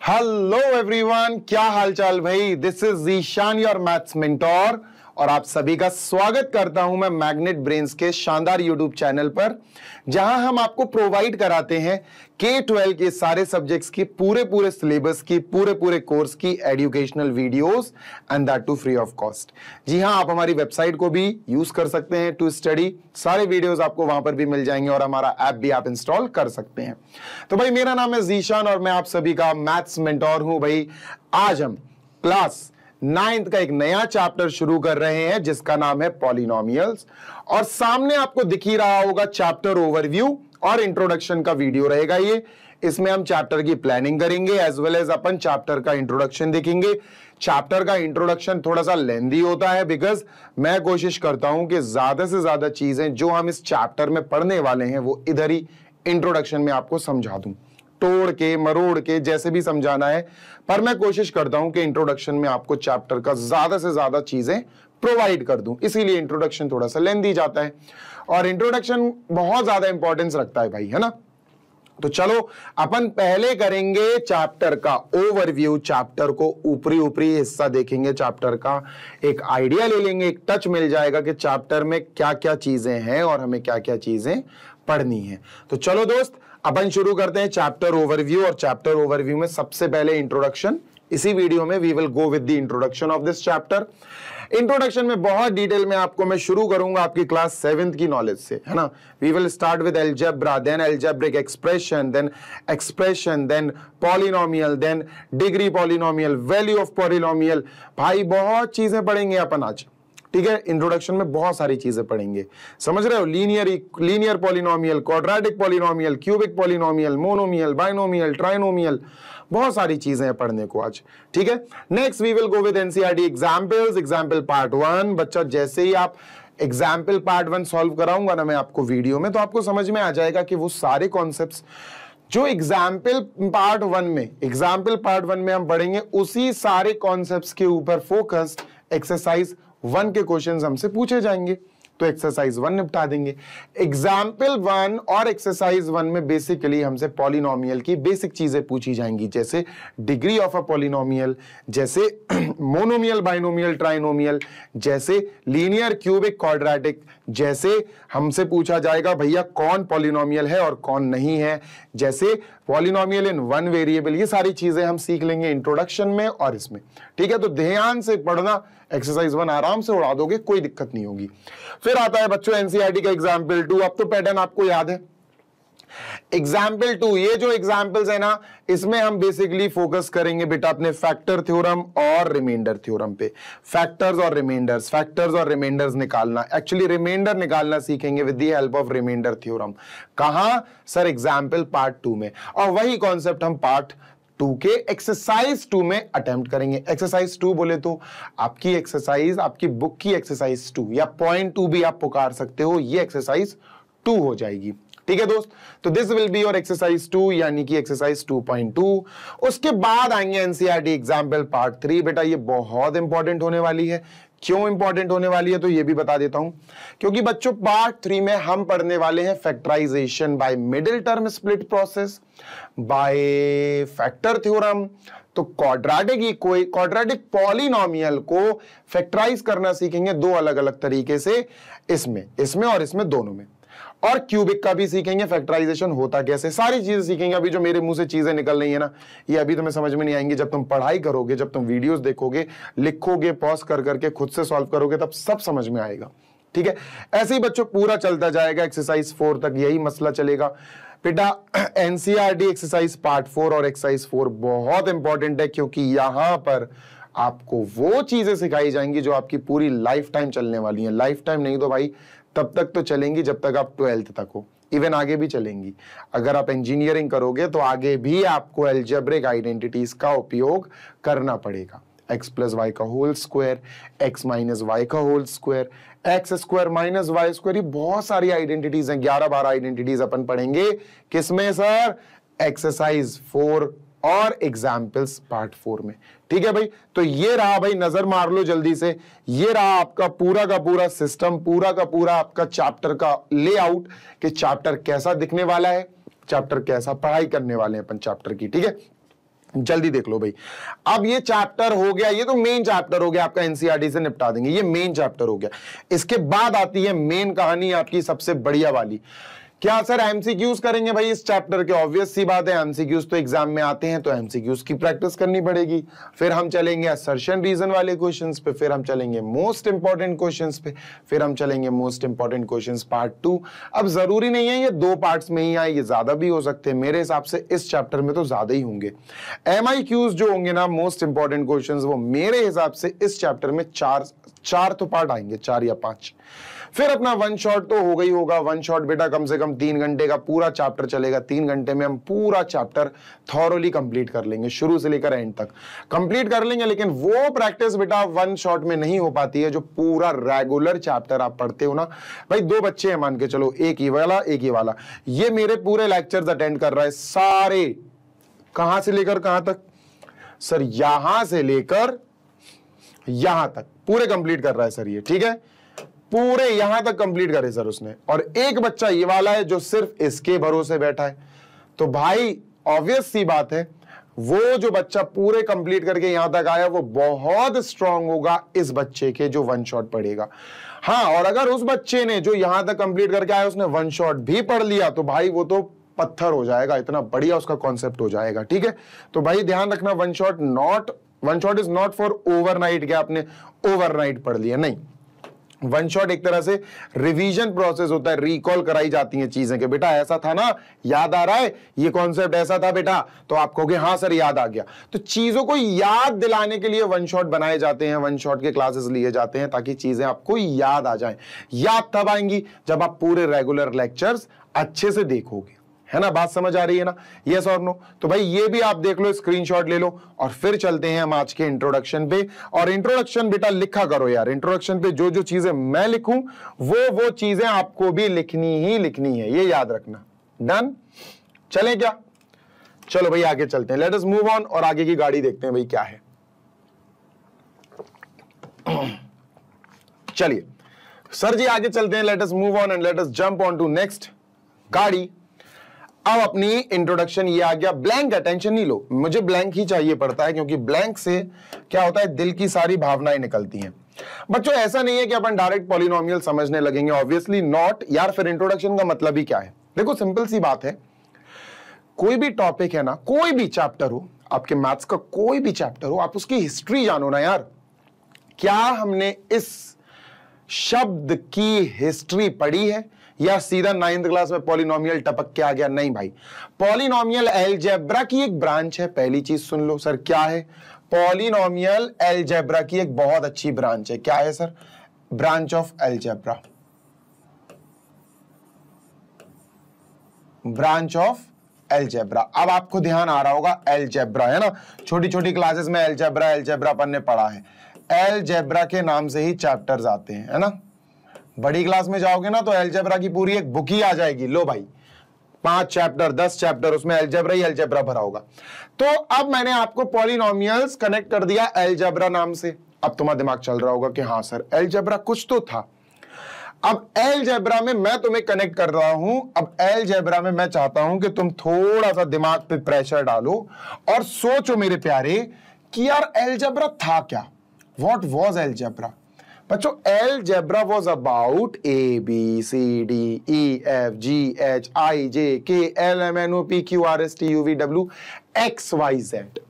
Hello everyone, क्या हालचाल भाई। This is Zeeshan your maths mentor और आप सभी का स्वागत करता हूं मैं मैग्नेट ब्रेन्स के शानदार यूट्यूब चैनल पर, जहां हम आपको प्रोवाइड कराते हैं K-12 के सारे सब्जेक्ट्स की पूरे सिलेबस की पूरे कोर्स की educational videos and that to free of cost. जी हां, आप हमारी वेबसाइट को भी यूज कर सकते हैं टू स्टडी। सारे वीडियोस आपको वहां पर भी मिल जाएंगे और हमारा ऐप भी आप इंस्टॉल कर सकते हैं। तो भाई, मेरा नाम है जीशान और मैं आप सभी का मैथ्स मेंटोर हूं। भाई, आज हम क्लास 9th का एक नया चैप्टर शुरू कर रहे हैं जिसका नाम है पॉलिनोमियल्स, और सामने आपको दिख ही रहा होगा चैप्टर ओवरव्यू और इंट्रोडक्शन का वीडियो रहेगा ये। इसमें हम चैप्टर की प्लानिंग करेंगे एज वेल एज अपन चैप्टर का इंट्रोडक्शन देखेंगे। चैप्टर का इंट्रोडक्शन थोड़ा सा लेंदी होता है बिकॉज मैं कोशिश करता हूं कि ज्यादा से ज्यादा चीजें जो हम इस चैप्टर में पढ़ने वाले हैं वो इधर ही इंट्रोडक्शन में आपको समझा दूं, तोड़ के मरोड़ के जैसे भी समझाना है, पर मैं कोशिश करता हूं कि इंट्रोडक्शन में आपको चैप्टर का ज्यादा से ज्यादा चीजें प्रोवाइड कर दूं। इसीलिए इंट्रोडक्शन थोड़ा सा लेंदी जाता है और इंट्रोडक्शन बहुत ज्यादा इंपॉर्टेंस रखता है भाई, है ना। तो चलो अपन पहले करेंगे चैप्टर का ओवरव्यू। चैप्टर को ऊपरी हिस्सा देखेंगे, चैप्टर का एक आइडिया ले लेंगे, एक टच मिल जाएगा कि चैप्टर में क्या क्या चीजें हैं और हमें क्या क्या चीजें पढ़नी है। तो चलो दोस्त, अपन शुरू करते हैं चैप्टर ओवरव्यू। और चैप्टर ओवरव्यू में सबसे पहले इंट्रोडक्शन। इसी वीडियो में we will go with the introduction of this chapter. Introduction में बहुत डिटेल में आपको मैं शुरू करूंगा आपकी क्लास 7th की नॉलेज से, है ना। We will start with algebra, then algebraic expression, then polynomial, then degree polynomial, value of polynomial. भाई बहुत चीजें पढ़ेंगे अपन आज, ठीक है। इंट्रोडक्शन में बहुत सारी चीजें पढ़ेंगे, समझ रहे हो। Linear polynomial, quadratic polynomial, cubic polynomial, monomial, binomial, trinomial, बहुत सारी चीजें हैं पढ़ने को आज, ठीक है। Next we will go with NCERT examples. Example part 1। बच्चा, जैसे ही आप एग्जांपल पार्ट 1 सॉल्व कराऊंगा ना मैं आपको वीडियो में, तो आपको समझ में आ जाएगा कि वो सारे कॉन्सेप्ट्स जो एग्जाम्पल पार्ट 1 में हम पढ़ेंगे, उसी सारे कॉन्सेप्ट्स के ऊपर फोकस्ड एक्सरसाइज 1 के क्वेश्चंस हमसे पूछे जाएंगे। तो एक्सरसाइज 1 निपटा देंगे। एग्जाम्पल 1 और एक्सरसाइज 1 में बेसिकली हमसे पॉलिनोमियल की बेसिक चीजें पूछी जाएंगी, जैसे डिग्री ऑफ अ पॉलिनोमियल, जैसे मोनोमियल, बाइनोमियल, ट्राइनोमियल, जैसे लीनियर, क्यूबिक, क्वाड्रेटिक, जैसे हमसे पूछा जाएगा भैया कौन पॉलिनोमियल है और कौन नहीं है, जैसे पॉलिनोमियल इन वन वेरिएबल। ये सारी चीजें हम सीख लेंगे इंट्रोडक्शन में और इसमें, ठीक है। तो ध्यान से पढ़ना, एक्सरसाइज 1 आराम से उड़ा दोगे, कोई दिक्कत नहीं होगी। फिर आता है बच्चों एनसीईआरटी का एग्जाम्पल 2। अब तो पैटर्न आपको याद है। एग्जाम्पल 2, ये जो एग्जाम्पल्स है ना, इसमें हम बेसिकली फोकस करेंगे बेटा अपने फैक्टर थ्योरम और रिमाइंडर थ्योरम पे। फैक्टर्स और रिमाइंडर्स निकालना, एक्चुअली रिमाइंडर निकालना सीखेंगे with the help of remainder theorem. कहां सर? एग्जाम्पल पार्ट 2 में। और वही कॉन्सेप्ट हम पार्ट 2 के एक्सरसाइज 2 में अटेम्प्ट करेंगे। एक्सरसाइज 2 बोले तो आपकी एक्सरसाइज, आपकी बुक की एक्सरसाइज 2 या पॉइंट 2 भी आप पुकार सकते हो, ये एक्सरसाइज 2 हो जाएगी, ठीक है दोस्त। तो this will be your exercise 2, यानी कि एक्सरसाइज 2.2। उसके बाद आएंगे एनसीईआरटी एग्जाम्पल पार्ट 3। बेटा ये बहुत इंपॉर्टेंट होने वाली है। क्यों इंपॉर्टेंट होने वाली है तो ये भी बता देता हूं, क्योंकि बच्चों पार्ट 3 में हम पढ़ने वाले हैं factorization by middle term split process, by factor theorem. तो क्वाड्रेटिक पॉलिनोमियल को फैक्टराइज करना सीखेंगे दो अलग अलग तरीके से, इसमें और इसमें दोनों में। और क्यूबिक का भी सीखेंगे, फैक्टराइजेशन होता कैसे, सारी चीजें सीखेंगे। अभी जो मेरे मुंह से चीजें निकल रही है ना, ये अभी तुम्हें समझ में नहीं आएंगी। जब तुम पढ़ाई करोगे, जब तुम वीडियोस देखोगे, लिखोगे, पॉज कर करके खुद से सॉल्व करोगे, तब सब समझ में आएगा, ठीक है। ऐसे ही बच्चों पूरा चलता जाएगा, एक्सरसाइज 4 तक यही मसला चलेगा। बेटा एनसीईआरटी एक्सरसाइज पार्ट 4 और एक्सरसाइज 4 बहुत इंपॉर्टेंट है, क्योंकि यहां पर आपको वो चीजें सिखाई जाएंगी जो आपकी पूरी लाइफ टाइम चलने वाली हैं। लाइफ टाइम नहीं तो भाई तब तक तो चलेंगी जब तक आप 12th तक हो, इवन आगे भी चलेंगी। अगर आप इंजीनियरिंग करोगे तो आगे भी आपको अलजेब्रिक आइडेंटिटीज का उपयोग करना पड़ेगा। x प्लस वाई का whole square, x minus y का whole square, x square minus y square, ये बहुत सारी आइडेंटिटीज हैं। 11-12 आइडेंटिटीज अपन पढ़ेंगे किसमें सर? एक्सरसाइज 4 और एग्जाम्पल्स पार्ट 4 में, ठीक है भाई। तो ये रहा भाई, नजर मार लो जल्दी से, ये रहा आपका पूरा का पूरा सिस्टम, पूरा का पूरा आपका चैप्टर का लेआउट कि चैप्टर कैसा दिखने वाला है, चैप्टर कैसा पढ़ाई करने वाले हैं अपन चैप्टर की, ठीक है। जल्दी देख लो भाई। अब ये चैप्टर हो गया, ये तो मेन चैप्टर हो गया आपका, एनसीईआरटी से निपटा देंगे, ये मेन चैप्टर हो गया। इसके बाद आती है मेन कहानी आपकी सबसे बढ़िया वाली। क्या सर एमसीक्यूज करेंगे भाई इस चैप्टर के? ऑब्वियस सी बात है, एमसीक्यूज तो एग्जाम में आते हैं, तो एमसीक्यूज की प्रैक्टिस करनी पड़ेगी। फिर हम चलेंगे असर्शन रीजन वाले क्वेश्चंस पे, फिर हम चलेंगे मोस्ट इंपॉर्टेंट क्वेश्चंस पे, फिर हम चलेंगे मोस्ट इंपॉर्टेंट क्वेश्चंस पार्ट 2। अब जरूरी नहीं है ये 2 पार्ट्स में ही आए, ये ज्यादा भी हो सकते हैं। मेरे हिसाब से इस चैप्टर में तो ज्यादा ही होंगे। एमआईक्यूज जो होंगे ना, मोस्ट इंपॉर्टेंट क्वेश्चंस, वो मेरे हिसाब से इस चैप्टर में 4 तो पार्ट आएंगे, 4 या 5। फिर अपना वन शॉट तो हो गई होगा। वन शॉट बेटा कम से कम 3 घंटे का पूरा चैप्टर चलेगा। 3 घंटे में हम पूरा चैप्टर थॉरोली कंप्लीट कर लेंगे, शुरू से लेकर एंड तक कंप्लीट कर लेंगे। लेकिन वो प्रैक्टिस बेटा वन शॉट में नहीं हो पाती है जो पूरा रेगुलर चैप्टर आप पढ़ते हो ना भाई। 2 बच्चे हैं मान के चलो, एक ये वाला एक ये वाला, ये मेरे पूरे लेक्चर्स अटेंड कर रहा है सारे। कहां से लेकर कहां तक सर? यहां से लेकर यहां तक पूरे कंप्लीट कर रहा है सर ये, ठीक है, पूरे यहां तक कंप्लीट करे सर उसने। और एक बच्चा ये वाला है जो सिर्फ इसके भरोसे बैठा है। तो भाई ऑब्वियस सी बात है, वो जो बच्चा पूरे कंप्लीट करके यहां तक आया वो बहुत स्ट्रांग होगा इस बच्चे के जो वन शॉट पढ़ेगा। हाँ, और अगर उस बच्चे ने जो यहां तक कंप्लीट करके आया उसने वन शॉट भी पढ़ लिया तो भाई वो तो पत्थर हो जाएगा, इतना बढ़िया उसका कॉन्सेप्ट हो जाएगा, ठीक है। तो भाई ध्यान रखना, one shot is not for overnight. क्या आपने ओवरनाइट पढ़ लिया? नहीं, वन शॉट एक तरह से रिवीजन प्रोसेस होता है, रिकॉल कराई जाती हैं चीजें कि बेटा ऐसा था ना, याद आ रहा है, ये कॉन्सेप्ट ऐसा था बेटा, तो आप कहोगे हाँ सर याद आ गया। तो चीजों को याद दिलाने के लिए वन शॉट बनाए जाते हैं, वन शॉट के क्लासेस लिए जाते हैं ताकि चीजें आपको याद आ जाएं। याद तब आएंगी जब आप पूरे रेगुलर लेक्चर्स अच्छे से देखोगे, है ना? बात समझ आ रही है ना? यस और नो? तो भाई ये भी आप देख लो, स्क्रीनशॉट ले लो और फिर चलते हैं हम आज के इंट्रोडक्शन पे। और इंट्रोडक्शन बेटा लिखा करो यार, इंट्रोडक्शन पे जो जो चीजें मैं लिखूं वो चीजें आपको भी लिखनी ही लिखनी है, ये याद रखना। डन? चले क्या? चलो भाई आगे चलते हैं, लेट अस मूव ऑन और आगे की गाड़ी देखते हैं भाई क्या है। चलिए सर जी आगे चलते हैं, let us move on and let us jump on to next गाड़ी। अब अपनी इंट्रोडक्शन ये आ गया, ब्लैंक अटेंशन नहीं लो, मुझे ब्लैंक ही चाहिए पड़ता है क्योंकि ब्लैंक से क्या होता है, दिल की सारी भावनाएं निकलती हैं। बच्चों ऐसा नहीं है कि अपन डायरेक्ट पॉलिनोमियल समझने लगेंगे, ऑब्वियसली नॉट यार। फिर इंट्रोडक्शन का मतलब ही क्या है? देखो सिंपल सी बात है, कोई भी टॉपिक है ना, कोई भी चैप्टर हो, आपके मैथ्स का कोई भी चैप्टर हो, आप उसकी हिस्ट्री जानो ना यार। क्या हमने इस शब्द की हिस्ट्री पढ़ी है या सीधा 9th क्लास में पॉलिनोमियल टपक के आ गया? नहीं भाई, पॉलिनोमियल अलजेब्रा की एक ब्रांच है। पहली चीज सुन लो सर, क्या है? पॉलिनोमियल अलजेब्रा की एक बहुत अच्छी ब्रांच है। क्या है sir? Branch of algebra, branch of algebra. अब आपको ध्यान आ रहा होगा, अलजेब्रा है ना, छोटी छोटी क्लासेस में अलजेब्रा अपन ने पढ़ा है। अलजेब्रा के नाम से ही चैप्टर्स आते हैं, है ना। बड़ी क्लास में जाओगे ना तो अलजेब्रा की पूरी एक बुक ही आ जाएगी, लो भाई 5 चैप्टर 10 चैप्टर, उसमें अलजेब्रा ही अलजेब्रा भरा होगा। तो अब मैंने आपको पॉलिनोमियल्स कनेक्ट कर दिया अलजेब्रा नाम से। अब तुम्हारा दिमाग चल रहा होगा कि हाँ सर अलजेब्रा कुछ तो था। अब अलजेब्रा में मैं तुम्हें कनेक्ट कर रहा हूं। अब अलजेब्रा में मैं चाहता हूं कि तुम थोड़ा सा दिमाग पे प्रेशर डालो और सोचो मेरे प्यारे कि यार अलजेब्रा था क्या? What was algebra? बच्चों algebra was about A B C D E F G H I J K L M N O P Q R S T U V W X Y Z।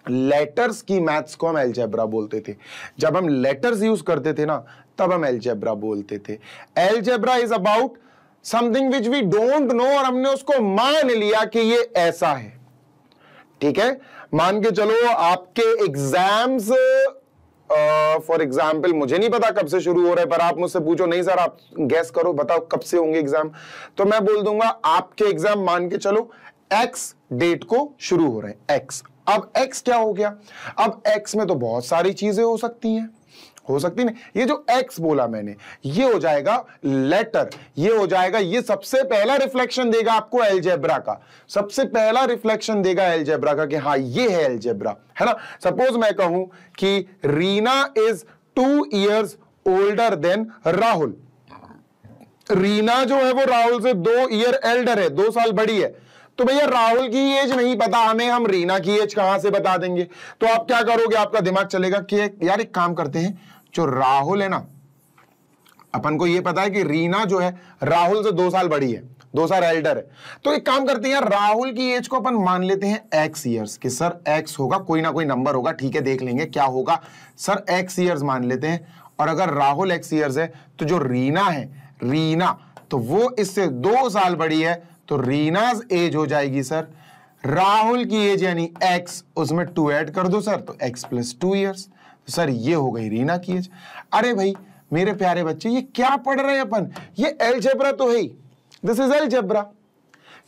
Letters की maths को हम algebra बोलते थे। जब हम letters use करते थे ना तब हम अलजेब्रा बोलते थे। Algebra is about something which we don't know और हमने उसको मान लिया कि ये ऐसा है, ठीक है। मान के चलो आपके एग्जाम्स फॉर एग्जाम्पल मुझे नहीं पता कब से शुरू हो रहा है, पर आप मुझसे पूछो नहीं सर आप गैस करो बताओ कब से होंगे एग्जाम, तो मैं बोल दूंगा आपके एग्जाम मान के चलो एक्स डेट को शुरू हो रहे हैं, एक्स। अब एक्स क्या हो गया? अब एक्स में तो बहुत सारी चीजें हो सकती हैं, हो सकती नहीं। ये जो एक्स बोला मैंने ये हो जाएगा लेटर, ये हो जाएगा, ये सबसे पहला रिफ्लेक्शन देगा आपको अलजेब्रा का, सबसे पहला रिफ्लेक्शन देगा अलजेब्रा का कि हाँ ये है अलजेब्रा, है ना। सपोज मैं कहूं कि Reena is 2 years older than Rahul. Reena जो है वो राहुल से 2 year एल्डर है, 2 साल बड़ी है। तो भैया राहुल की एज नहीं पता हमें, हम रीना की एज कहां से बता देंगे? तो आप क्या करोगे, आपका दिमाग चलेगा कि यार एक काम करते हैं, जो राहुल है ना, अपन को ये पता है कि रीना जो है राहुल से 2 साल बड़ी है, 2 साल एल्डर है। तो एक काम करते हैं यार, राहुल की एज को अपन मान लेते हैं एक्स ईयर्स, कि सर एक्स होगा, कोई ना कोई नंबर होगा, ठीक है देख लेंगे क्या होगा, सर एक्स ईयर्स मान लेते हैं। और अगर राहुल एक्स ईयर्स है तो जो रीना है, रीना तो वो इससे 2 साल बड़ी है, तो रीनाज एज हो जाएगी सर राहुल की एज यानी एक्स, उसमें 2 ऐड कर दो सर, तो एक्स प्लस 2 ईयर्स। सर ये हो गई रीना की एज। अरे भाई मेरे प्यारे बच्चे, ये क्या पढ़ रहे हैं अपन, ये अलजेब्रा तो है ही, दिस इज अलजेब्रा,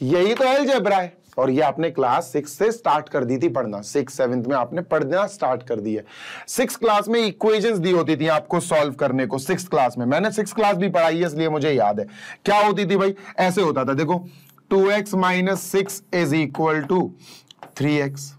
यही तो अलजेब्रा है। और ये आपने क्लास 6 से स्टार्ट कर दी थी पढ़ना, 6 7th में आपने पढ़ना स्टार्ट कर दिया। 6th क्लास में इक्वेशंस दी होती थी आपको सॉल्व करने को, 6th क्लास में, मैंने 6th क्लास भी पढ़ाई है इसलिए मुझे याद है। क्या होती थी भाई, ऐसे होता था, देखो 2x - 6 is equal to 3x।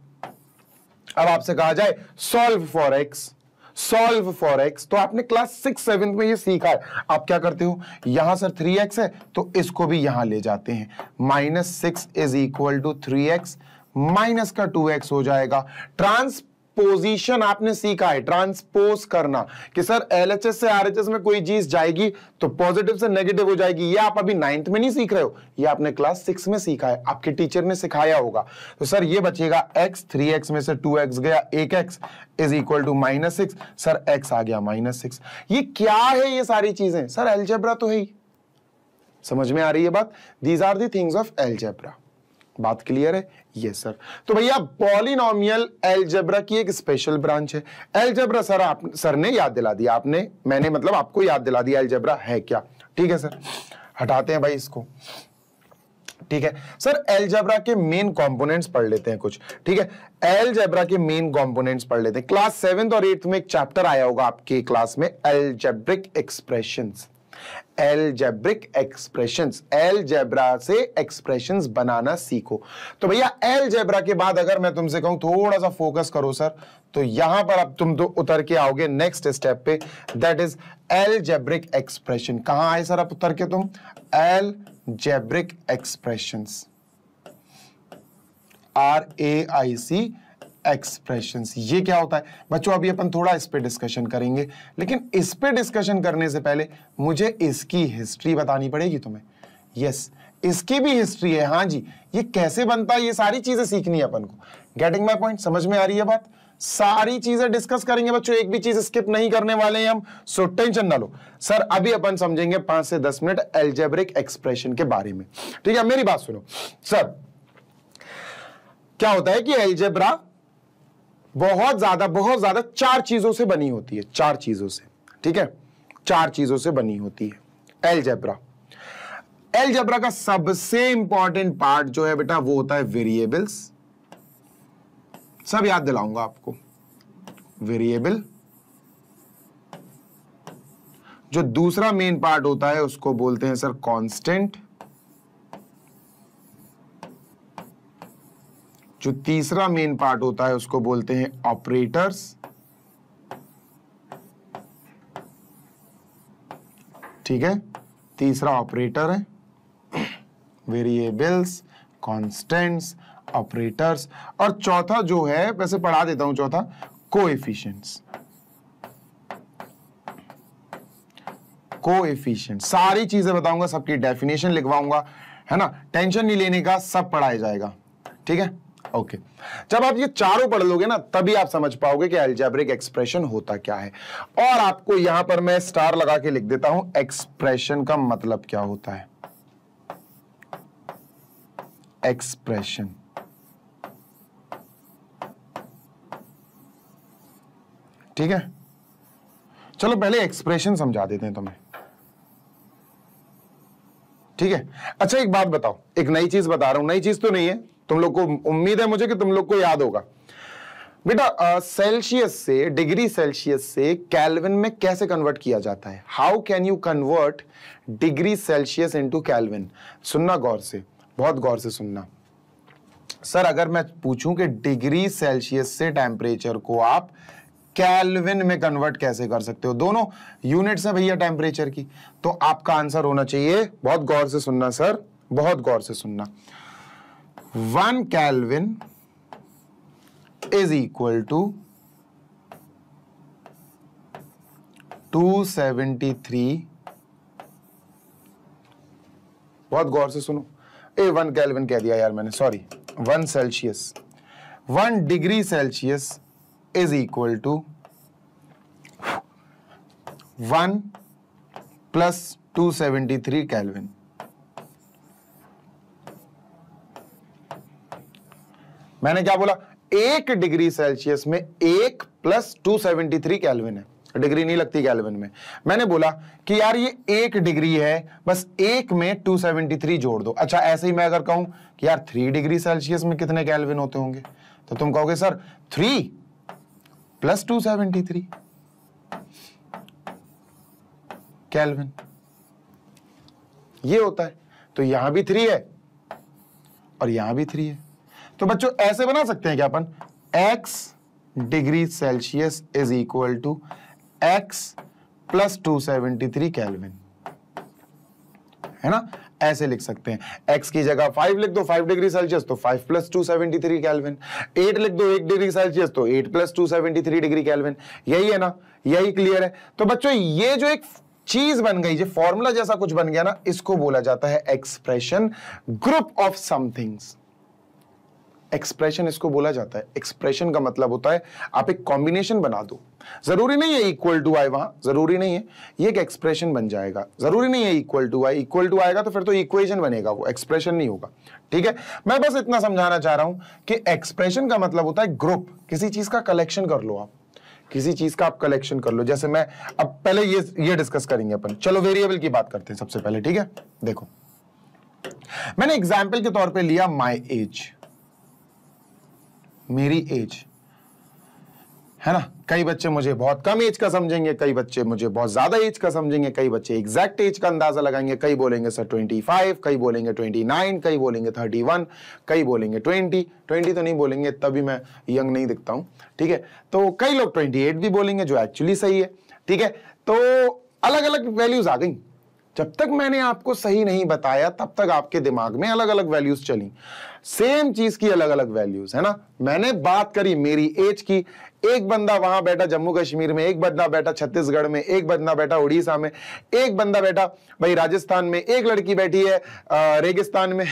अब आपसे कहा जाए solve for x, solve for x, तो आपने क्लास 6 7th में ये सीखा है। आप क्या करते हो, यहां सर 3x है तो इसको भी यहां ले जाते हैं, -6 is equal to 3x, minus का 2x हो जाएगा। ट्रांसपोजिशन आपने सीखा है, ट्रांसपोज करना, कि सर LHS से RHS में कोई चीज जाएगी तो पॉजिटिव से नेगेटिव हो जाएगी। ये आप अभी 9th में नहीं सीख रहे हो, ये आपने क्लास 6 में सीखा है, आपके टीचर ने सिखाया होगा। तो सर ये बचेगा x, 3x में से 2x गया, 1x is equal to -6, sir x आ गया -6। ये क्या है ये सारी चीजें, सर अलजेब्रा तो है ही, समझ में आ रही है बात? These are the things of algebra. बात क्लियर है? Yes sir. तो भैया पॉलिनोमियल अलजेब्रा की एक स्पेशल ब्रांच है। अलजेब्रा सर ने याद दिला दिया, मैंने मतलब आपको याद दिला दिया अलजेब्रा है क्या। ठीक है सर, हटाते हैं भाई इसको। ठीक है सर, अलजेब्रा के मेन कंपोनेंट्स पढ़ लेते हैं कुछ। ठीक है, अलजेब्रा के मेन कंपोनेंट्स पढ़ लेते हैं। क्लास 7th और 8th में एक चैप्टर आया होगा आपके क्लास में, algebraic expressions. Algebraic expressions, algebra से एक्सप्रेशंस बनाना सीखो। तो भैया अलजेब्रा के बाद अगर मैं तुमसे कहूं थोड़ा सा फोकस करो सर, तो यहां पर अब तुम तो उतर के आओगे नेक्स्ट स्टेप पे, दैट इज अलजेब्रिक एक्सप्रेशन। कहां आए सर अब उतर के तुम? Algebraic expressions, RAIC expressions. ये क्या होता है बच्चों, अभी अपन थोड़ा इस पे डिस्कशन करेंगे, लेकिन इस पे डिस्कशन करने से पहले मुझे इसकी हिस्ट्री बतानी पड़ेगी तुम्हें। यस, इसकी भी हिस्ट्री है। हाँ जी, ये कैसे बनता है, ये सारी चीजें सीखनी है अपन को। गेटिंग माय पॉइंट, समझ में आ रही है बात? सारी चीजें डिस्कस करेंगे बच्चों, एक भी चीज स्किप नहीं करने वाले हैं हम, सो टेंशन ना लो। सर अभी अपन समझेंगे 5 से 10 मिनट अलजेब्रिक एक्सप्रेशन के बारे में। ठीक है, मेरी बात सुनो सर। क्या होता है कि अलजेब्रा बहुत ज्यादा 4 चीजों से बनी होती है, 4 चीजों से। ठीक है, 4 चीजों से बनी होती है अलजेब्रा। अलजेब्रा का सबसे इंपॉर्टेंट पार्ट जो है बेटा वो होता है वेरिएबल्स। सब याद दिलाऊंगा आपको। वेरिएबल, जो दूसरा मेन पार्ट होता है उसको बोलते हैं सर कांस्टेंट, जो तीसरा मेन पार्ट होता है उसको बोलते हैं ऑपरेटर्स, ठीक है, तीसरा ऑपरेटर है, वेरिएबल्स, कांस्टेंट्स, ऑपरेटर्स, और चौथा जो है, वैसे पढ़ा देता हूं, चौथा कोएफिशिएंट्स। कोएफिशिएंट, सारी चीजें बताऊंगा, सबकी डेफिनेशन लिखवाऊंगा, है ना, टेंशन नहीं लेने का, सब पढ़ाया जाएगा। ठीक है, ओके। जब आप ये चारों पढ़ लोगे ना तभी आप समझ पाओगे कि अलजेब्रिक एक्सप्रेशन होता क्या है। और आपको यहां पर मैं स्टार लगा के लिख देता हूं, एक्सप्रेशन का मतलब क्या होता है। एक्सप्रेशन, ठीक है, चलो पहले एक्सप्रेशन समझा देते हैं तुम्हें। ठीक है, अच्छा एक बात बताओ, एक नई चीज बता रहा हूं, नई चीज तो नहीं है, तुम लोग को उम्मीद है मुझे कि तुम लोग को याद होगा बेटा। सेल्सियस से, डिग्री सेल्सियस से केल्विन में कैसे कन्वर्ट किया जाता है? How can you convert degree Celsius into kelvin? सुनना गौर से, बहुत गौर से सुनना। सर अगर मैं पूछूं कि डिग्री सेल्सियस से टेम्परेचर को आप केल्विन में कन्वर्ट कैसे कर सकते हो, दोनों यूनिट्स हैं भैया टेम्परेचर की, तो आपका आंसर होना चाहिए, बहुत गौर से सुनना सर, बहुत गौर से सुनना, 1 केल्विन इज इक्वल टू 273, बहुत गौर से सुनो, 1 केल्विन कह दिया यार मैंने, sorry, 1 Celsius, 1 degree Celsius is equal to 1 plus 273 Kelvin. मैंने क्या बोला, 1 डिग्री सेल्सियस में 1 प्लस 273 केल्विन है, डिग्री नहीं लगती केल्विन में। मैंने बोला कि यार ये 1 डिग्री है, बस 1 में 273 जोड़ दो। अच्छा, ऐसे ही मैं अगर कहूं कि यार 3 डिग्री सेल्सियस में कितने केल्विन होते होंगे, तो तुम कहोगे सर 3 प्लस 273 केल्विन, ये होता है। तो यहां भी 3 है और यहां भी 3 है। तो बच्चों ऐसे बना सकते हैं क्या अपन, x degree Celsius is equal to x plus 273 Kelvin, है ना, ऐसे लिख सकते हैं। x की जगह 5 लिख दो, 5 डिग्री सेल्सियस तो 5 प्लस 273 केल्विन, 8 लिख दो 1 डिग्री सेल्सियस तो 8 प्लस 273 डिग्री केल्विन। यही है ना, यही क्लियर है। तो बच्चों ये जो एक चीज बन गई, जो फॉर्मूला जैसा कुछ बन गया ना, इसको बोला जाता है expression, group of somethings. Expression इसको बोला जाता है। एक्सप्रेशन का मतलब होता है आप एक कॉम्बिनेशन बना दो, जरूरी नहीं है इक्वल टू आए वहां, जरूरी नहीं है, ये एक एक्सप्रेशन बन जाएगा। जरूरी नहीं है इक्वल टू आए, इक्वल टू आएगा तो फिर तो इक्वेशन बनेगा, वो एक्सप्रेशन नहीं होगा। ठीक है, मैं बस इतना समझाना चाह रहा हूं कि एक्सप्रेशन का मतलब होता है ग्रुप, किसी चीज का कलेक्शन कर लो आप, किसी चीज का आप कलेक्शन कर लो। जैसे मैं अब पहले ये डिस्कस करेंगे अपन, चलो वेरिएबल की बात करते हैं सबसे पहले। ठीक है, देखो मैंने एग्जाम्पल के तौर पर लिया माई एज, मेरी एज, है ना। कई बच्चे मुझे बहुत कम एज का समझेंगे, कई बच्चे मुझे बहुत ज्यादा एज का समझेंगे, कई बच्चे एग्जैक्ट एज का अंदाजा लगाएंगे। कई बोलेंगे सर 25, कई बोलेंगे 29, कई बोलेंगे 31, कई बोलेंगे 20 तो नहीं बोलेंगे, तभी मैं यंग नहीं दिखता हूं। ठीक है, तो कई लोग 28 भी बोलेंगे, जो एक्चुअली सही है। ठीक है, तो अलग अलग वैल्यूज आ गई। जब तक मैंने आपको सही नहीं बताया तब तक आपके दिमाग में अलग अलग वैल्यूज चली, सेम चीज की अलग अलग वैल्यूज, है ना। मैंने बात करी मेरी एज की, एक बंदा वहां बैठा जम्मू कश्मीर में, एक बंदा बैठा छत्तीसगढ़ में, एक बंदा बैठा उड़ीसा में, एक बंदा बैठा भाई राजस्थान में, एक लड़की बैठी है रेगिस्तान में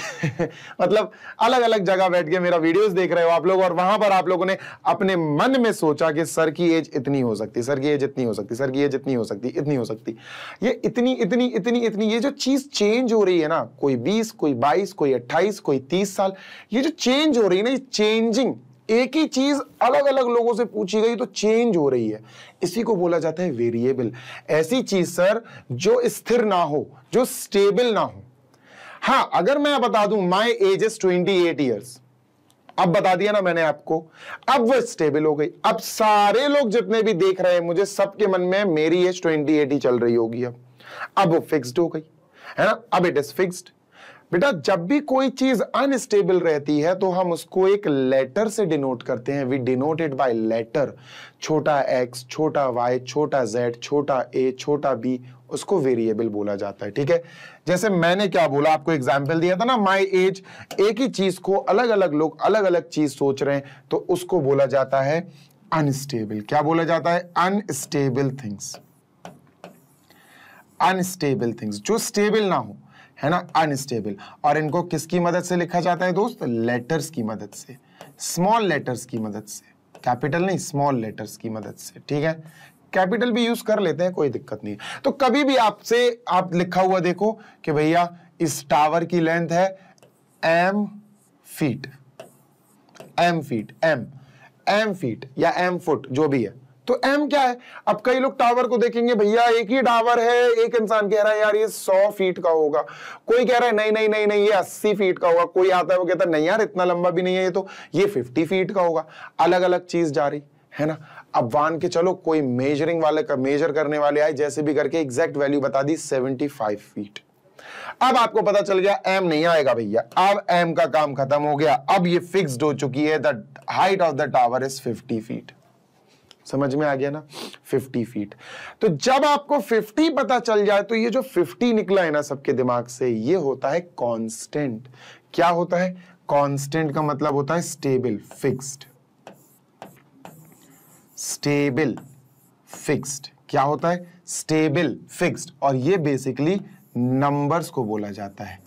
मतलब अलग अलग जगह बैठ के मेरा वीडियोस देख रहे हो आप लोग, और वहां पर आप लोगों ने अपने मन में सोचा कि सर की एज इतनी हो सकती, सर की एज इतनी हो सकती, सर की एज इतनी हो सकती, इतनी हो सकती। ये इतनी इतनी इतनी इतनी ये जो चीज चेंज हो रही है ना, कोई 20, कोई 22, कोई 28, कोई 30 साल, ये जो चेंज हो रही है ना, ये चेंजिंग, एक ही चीज अलग अलग लोगों से पूछी गई तो चेंज हो रही है, इसी को बोला जाता है वेरिएबल। ऐसी चीज सर जो स्थिर ना हो, जो स्टेबल ना हो। हां, अगर मैं बता दूं माय एज इज 28 इयर्स, अब बता दिया ना मैंने आपको, अब वो स्टेबल हो गई। अब सारे लोग जितने भी देख रहे हैं मुझे, सबके मन में मेरी एज 28 ही चल रही होगी। अब वो फिक्स्ड हो गई, है ना, अब इट इज फिक्स्ड। बेटा जब भी कोई चीज अनस्टेबल रहती है तो हम उसको एक लेटर से डिनोट करते हैं, we denote it by letter. छोटा x, छोटा y, छोटा z, छोटा a, छोटा b, उसको वेरिएबल बोला जाता है। ठीक है, जैसे मैंने क्या बोला, आपको एग्जांपल दिया था ना, माय एज, एक ही चीज को अलग अलग लोग अलग अलग चीज सोच रहे हैं तो उसको बोला जाता है अनस्टेबल। क्या बोला जाता है? Unstable things. अनस्टेबल थिंग्स, जो स्टेबल ना हो, है ना, अनस्टेबल। और इनको किसकी मदद से लिखा जाता है दोस्त? लेटर्स की मदद से, स्मॉल लेटर्स की मदद से, कैपिटल नहीं, स्मॉल लेटर्स की मदद से। ठीक है, कैपिटल भी यूज कर लेते हैं, कोई दिक्कत नहीं। तो कभी भी आपसे आप लिखा हुआ देखो कि भैया इस टावर की लेंथ है m feet, m feet, m feet या m फुट, जो भी है, तो m क्या है? अब कई लोग टावर को देखेंगे, भैया एक ही टावर है, एक इंसान कह रहा है यार ये 100 फीट का होगा, कोई कह रहा है नहीं नहीं नहीं नहीं ये 80 फीट का होगा, कोई आता है वो कहता है नहीं यार इतना लंबा भी नहीं है, ये तो ये 50 फीट का होगा। अलग अलग चीज जा रही है ना। अब मान के चलो कोई मेजरिंग वाले का मेजर करने वाले आए, जैसे भी करके एग्जैक्ट वैल्यू बता दी 75 फीट। अब आपको पता चल गया m नहीं आएगा भैया, अब m का काम खत्म हो गया, अब ये फिक्स्ड हो चुकी है, the height of the tower is 50 feet. समझ में आ गया ना, 50 फीट। तो जब आपको 50 पता चल जाए तो ये जो 50 निकला है ना सबके दिमाग से, ये होता है कांस्टेंट। क्या होता है? कांस्टेंट का मतलब होता है स्टेबल, फिक्स्ड। स्टेबल फिक्स्ड क्या होता है? Stable fixed. और ये बेसिकली नंबर्स को बोला जाता है।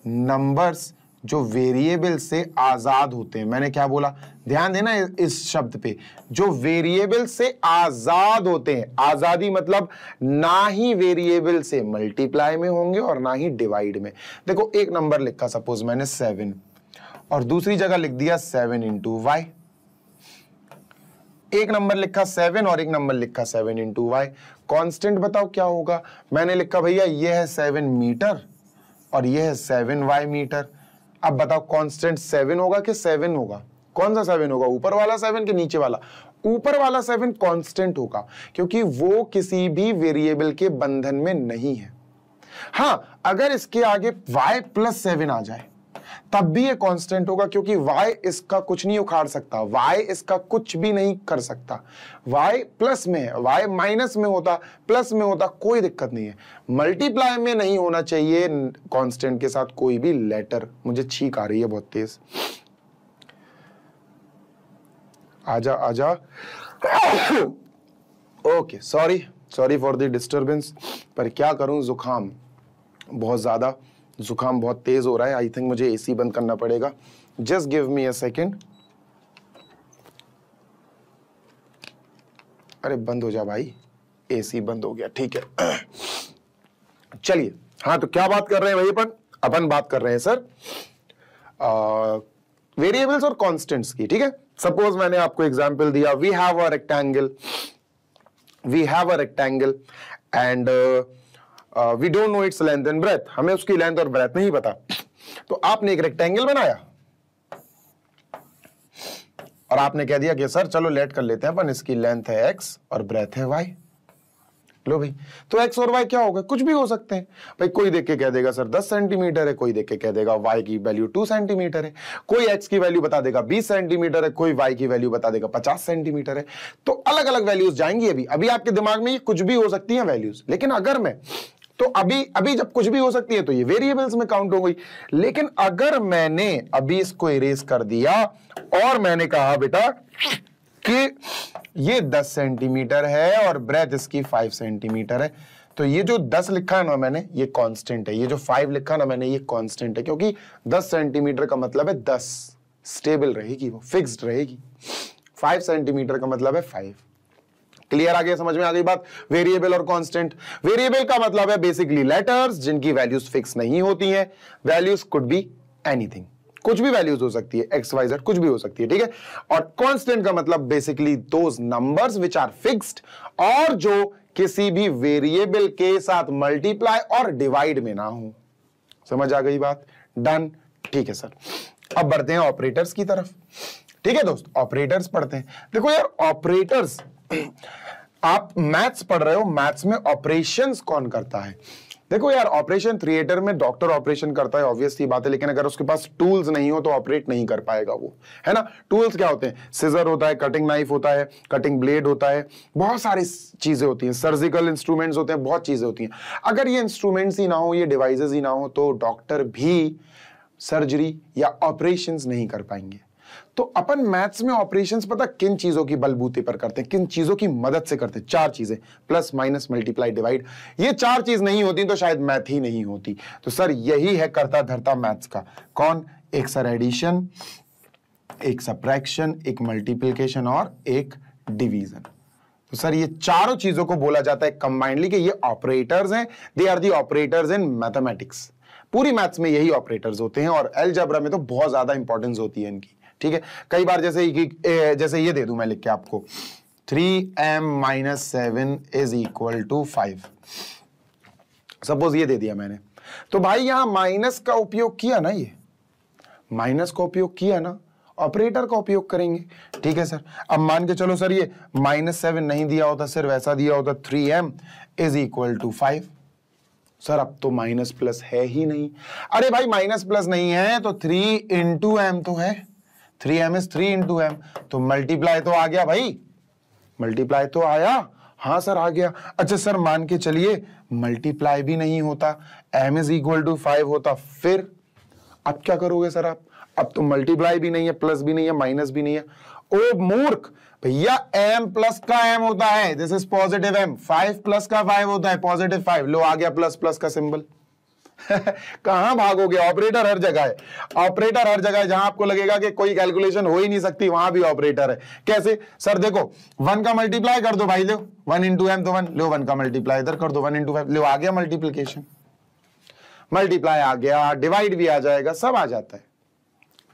नंबर्स जो वेरिएबल से आजाद होते हैं। मैंने क्या बोला? ध्यान देना इस शब्द पे, जो वेरिएबल से आजाद होते हैं। आजादी मतलब ना ही वेरिएबल से मल्टीप्लाई में होंगे और ना ही डिवाइड में। देखो एक नंबर लिखा सपोज मैंने 7 और दूसरी जगह लिख दिया 7 इंटू वाई। एक नंबर लिखा 7 और एक नंबर लिखा 7 इंटू वाई। कॉन्स्टेंट बताओ क्या होगा? मैंने लिखा भैया ये है 7 मीटर और ये है 7 वाई मीटर। अब बताओ कांस्टेंट 7 होगा कि 7 होगा? कौन सा 7 होगा? ऊपर वाला 7 कि नीचे वाला? ऊपर वाला 7 कांस्टेंट होगा क्योंकि वो किसी भी वेरिएबल के बंधन में नहीं है। हां, अगर इसके आगे y प्लस 7 आ जाए तब भी ये कांस्टेंट होगा क्योंकि y इसका कुछ नहीं उखाड़ सकता, y इसका कुछ भी नहीं कर सकता। y प्लस में है, y माइनस में होता, प्लस में होता, कोई दिक्कत नहीं है। मल्टीप्लाई में नहीं होना चाहिए कांस्टेंट के साथ कोई भी लेटर। मुझे छींक आ रही है बहुत तेज। आजा आजा। Okay, sorry for the disturbance, पर क्या करूं, जुकाम बहुत ज्यादा, जुकाम बहुत तेज हो रहा है। आई थिंक मुझे एसी बंद करना पड़ेगा। Just give me a second. अरे बंद हो जा भाई, एसी बंद हो गया, ठीक है। चलिए, हाँ तो क्या बात कर रहे हैं भाई? अपन बात कर रहे हैं सर वेरिएबल्स और कांस्टेंट्स की, ठीक है। सपोज मैंने आपको एग्जांपल दिया, we have a rectangle and we don't know its length and breadth. हमें उसकी लेंथ और ब्रेथ नहीं पता। तो आपने एक रेक्टेंगल बनाया और आपने कह दिया कि सर चलो लेट कर लेते हैं अपन, इसकी लेंथ है x और ब्रेथ है y। लो भाई, तो x और y क्या होगा? कुछ भी हो सकते हैं भाई। कोई देख के कह देगा सर 10 सेंटीमीटर है, कोई देख के कह देगा y की वैल्यू 2 सेंटीमीटर है, कोई x की वैल्यू बता देगा 20 सेंटीमीटर है, कोई y की वैल्यू बता देगा 50 सेंटीमीटर है। तो अलग अलग वैल्यूज जाएंगी। अभी आपके दिमाग में ये कुछ भी हो सकती है वैल्यूज। लेकिन अगर मैं तो अभी जब कुछ भी हो सकती है तो ये वेरिएबल्स में काउंट हो गई। लेकिन अगर मैंने अभी इसको इरेज कर दिया और मैंने कहा बेटा कि ये 10 सेंटीमीटर है और ब्रेथ इसकी 5 सेंटीमीटर है, तो ये जो 10 लिखा है ना मैंने, ये कांस्टेंट है। ये जो 5 लिखा ना मैंने, ये कांस्टेंट है क्योंकि 10 सेंटीमीटर का मतलब है 10, स्टेबल रहेगी, वो फिक्स्ड रहेगी। 5 सेंटीमीटर का मतलब है 5। क्लियर आ गया? समझ में आ गई बात? वेरिएबल और कांस्टेंट। वेरिएबल का मतलब है बेसिकली लेटर्स जिनकी वैल्यूज फिक्स नहीं होती हैं। वैल्यूज कुड बी एनीथिंग, कुछ भी वैल्यूज हो सकती है, एक्स वाई जेड कुछ भी हो सकती है, ठीक है। और कांस्टेंट का मतलब basically those numbers which are fixed और जो किसी भी वेरिएबल के साथ मल्टीप्लाई और डिवाइड में ना हो। समझ आ गई बात? डन, ठीक है सर। अब बढ़ते हैं ऑपरेटर्स की तरफ, ठीक है दोस्त। ऑपरेटर्स पढ़ते हैं। देखो यार, ऑपरेटर्स, आप मैथ्स पढ़ रहे हो, मैथ्स में ऑपरेशंस कौन करता है? देखो यार, ऑपरेशन थिएटर में डॉक्टर ऑपरेशन करता है, ऑब्वियस सी बात है। लेकिन अगर उसके पास टूल्स नहीं हो तो ऑपरेट नहीं कर पाएगा वो, है ना। टूल्स क्या होते हैं? सिजर होता है, कटिंग नाइफ होता है, कटिंग ब्लेड होता है, बहुत सारी चीजें होती हैं, सर्जिकल इंस्ट्रूमेंट्स होते हैं, बहुत चीजें होती हैं। अगर ये इंस्ट्रूमेंट्स ही ना हो, ये डिवाइसेस ही ना हो, तो डॉक्टर भी सर्जरी या ऑपरेशंस नहीं कर पाएंगे। तो अपन मैथ्स में ऑपरेशंस पता किन चीजों की बलबूते पर करते हैं, किन चीजों की मदद से करते हैं? 4 चीजें, प्लस माइनस मल्टीप्लाई डिवाइड। ये 4 चीज नहीं होती तो शायद मैथ ही नहीं होती। तो सर यही है करता धरता मैथ्स का। कौन? एक सर एडिशन, एक सब्ट्रैक्शन, एक मल्टीप्लिकेशन और एक डिवीजन। तो सर ये चारों चीजों को बोला जाता है कंबाइंडली कि ये ऑपरेटर्स हैं। They are the operators in mathematics. पूरी मैथ्स में यही ऑपरेटर्स होते हैं और अलजेब्रा में तो बहुत ज्यादा इंपॉर्टेंस होती है इनकी, ठीक है। कई बार जैसे ये दे दूं मैं लिख के आपको, 3m - 7 is equal to 5। Suppose ये दे दिया मैंने, तो भाई यहां माइनस का उपयोग किया ना, ये माइनस का उपयोग किया ना, ऑपरेटर का उपयोग करेंगे, ठीक है सर। अब मान के चलो सर ये -7 नहीं दिया होता, सिर्फ ऐसा दिया होता 3m is equal to 5। Sir अब तो माइनस प्लस है ही नहीं। अरे भाई माइनस प्लस नहीं है तो 3 इंटू एम तो है, 3m इज 3 इंटू एम, तो मल्टीप्लाई तो आ गया भाई, मल्टीप्लाई तो आया। हाँ सर आ गया। अच्छा सर मान के चलिए मल्टीप्लाई भी नहीं होता, m इज इक्वल टू 5 होता, फिर अब क्या करोगे सर आप? अब तो मल्टीप्लाई भी नहीं है, प्लस भी नहीं है, माइनस भी नहीं है। ओ मूर्ख भैया, m प्लस का m होता है, this is positive m। 5 plus का 5 होता है पॉजिटिव 5। लो आ गया प्लस प्लस का सिंबल। कहां भागोगे, ऑपरेटर हर जगह है, ऑपरेटर हर जगह है। जहां आपको लगेगा कि कोई कैलकुलेशन हो ही नहीं सकती, वहां भी ऑपरेटर है। कैसे सर? देखो 1 का मल्टीप्लाई कर दो भाई, लो 1 इंटू एम तो 1, लो 1 का मल्टीप्लाई इधर कर दो 1 इंटू 5, लो आ गया मल्टीप्लीकेशन, मल्टीप्लाई आ गया, डिवाइड भी आ जाएगा, सब आ जाता है।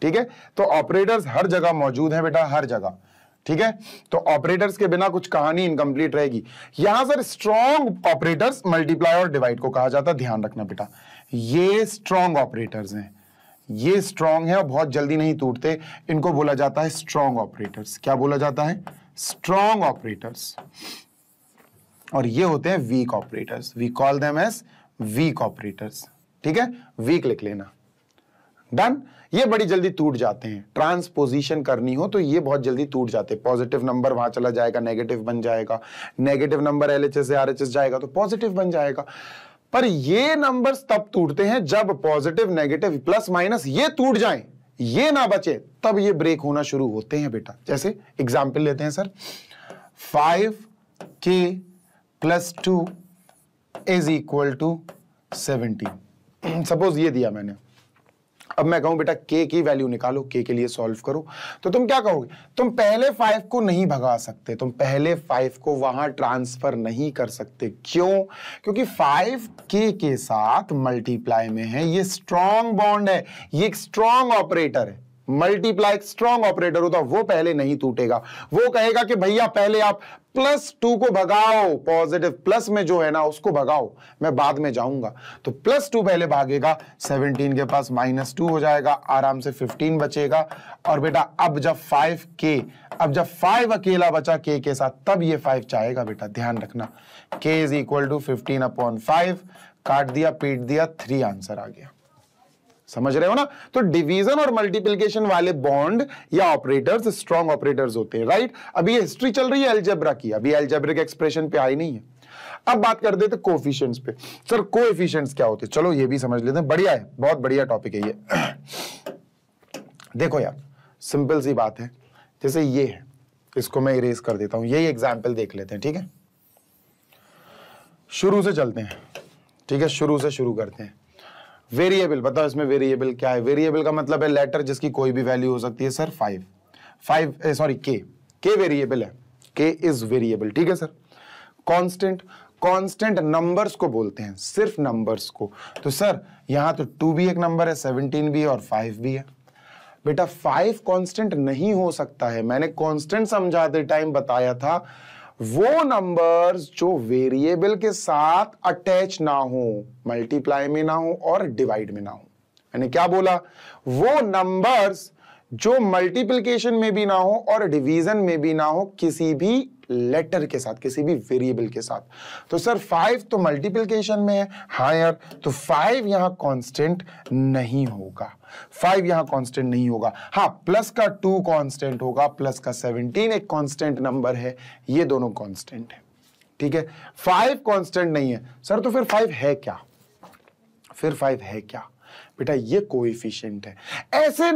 ठीक है, तो ऑपरेटर्स हर जगह मौजूद है बेटा, हर जगह। ठीक है, तो ऑपरेटर्स के बिना कुछ कहानी इनकम्प्लीट रहेगी। यहां सर स्ट्रॉन्ग ऑपरेटर्स मल्टीप्लाई और डिवाइड को कहा जाता है, ध्यान रखना बेटा। ये स्ट्रॉन्ग ऑपरेटर्स हैं, ये स्ट्रॉन्ग है और बहुत जल्दी नहीं टूटते, इनको बोला जाता है स्ट्रॉन्ग ऑपरेटर्स। क्या बोला जाता है? Strong operators. और ये होते हैं weak operators, we call them as weak operators. ठीक है, वीक लिख लेना, डन। ये बड़ी जल्दी टूट जाते हैं, ट्रांसपोजिशन करनी हो तो ये बहुत जल्दी टूट जाते हैं। पॉजिटिव नंबर वहां चला जाएगा, नेगेटिव बन जाएगा, नेगेटिव नंबर एलएचएस से आरएचएस जाएगा तो पॉजिटिव बन जाएगा। पर ये नंबर्स तब टूटते हैं जब पॉजिटिव, नेगेटिव, प्लस माइनस ये टूट जाएं, ये ना बचे, तब ये ब्रेक होना शुरू होते हैं बेटा। जैसे एग्जाम्पल लेते हैं सर, 5k + 2 = 17। सपोज ये दिया मैंने, अब मैं कहूं बेटा k की वैल्यू निकालो, k के लिए सॉल्व करो, तो तुम क्या कहोगे? तुम पहले 5 को नहीं भगा सकते, तुम पहले 5 को वहां ट्रांसफर नहीं कर सकते। क्यों? क्योंकि 5k के साथ मल्टीप्लाई में है, ये स्ट्रॉन्ग बॉन्ड है, ये एक स्ट्रॉन्ग ऑपरेटर है। मल्टीप्लाई स्ट्रॉन्ग ऑपरेटर होता, वो पहले नहीं टूटेगा। वो कहेगा कि भैया पहले आप +2 को भगाओ, पॉजिटिव प्लस में जो है ना उसको भगाओ, मैं बाद में जाऊंगा। तो +2 पहले भागेगा, 17 के पास -2 हो जाएगा, आराम से 15 बचेगा। और बेटा अब जब 5 अकेला बचा k के साथ, तब ये 5 चाहेगा बेटा, ध्यान रखना। k = 15/5, काट दिया, पीट दिया, 3 आंसर आ गया। समझ रहे हो ना? तो डिवीजन और मल्टीप्लिकेशन वाले बॉन्ड या ऑपरेटर्स स्ट्रॉन्ग ऑपरेटर्स होते हैं, राइट। अभी ये हिस्ट्री चल रही है अलजेब्रा की, अभी अलजेब्रिक एक्सप्रेशन पे आई नहीं है। अब बात कर देते कोएफिशिएंट्स पे। सर कोएफिशिएंट्स क्या होते हैं? चलो ये भी समझ लेते हैं, बढ़िया है, बहुत बढ़िया टॉपिक है ये। देखो यार, सिंपल सी बात है, जैसे ये है, इसको मैं इरेज कर देता हूं, यही एग्जाम्पल देख लेते हैं। ठीक है, शुरू से चलते हैं। ठीक है, शुरू से शुरू करते हैं। वेरिएबल, बताओ इसमें वेरिएबल क्या है? वेरिएबल का मतलब है लेटर जिसकी कोई भी वैल्यू हो सकती है। सर के वेरिएबल है, के इज वेरिएबल। ठीक है सर। कांस्टेंट नंबर्स को बोलते हैं, सिर्फ नंबर्स को। तो सर यहां तो 2 भी एक नंबर है, 17 भी है और 5 भी है। बेटा 5 कांस्टेंट नहीं हो सकता है, मैंने कांस्टेंट समझाते टाइम बताया था, वो नंबर्स जो वेरिएबल के साथ अटैच ना हो, मल्टीप्लाई में ना हो और डिवाइड में ना हो। मैंने क्या बोला? वो नंबर्स जो मल्टीप्लिकेशन में भी ना हो और डिवीजन में भी ना हो, किसी भी लेटर के साथ, किसी भी वेरिएबल के साथ। तो सर 5 तो मल्टीप्लिकेशन में है, हाँ यार, तो 5 यहां कांस्टेंट नहीं होगा, 5 यहां कांस्टेंट नहीं होगा। हाँ, प्लस का 2 कांस्टेंट होगा, प्लस का 17 एक कांस्टेंट नंबर है, ये दोनों कांस्टेंट है। ठीक है, 5 कांस्टेंट नहीं है। सर तो फिर 5 है क्या? फिर 5 है क्या? बेटा ये कोएफिशिएंट है। ऐसे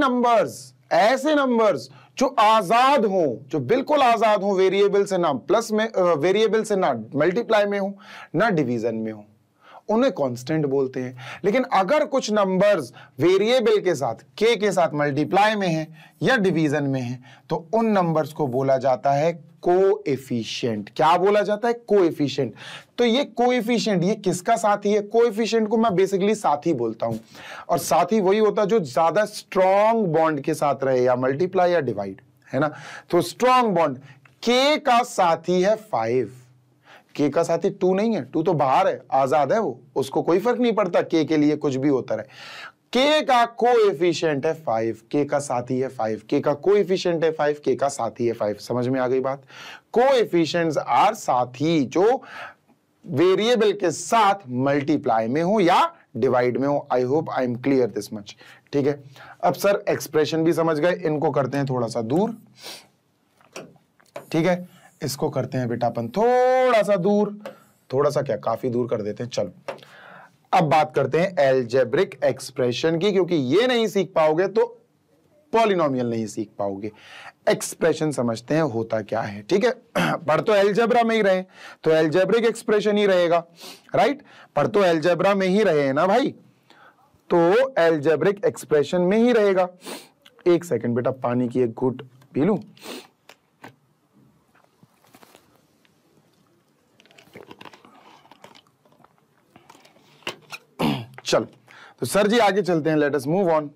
नंबर्स जो आजाद हो, जो बिल्कुल आजाद हो, वेरिएबल से ना प्लस में, वेरिएबल से ना मल्टीप्लाई में हो, ना डिवीजन में हो, उन्हें कांस्टेंट बोलते हैं। लेकिन अगर कुछ नंबर्स वेरिएबल के साथ, के के साथ मल्टीप्लाई में है या डिवीजन में है, तो उन नंबर्स को बोला जाता है कोएफिशिएंट। क्या बोला जाता है? कोएफिशिएंट। तो ये कोएफिशिएंट, ये किसका साथी है? कोएफिशिएंट को मैं बेसिकली साथी बोलता हूं, और साथी वही होता है जो ज्यादा स्ट्रॉन्ग बॉन्ड के साथ रहे, या मल्टीप्लाई या डिवाइड, है ना। तो स्ट्रॉन्ग बॉन्ड, के का साथी है 5, के का साथी 2 नहीं है, 2 तो बाहर है, आजाद है वो, उसको कोई फर्क नहीं पड़ता, के लिए कुछ भी होता रहे। के का कोएफिशिएंट है 5, के का साथी है 5, के का कोएफिशिएंट है 5, के का साथी है 5। समझ में आ गई बात? कोएफिशिएंट्स आर साथी जो वेरिएबल के साथ मल्टीप्लाई में हो या डिवाइड में हो। I hope I am clear this much. ठीक है, अब सर एक्सप्रेशन भी समझ गए, इनको करते हैं थोड़ा सा दूर। ठीक है, इसको करते हैं बेटा अपन थोड़ा सा दूर, थोड़ा सा क्या, काफी दूर कर देते हैं। चलो अब बात करते हैं अलजेब्रिक एक्सप्रेशन की, क्योंकि ये नहीं सीख पाओगे तो पॉलिनोमियल नहीं सीख पाओगे। एक्सप्रेशन समझते हैं होता क्या है, ठीक है। पढ़ तो अलजेब्रा में ही रहे तो अलजेब्रिक एक्सप्रेशन ही रहेगा, राइट। पढ़ तो अलजेब्रा में ही रहे ना भाई, तो अलजेब्रिक एक्सप्रेशन में ही रहेगा। एक सेकंड बेटा, पानी की एक घूंट पी लूं। चलो तो सर जी आगे चलते हैं, let us move on.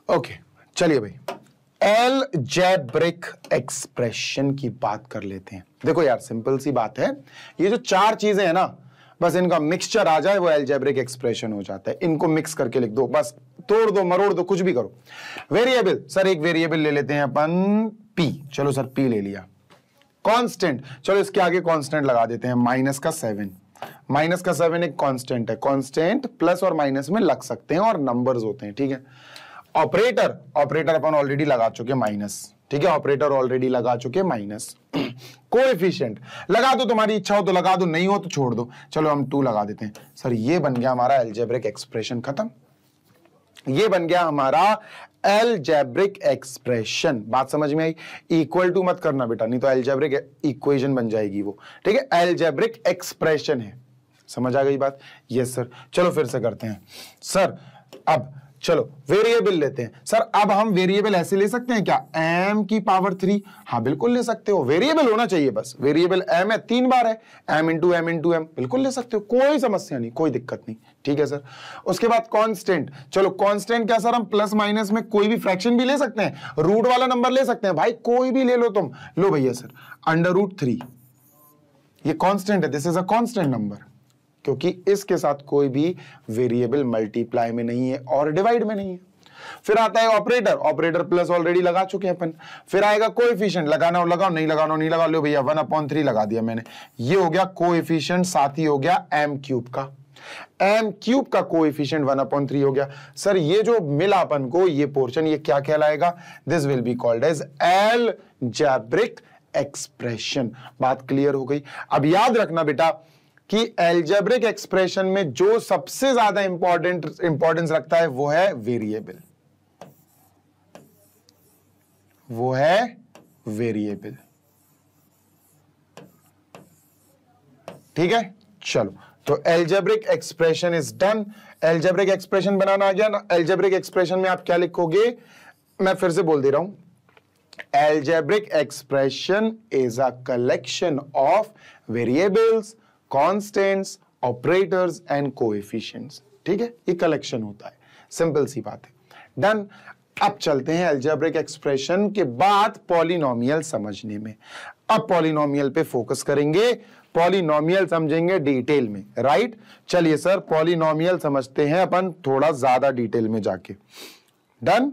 Okay चलिए भाई, अलजेब्रिक एक्सप्रेशन की बात कर लेते हैं। देखो यार सिंपल सी बात है, ये जो चार चीजें हैं ना, बस इनका मिक्सचर आ जाए वो अलजेब्रिक एक्सप्रेशन हो जाता है। इनको मिक्स करके लिख दो, बस तोड़ दो मरोड़ दो कुछ भी करो। वेरिएबल, सर एक वेरिएबल ले लेते हैं अपन p, चलो सर p ले लिया। कांस्टेंट, चलो इसके आगे कांस्टेंट लगा देते हैं, माइनस का 7। माइनस का 7 एक कांस्टेंट है, कांस्टेंट प्लस और माइनस में लग सकते हैं और नंबर्स होते हैं, ठीक है। ऑपरेटर, ऑपरेटर अपन ऑलरेडी लगा चुके माइनस, ठीक है, ऑपरेटर ऑलरेडी लगा चुके माइनस। कोएफिशिएंट लगा दो, तुम्हारी इच्छा हो तो लगा दो, नहीं हो तो छोड़ दो। चलो हम 2 लगा देते हैं। सर ये बन गया हमारा अलजेब्रिक एक्सप्रेशन, खत्म। ये बन गया हमारा अलजेब्रिक एक्सप्रेशन। बात समझ में आई? इक्वल टू मत करना बेटा, नहीं तो अलजेब्रिक इक्वेशन बन जाएगी वो, ठीक है। अलजेब्रिक एक्सप्रेशन है, समझ आ गई बात? Yes sir. चलो फिर से करते हैं सर। अब चलो वेरिएबल लेते हैं। सर अब हम वेरिएबल ऐसे ले सकते हैं क्या, m की पावर 3? हाँ बिल्कुल ले सकते हो, वेरिएबल होना चाहिए बस। वेरिएबल m है, 3 बार है, m into m into m, बिल्कुल ले सकते हो, कोई समस्या नहीं, कोई दिक्कत नहीं, ठीक है सर। उसके बाद कांस्टेंट, चलो कांस्टेंट क्या सर, हम प्लस माइनस में कोई भी फ्रैक्शन भी ले सकते हैं, रूट वाला नंबर ले सकते हैं भाई, कोई भी ले लो तुम। लो भैया सर √3, ये कांस्टेंट है, this is a constant number, क्योंकि इसके साथ कोई भी वेरिएबल मल्टीप्लाई में नहीं है और डिवाइड में नहीं है। फिर आता है ऑपरेटर, ऑपरेटर प्लस ऑलरेडी लगा चुके हैं अपन। फिर आएगा कोएफिशिएंट, लगाना हो लगाओ, नहीं लगाना हो नहीं लगा लो भैया, 1/3 लगा दिया मैंने। ये हो गया कोएफिशिएंट, साथ ही हो गया m³ का, m³ का कोएफिशिएंट 1/3 हो गया। सर ये जो मिला अपन को ये पोर्शन, ये क्या कहलाएगा? This will be called as algebraic expression. बात क्लियर हो गई? अब याद रखना बेटा कि अलजेब्रिक एक्सप्रेशन में जो सबसे ज्यादा इंपॉर्टेंस रखता है वो है वेरिएबल, वो है वेरिएबल, ठीक है। चलो तो algebraic expression is done. Algebraic expression बनाना आ गया ना। अलजेब्रिक एक्सप्रेशन में आप क्या लिखोगे, मैं फिर से बोल दे रहा हूं, algebraic expression is a collection of variables, constants, operators and coefficients, ठीक है। ये कलेक्शन होता है, सिंपल सी बात है, डन। अब चलते हैं अलजेब्रिक एक्सप्रेशन के बाद पॉलिनोमियल समझने में। अब पॉलिनोमियल पे फोकस करेंगे, पॉलिनोमियल समझेंगे डिटेल में, राइट। चलिए सर पॉलिनोमियल समझते हैं अपन थोड़ा ज्यादा डिटेल में जाके, डन।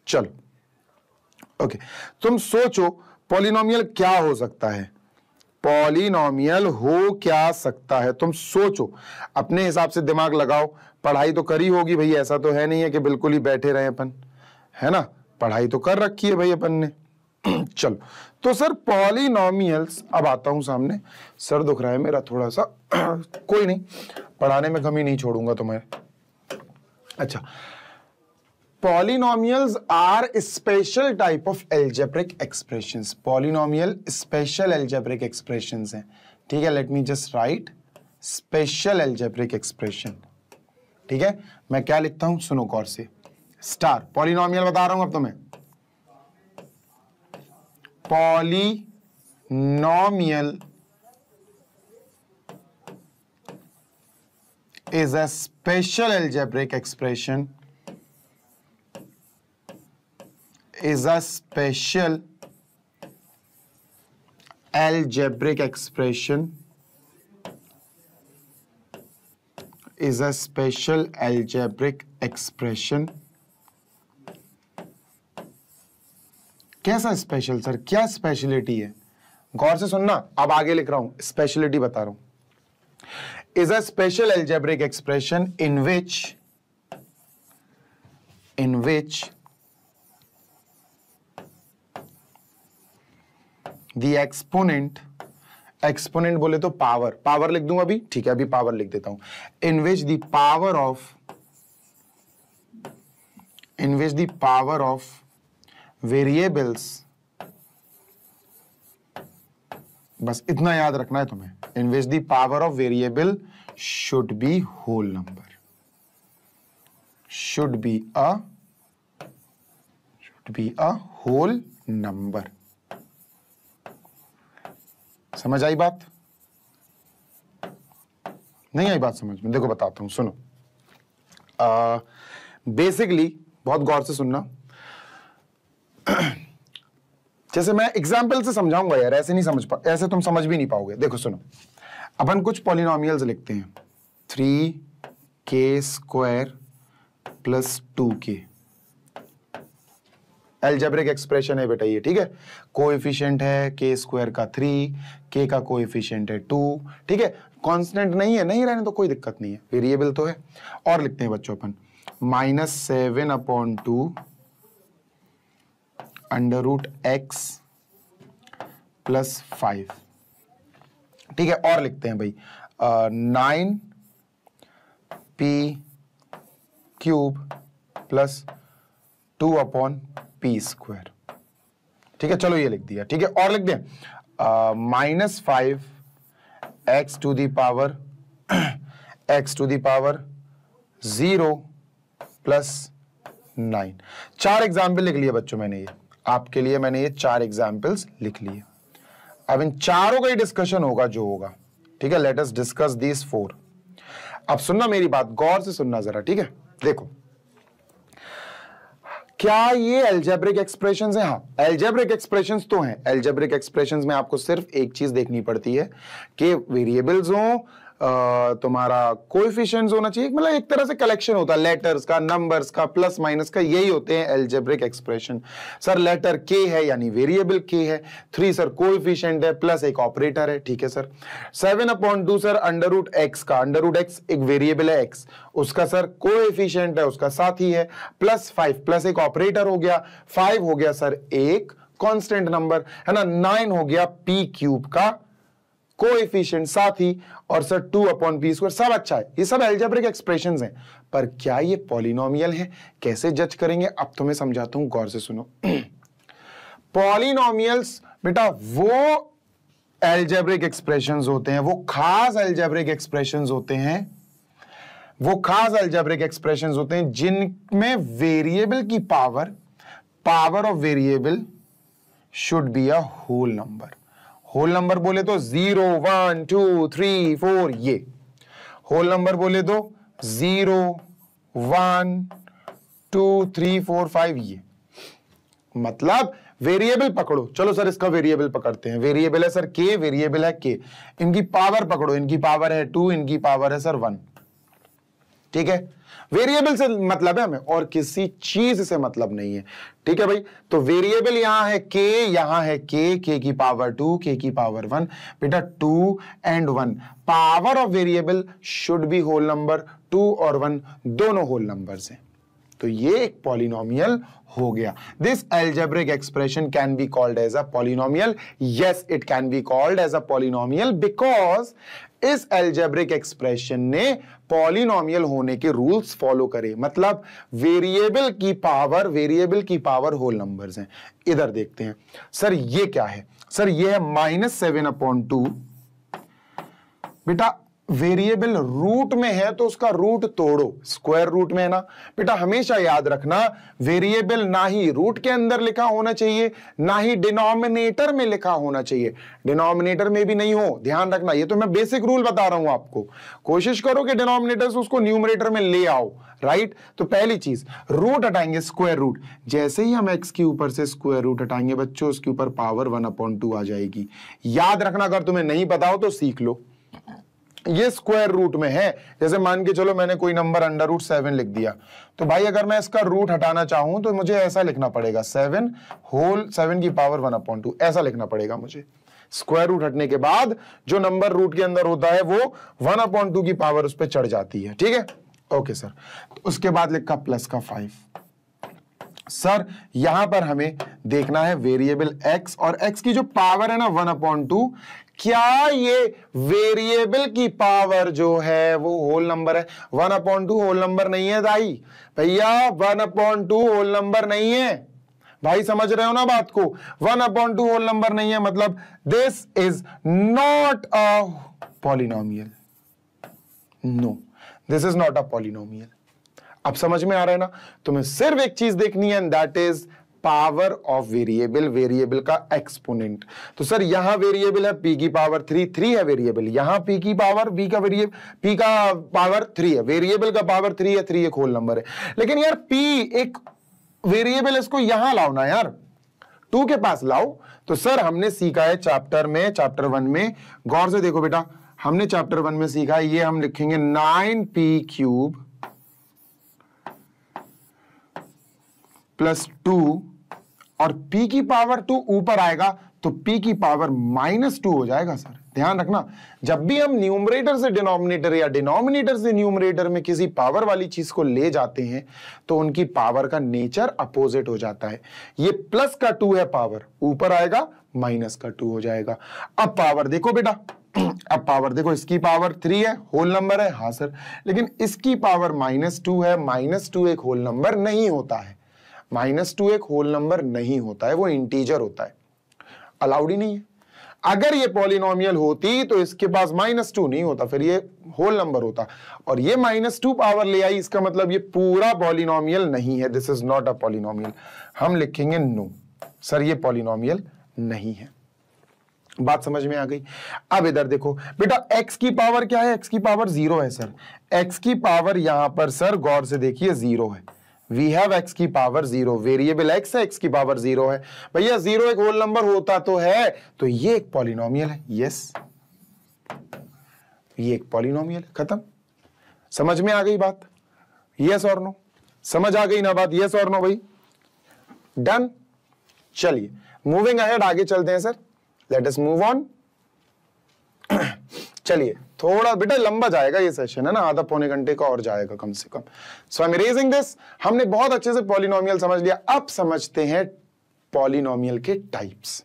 चलो ओके, तुम सोचो पॉलिनोमियल क्या हो सकता है, पॉलिनोमियल हो क्या सकता है, तुम सोचो, अपने हिसाब से दिमाग लगाओ। पढ़ाई तो करी होगी भाई, ऐसा तो है नहीं है कि बिल्कुल ही बैठे रहे अपन, है ना, पढ़ाई तो कर रखी है भाई अपन ने। चलो तो सर पॉलिनोमियल्स, अब आता हूं सामने, सर दुख रहा है मेरा थोड़ा सा, कोई नहीं, पढ़ाने में कमी नहीं छोड़ूंगा तुम्हें। अच्छा, polynomials are a special type of algebraic expressions. polynomial special algebraic expressions हैं, ठीक है। let me just write special algebraic expression, ठीक है। मैं क्या लिखता हूं, सुनो गौर से, स्टार polynomial बता रहा हूं अब तुम्हें। polynomial is a special algebraic expression, is a special algebraic expression, is a special algebraic expression। कैसा स्पेशल सर, क्या स्पेशलिटी है? गौर से सुनना, अब आगे लिख रहा हूं, स्पेशलिटी बता रहा हूं। is a special algebraic expression in which the exponent बोले तो पावर लिख दूंगा अभी, ठीक है, अभी पावर लिख देता हूं। in which the power of in which the power of variables, बस इतना याद रखना है तुम्हें, in which the power of variable should be whole number, should be a whole number। समझ आई बात? नहीं आई बात समझ में? देखो बताता हूं, सुनो। बेसिकली बहुत गौर से सुनना, जैसे मैं एग्जाम्पल से समझाऊंगा यार, ऐसे नहीं समझ ऐसे तुम समझ भी नहीं पाओगे। देखो सुनो, अपन कुछ पॉलिनोमियल्स लिखते हैं, 3k² + 2k, एल्जेब्रिक एक्सप्रेशन है बेटा ये, ठीक है। कोएफिशिएंट है k² का 3, k का कोएफिशिएंट है 2, ठीक है। कांस्टेंट नहीं है, नहीं रहने तो कोई दिक्कत नहीं है, वेरिएबल तो है। और लिखते हैं बच्चों अपन -7/2 √x + 5, ठीक है। और लिखते हैं भाई 9p³ + 2/p², ठीक है। चलो ये लिख दिया, ठीक है। और लिख दें -5x to the power 0 + 9। 4 example लिख लिए बच्चों मैंने, ये आपके लिए मैंने ये 4 एग्जाम्पल्स लिख लिए। अब इन चारों का ही डिस्कशन होगा जो होगा, ठीक है। Let us discuss these 4। अब सुनना मेरी बात, गौर से सुनना जरा, ठीक है। देखो, क्या ये एल्जेब्रिक एक्सप्रेशंस हैं? हाँ, एल्जेब्रिक एक्सप्रेशंस तो हैं। एल्जेब्रिक एक्सप्रेशंस में आपको सिर्फ एक चीज देखनी पड़ती है कि वेरिएबल्स हो, तुम्हारा कोएफिशिएंट्स होना चाहिए, मतलब एक तरह से कलेक्शन होता है लेटर्स का, नंबर्स का, प्लस माइनस का, यही होते हैं algebraic expression. Sir letter k है यानी वेरिएबल k है, 3 सर कोएफिशिएंट है, प्लस एक ऑपरेटर है, ठीक है सर। 7/2 सर √x का, √x एक वेरिएबल है x, उसका सर कोएफिशिएंट है, उसका साथी है, +5 प्लस एक ऑपरेटर हो गया, 5 हो गया सर एक कांस्टेंट नंबर है ना, 9 हो गया p³ का कोएफिशिएंट साथी, और सर 2/p²। सब अच्छा है, ये सब एल्जेब्रिक एक्सप्रेशंस हैं, पर क्या ये पॉलिनोमियल है? कैसे जज करेंगे अब तुम्हें समझाता हूं, गौर से सुनो। पॉलिनोमियल्स बेटा वो एल्जेब्रिक एक्सप्रेशंस होते हैं, वो खास एल्जेब्रिक एक्सप्रेशंस होते हैं, वो खास एल्जेब्रिक एक्सप्रेशंस होते हैं जिनमें वेरिएबल की power of variable should be a whole number. Whole number बोले तो 0, 1, 2, 3, 4, ये होल नंबर बोले तो 0, 1, 2, 3, 4, 5, ये मतलब वेरिएबल पकड़ो। चलो सर इसका वेरिएबल पकड़ते हैं, वेरिएबल है सर k, वेरिएबल है k, इनकी पावर पकड़ो, इनकी पावर है 2, इनकी पावर है सर 1, ठीक है। वेरिएबल से मतलब है हमें, और किसी चीज से मतलब नहीं है, ठीक है भाई। तो वेरिएबल यहां है k, यहां है k की पावर 2, k की पावर 1, बेटा 2 and 1, power of variable should be whole number, 2 और 1 दोनों होल नंबर्स हैं, तो ये एक पॉलिनोमियल हो गया। This algebraic expression can be called as a polynomial. Yes, it can be called as a polynomial because इस एल्जेब्रिक एक्सप्रेशन ने पॉलिनोमियल होने के रूल्स फॉलो करे, मतलब वेरिएबल की पावर होल नंबर्स हैं। इधर देखते हैं, सर ये क्या है? सर ये है -7/2, बेटा वेरिएबल रूट में है तो उसका रूट तोड़ो, स्क्वायर रूट में है ना बेटा। हमेशा याद रखना, वेरिएबल ना ही रूट के अंदर लिखा होना चाहिए, ना ही डिनोमिनेटर में लिखा होना चाहिए, डिनोमिनेटर में भी नहीं हो, ध्यान रखना। ये तो मैं बेसिक रूल बता रहा हूं आपको, कोशिश करो कि डिनोमिनेटर से उसको न्यूमरेटर में ले आओ, राइट। तो पहली चीज रूट हटाएंगे, स्क्वायर रूट, जैसे ही हम x के ऊपर से स्क्वायर रूट हटाएंगे बच्चों, उसके ऊपर पावर 1/2 आ जाएगी। याद रखना, अगर तुम्हें नहीं पता हो तो सीख लो, ये स्क्वायर रूट में है। जैसे मान के चलो मैंने कोई नंबर √7 लिख दिया, तो भाई अगर मैं इसका रूट हटाना चाहूं तो मुझे ऐसा लिखना पड़ेगा, 7 की पावर 1/2, ऐसा लिखना पड़ेगा मुझे। स्क्वायर रूट हटने के बाद जो नंबर रूट के अंदर होता है वो 1/2 की पावर उस पर चढ़ जाती है, ठीक है। ओके सर, तो उसके बाद लिखा प्लस का 5, सर यहां पर हमें देखना है वेरिएबल x, और x की जो पावर है ना 1/2, क्या ये वेरिएबल की पावर जो है वो होल नंबर है? 1/2 होल नंबर नहीं है दाई भैया, 1/2 होल नंबर नहीं है भाई, समझ रहे हो ना बात को? 1/2 होल नंबर नहीं है, मतलब this is not a polynomial. No, this is not a polynomial. अब समझ में आ रहा है ना? तुम्हें सिर्फ एक चीज देखनी है, that is power of variable, variable का एक्सपोनेंट। तो सर यहां वेरिएबल है p की पावर 3 है वेरिएबल, यहां p की पावर b का वेरिएबल p का पावर 3 है, वेरिएबल का पावर 3 है, 3 एक होल नंबर है। लेकिन यार p एक वेरिएबल, इसको यहां लाओ ना यार, 2 के पास लाओ। तो सर हमने सीखा है चैप्टर 1 में, गौर से देखो बेटा, हमने चैप्टर 1 में सीखा है, ये हम लिखेंगे 9p³ प्लस 2, और p की पावर 2 ऊपर आएगा तो p की पावर -2 हो जाएगा। सर ध्यान रखना, जब भी हम न्यूमरेटर से डिनोमिनेटर या डिनोमिनेटर से न्यूमरेटर में किसी पावर वाली चीज को ले जाते हैं तो उनकी पावर का नेचर अपोजिट हो जाता है। ये प्लस का 2 है, पावर ऊपर आएगा, माइनस का 2 हो जाएगा। अब पावर देखो बेटा, अब पावर देखो, इसकी पावर 3 है, होल नंबर है, हाँ सर, लेकिन इसकी पावर -2 है, -2 एक होल नंबर नहीं होता है, -2 एक होल नंबर नहीं होता है, वो इंटीजर होता है, अलाउड ही नहीं है। अगर ये पॉलिनोमियल होती तो इसके पास -2 नहीं होता, फिर ये होल नंबर होता, और ये -2 पावर ले आई, इसका मतलब ये पूरा पॉलिनोमियल नहीं है, this is not a polynomial. हम लिखेंगे नो, सर ये पॉलिनोमियल नहीं है। बात समझ में आ गई? अब इधर देखो बेटा, x की पावर क्या है? x की पावर 0 है सर, x की पावर यहां पर सर गौर से देखिए 0 है, वी हैव x की पावर 0, वेरिएबल x है, x की पावर 0 है भैया, 0 एक होल नंबर होता तो है, तो ये एक पॉलिनोमियल है, यस ये एक पॉलिनोमियल, खत्म। समझ में आ गई बात? यस और नो? समझ आ गई ना बात? यस और नो भाई? डन। चलिए मूविंग अहेड, आगे चलते हैं sir, late us move on. चलिए थोड़ा बेटा लंबा जाएगा ये सेशन, है ना, आधा पौने घंटे का और जाएगा कम से कम। सो आई एम इरेजिंग दिस। हमने बहुत अच्छे से पॉलिनोमियल समझ लिया, अब समझते हैं पॉलिनोमियल के टाइप्स।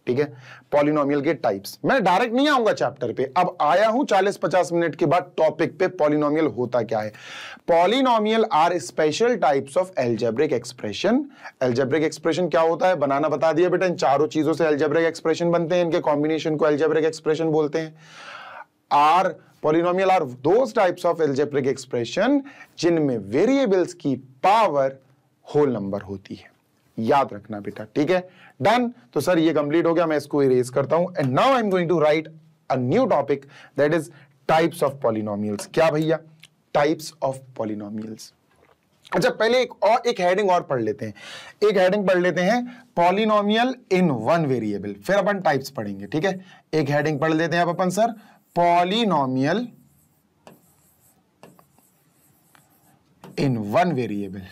ठीक है, पॉलिनोमियल के टाइप्स। मैं डायरेक्ट नहीं आऊंगा चैप्टर पे, अब आया हूं 40-50 मिनट के बाद टॉपिक पे, पॉलिनोमियल होता क्या है। Polynomial are special types of algebraic expression. Algebraic expression क्या होता है बनाना बता दिया बेटा, इन चारों चीजों से अलजेब्रिक एक्सप्रेशन बनते हैं, इनके कॉम्बिनेशन को अलजेब्रिक एक्सप्रेशन बोलते हैं। Polynomial are those types of algebraic expression जिनमें वेरिएबल्स की पावर होल नंबर होती है, याद रखना बेटा, ठीक है। डन। तो सर ये कंप्लीट हो गया, मैं इसको इरेज करता हूं, and now I am going to write a new topic, that is types of polynomials. क्या भैया? Types of polynomials. अच्छा पहले एक हेडिंग और पढ़ लेते हैं, एक हेडिंग पढ़ लेते हैं, पॉलिनोमियल इन वन वेरिएबल, फिर अपन टाइप्स पढ़ेंगे, ठीक है। एक हेडिंग पढ़ लेते हैं अब अपन sir, polynomial in one variable.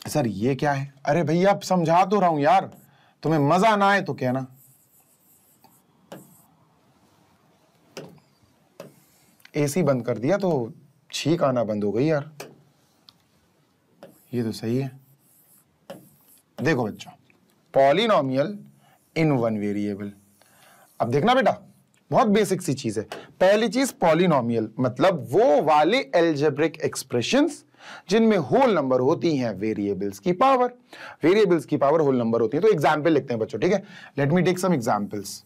Sir ये क्या है? अरे भैया अब समझा तो रहा हूं यार, तुम्हें मजा ना आए तो कहना। एसी बंद कर दिया तो छींक आना बंद हो गई यार, ये तो सही है। देखो बच्चों, पॉलिनोमियल इन वन वेरिएबल, अब देखना बेटा बहुत बेसिक सी चीज है। पहली चीज, पॉलिनोमियल मतलब वो वाले अलजेब्रिक एक्सप्रेशंस जिनमें होल नंबर होती हैं वेरिएबल्स की पावर, वेरिएबल्स की पावर होल नंबर होती है। तो एग्जांपल लिखते हैं बच्चों, ठीक है। Let me take some examples.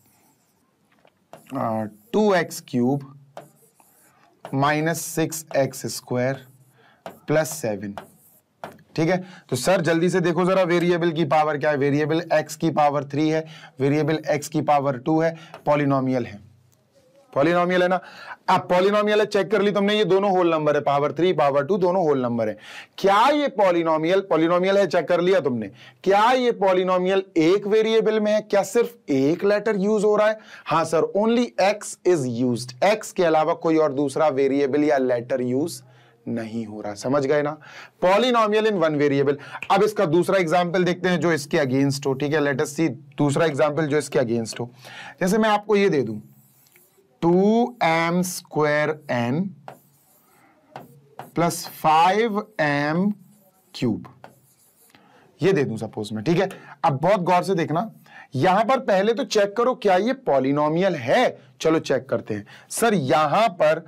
2x³ -6x² + 7, ठीक है। तो सर जल्दी से देखो जरा, वेरिएबल की पावर क्या है? वेरिएबल x की पावर 3 है, वेरिएबल x की पावर 2 है, पॉलिनोमियल है, पॉलिनोमियल है ना। अब पॉलिनोमियल है, चेक कर ली तुमने, ये दोनों होल नंबर है, पावर 3 पावर 2 दोनों होल नंबर है। क्या ये पॉलिनोमियल है, चेक कर लिया तुमने। क्या ये पॉलिनोमियल एक वेरिएबल में है? क्या सिर्फ एक लेटर यूज हो रहा है? हाँ sir, only x is used, x के अलावा कोई और दूसरा वेरिएबल या लेटर यूज नहीं हो रहा। समझ गए ना? Polynomial in one variable. अब इसका दूसरा एग्जांपल देखते हैं जो इसके अगेंस्ट हो, ठीक है। लेट अस सी दूसरा एग्जांपल जो इसके अगेंस्ट हो। जैसे मैं आपको ये दे दूं 2m² n + 5m³ क्यूब, ये दे दूं सपोज में, ठीक है। अब बहुत गौर से देखना, यहां पर पहले तो चेक करो क्या ये पॉलिनोमियल है। चलो चेक करते हैं। सर यहां पर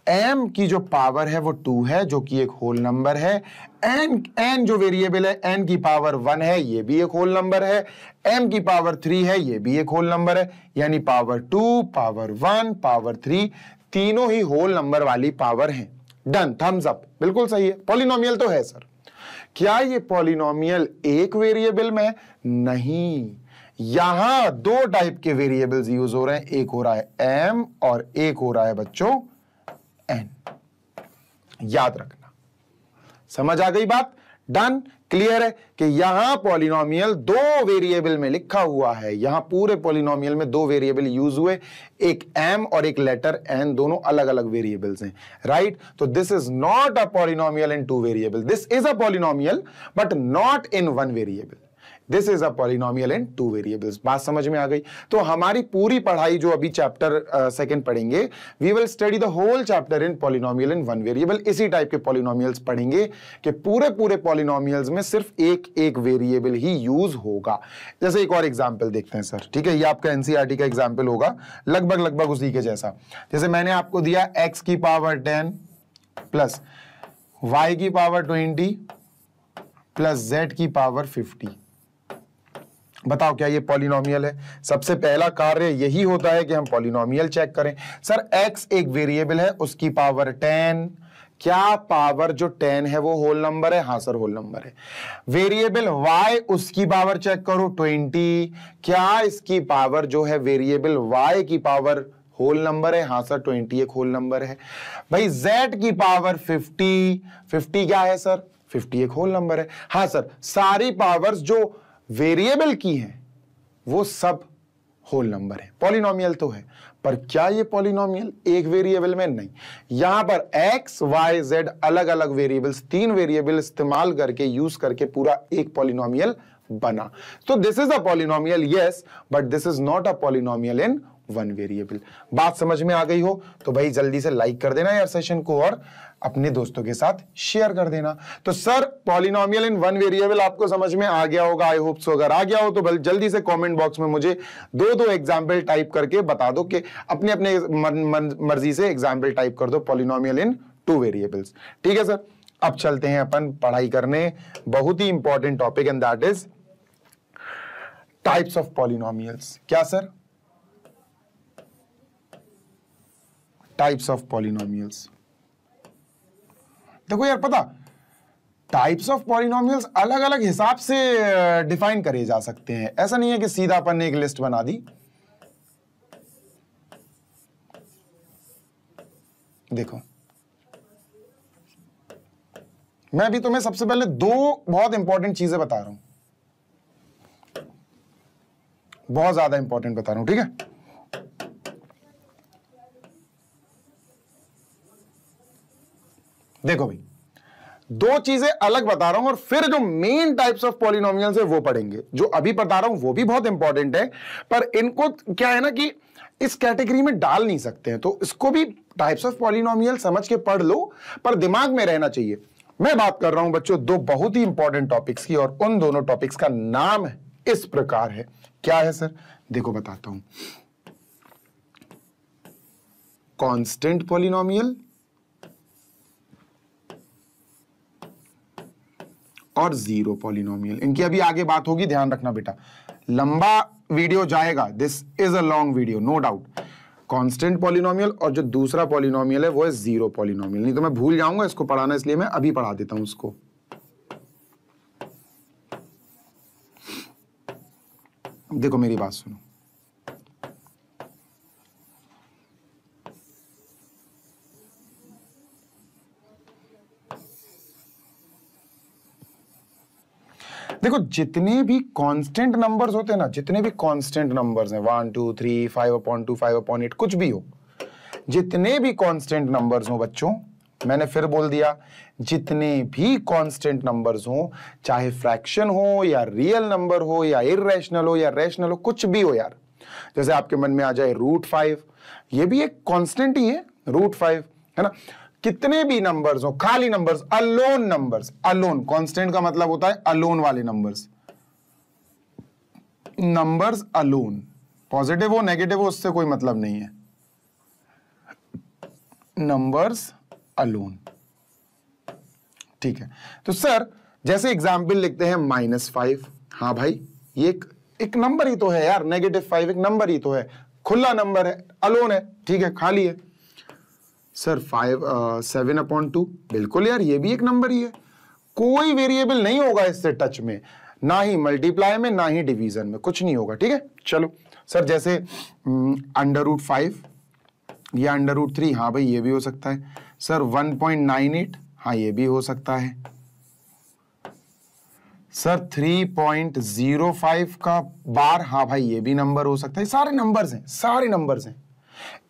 m की जो पावर है वो 2 है, जो कि एक होल नंबर है। n जो वेरिएबल है, n की पावर 1 है, ये भी एक होल नंबर है। m की पावर 3 है, ये भी एक होल नंबर है। यानी पावर 2, पावर 1, पावर 3, तीनों ही होल नंबर वाली पावर हैं। डन, थम्स अप, बिल्कुल सही है, पॉलिनोमियल तो है सर। क्या ये पॉलिनोमियल एक वेरिएबल में है? नहीं, यहां दो टाइप के वेरिएबल्स यूज हो रहे हैं, एक हो रहा है m और एक हो रहा है बच्चों n। याद रखना, समझ आ गई बात? डन, क्लियर है कि यहां पॉलिनोमियल दो वेरिएबल में लिखा हुआ है। यहां पूरे पॉलिनोमियल में दो वेरिएबल यूज हुए, एक m और एक लेटर n, दोनों अलग अलग वेरिएबल्स हैं, राइट। तो this is not a polynomial in two variable, this is a polynomial but not in one variable. This is a polynomial in two variables. बात समझ में आ गई? तो हमारी पूरी पढ़ाई जो अभी चैप्टर सेकंड पढ़ेंगे, we will study the whole chapter in polynomial in one variable. इसी टाइप के पॉलिनोमियल्स पढ़ेंगे कि पूरे पॉलिनोमियल्स में सिर्फ एक एक वेरिएबल ही यूज होगा। जैसे एक और एग्जांपल देखते हैं सर, ठीक है। ये आपका एनसीईआरटी का एग्जांपल होगा, लगभग उसी के जैसा। जैसे मैंने आपको दिया x की पावर 10 प्लस y की पावर 20 प्लस z की पावर 50। बताओ क्या ये पॉलिनोमियल है? सबसे पहला कार्य यही होता है कि हम पॉलिनोमियल चेक करें। सर x एक वेरिएबल है, उसकी पावर 10, क्या पावर जो 10 है वो होल नंबर है? हाँ सर, होल नंबर है। वेरिएबल y, उसकी पावर चेक करो 20, क्या इसकी पावर जो है वेरिएबल y की पावर होल नंबर है? हाँ सर, 20 एक होल नंबर है। भाई z की पावर 50, 50 क्या है सर? 50 एक होल नंबर है। हाँ सर, सारी पावर्स जो वेरिएबल की है वो सब होल नंबर है। पॉलिनोमियल तो है, पर क्या ये पॉलिनोमियल एक वेरिएबल में? नहीं। यहां पर x, y, z अलग अलग वेरिएबल्स, तीन वेरिएबल इस्तेमाल करके, यूज करके पूरा एक पॉलिनोमियल बना। तो this is a polynomial, yes, but this is not a polynomial in one variable. बात समझ में आ गई हो तो भाई जल्दी से लाइक कर देना यार सेशन को, और अपने दोस्तों के साथ शेयर कर देना। तो sir polynomial in one variable आपको समझ में आ गया होगा, आई होप सो। अगर आ गया हो तो जल्दी से कमेंट बॉक्स में मुझे दो एग्जाम्पल टाइप करके बता दो कि अपने अपने मर्जी से एग्जाम्पल टाइप कर दो पॉलिनोमियल इन टू वेरिएबल्स। ठीक है सर, अब चलते हैं अपन पढ़ाई करने बहुत ही important topic, and that is types of polynomials. क्या सर? Types of polynomials. देखो यार, पता टाइप्स ऑफ पॉलिनोमियल्स अलग अलग हिसाब से डिफाइन करे जा सकते हैं। ऐसा नहीं है कि सीधा अपन ने एक लिस्ट बना दी। देखो, मैं अभी तुम्हें सबसे पहले दो बहुत इंपॉर्टेंट चीजें बता रहा हूं, बहुत ज्यादा इंपॉर्टेंट बता रहा हूं, ठीक है। देखो भाई, दो चीजें अलग बता रहा हूं और फिर जो मेन टाइप्स ऑफ पॉलिनोमियल्स है वो पढ़ेंगे। जो अभी बता रहा हूं वो भी बहुत इंपॉर्टेंट है, पर इनको क्या है ना कि इस कैटेगरी में डाल नहीं सकते हैं, तो इसको भी टाइप्स ऑफ पॉलिनोमियल समझ के पढ़ लो, पर दिमाग में रहना चाहिए। मैं बात कर रहा हूं बच्चों दो बहुत ही इंपॉर्टेंट टॉपिक्स की, और उन दोनों टॉपिक्स का नाम इस प्रकार है। क्या है सर? देखो बताता हूं। कांस्टेंट पॉलिनोमियल और जीरो पॉलिनोमियल। इनकी अभी आगे बात होगी, ध्यान रखना बेटा, लंबा वीडियो जाएगा, this is a long video no doubt. Constant polynomial और जो दूसरा पॉलिनोमियल है वो है जीरो पॉलिनोमियल। नहीं तो मैं भूल जाऊंगा इसको पढ़ाना, इसलिए मैं अभी पढ़ा देता हूं उसको। देखो मेरी बात सुनो, देखो जितने भी कांस्टेंट नंबर्स होते हैं ना, जितने भी कांस्टेंट नंबर्स हैं 1 2 3 5/2 5/8 कुछ भी हो, जितने भी कांस्टेंट नंबर्स हो बच्चों, मैंने फिर बोल दिया, जितने भी कांस्टेंट नंबर्स हो, चाहे फ्रैक्शन हो या रियल नंबर हो या इररेशनल हो या रैशनल हो, कुछ भी हो यार। जैसे आपके मन में आ जाए √5, ये भी एक कांस्टेंट ही है, √5 है ना। कितने भी नंबर्स हो, खाली numbers, alone numbers, alone constant का मतलब होता है अलोन वाले नंबर्स, नंबर्स अलोन, पॉजिटिव हो नेगेटिव हो उससे कोई मतलब नहीं है, नंबर्स अलोन। ठीक है, तो सर जैसे एग्जाम्पल लिखते हैं -5, हाँ भाई ये एक नंबर ही तो है यार, -5 एक नंबर ही तो है, खुला नंबर है, अलोन है, ठीक है, खाली है। सर 7/2, बिल्कुल यार ये भी एक नंबर ही है, कोई वेरिएबल नहीं होगा इससे टच में, ना ही मल्टीप्लाई में ना ही डिवीजन में, कुछ नहीं होगा। ठीक है, चलो सर जैसे √5 या √3, हाँ भाई ये भी हो सकता है। सर 1.98, हाँ ये भी हो सकता है। सर 3.05 का बार, हाँ भाई ये भी नंबर हो सकता है। सारे नंबर्स हैं, सारे नंबर्स हैं,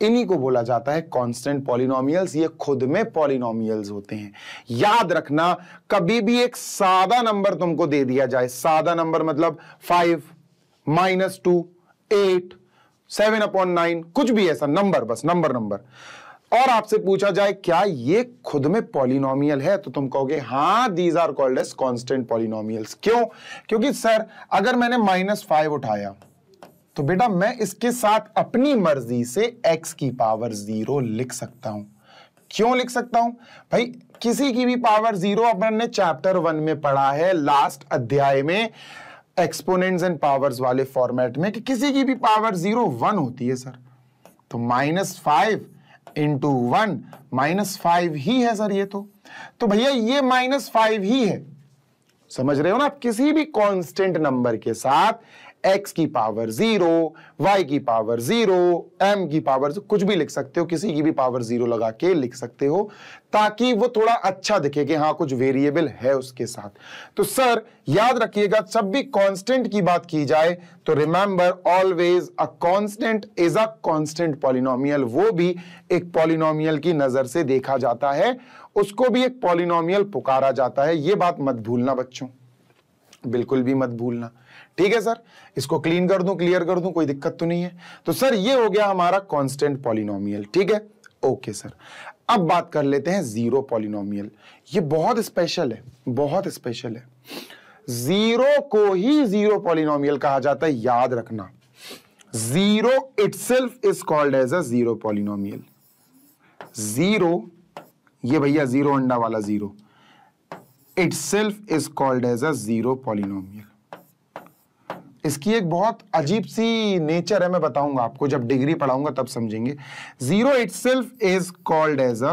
इन्हीं को बोला जाता है कांस्टेंट पॉलिनोमियल्स। ये खुद में पॉलिनोमियल्स होते हैं। याद रखना, कभी भी एक सादा नंबर तुमको दे दिया जाए, सादा नंबर मतलब 5, -2, 8, 7/9, कुछ भी ऐसा नंबर, बस नंबर, और आपसे पूछा जाए क्या ये खुद में पॉलिनोमियल है, तो तुम कहोगे हाँ, these are called as constant polynomials. क्यों? क्योंकि सर अगर मैंने -5 उठाया तो बेटा मैं इसके साथ अपनी मर्जी से x की पावर 0 लिख सकता हूं। क्यों लिख सकता हूं भाई? किसी की भी पावर 0 अपन ने चैप्टर 1 में पढ़ा है, लास्ट अध्याय में, एक्सपोनेंट्स एंड पावर्स वाले फॉर्मेट में, कि किसी की भी पावर 0 1 होती है सर। तो -5 × 1 -5 ही है सर ये तो भैया ये -5 ही है। समझ रहे हो ना? आप किसी भी कांस्टेंट नंबर के साथ x की पावर 0, y की पावर 0, m की पावर 0, कुछ भी लिख सकते हो, किसी की भी पावर 0 लगा के लिख सकते हो, ताकि वो थोड़ा अच्छा दिखे कि हाँ कुछ वेरिएबल है उसके साथ। तो सर याद रखिएगा, जब भी कांस्टेंट की बात की जाए तो remember always a constant is a constant polynomial. वो भी एक पॉलिनोमियल की नजर से देखा जाता है, उसको भी एक पॉलिनोमियल पुकारा जाता है। ये बात मत भूलना बच्चों, बिल्कुल भी मत भूलना। ठीक है सर, इसको क्लीन कर दूं, क्लियर कर दूं, कोई दिक्कत तो नहीं है? तो सर ये हो गया हमारा कांस्टेंट पॉलिनोमियल। ठीक है, ओके सर। अब बात कर लेते हैं जीरो पॉलिनोमियल। ये बहुत स्पेशल है, बहुत स्पेशल है। जीरो को ही जीरो पॉलिनोमियल कहा जाता है, याद रखना। Zero itself is called as a zero polynomial. Zero, ये भैया जीरो अंडा वाला zero, itself is called as a zero polynomial. इसकी एक बहुत अजीब सी नेचर है, मैं बताऊंगा आपको, जब डिग्री पढ़ाऊंगा तब समझेंगे। Zero itself is called as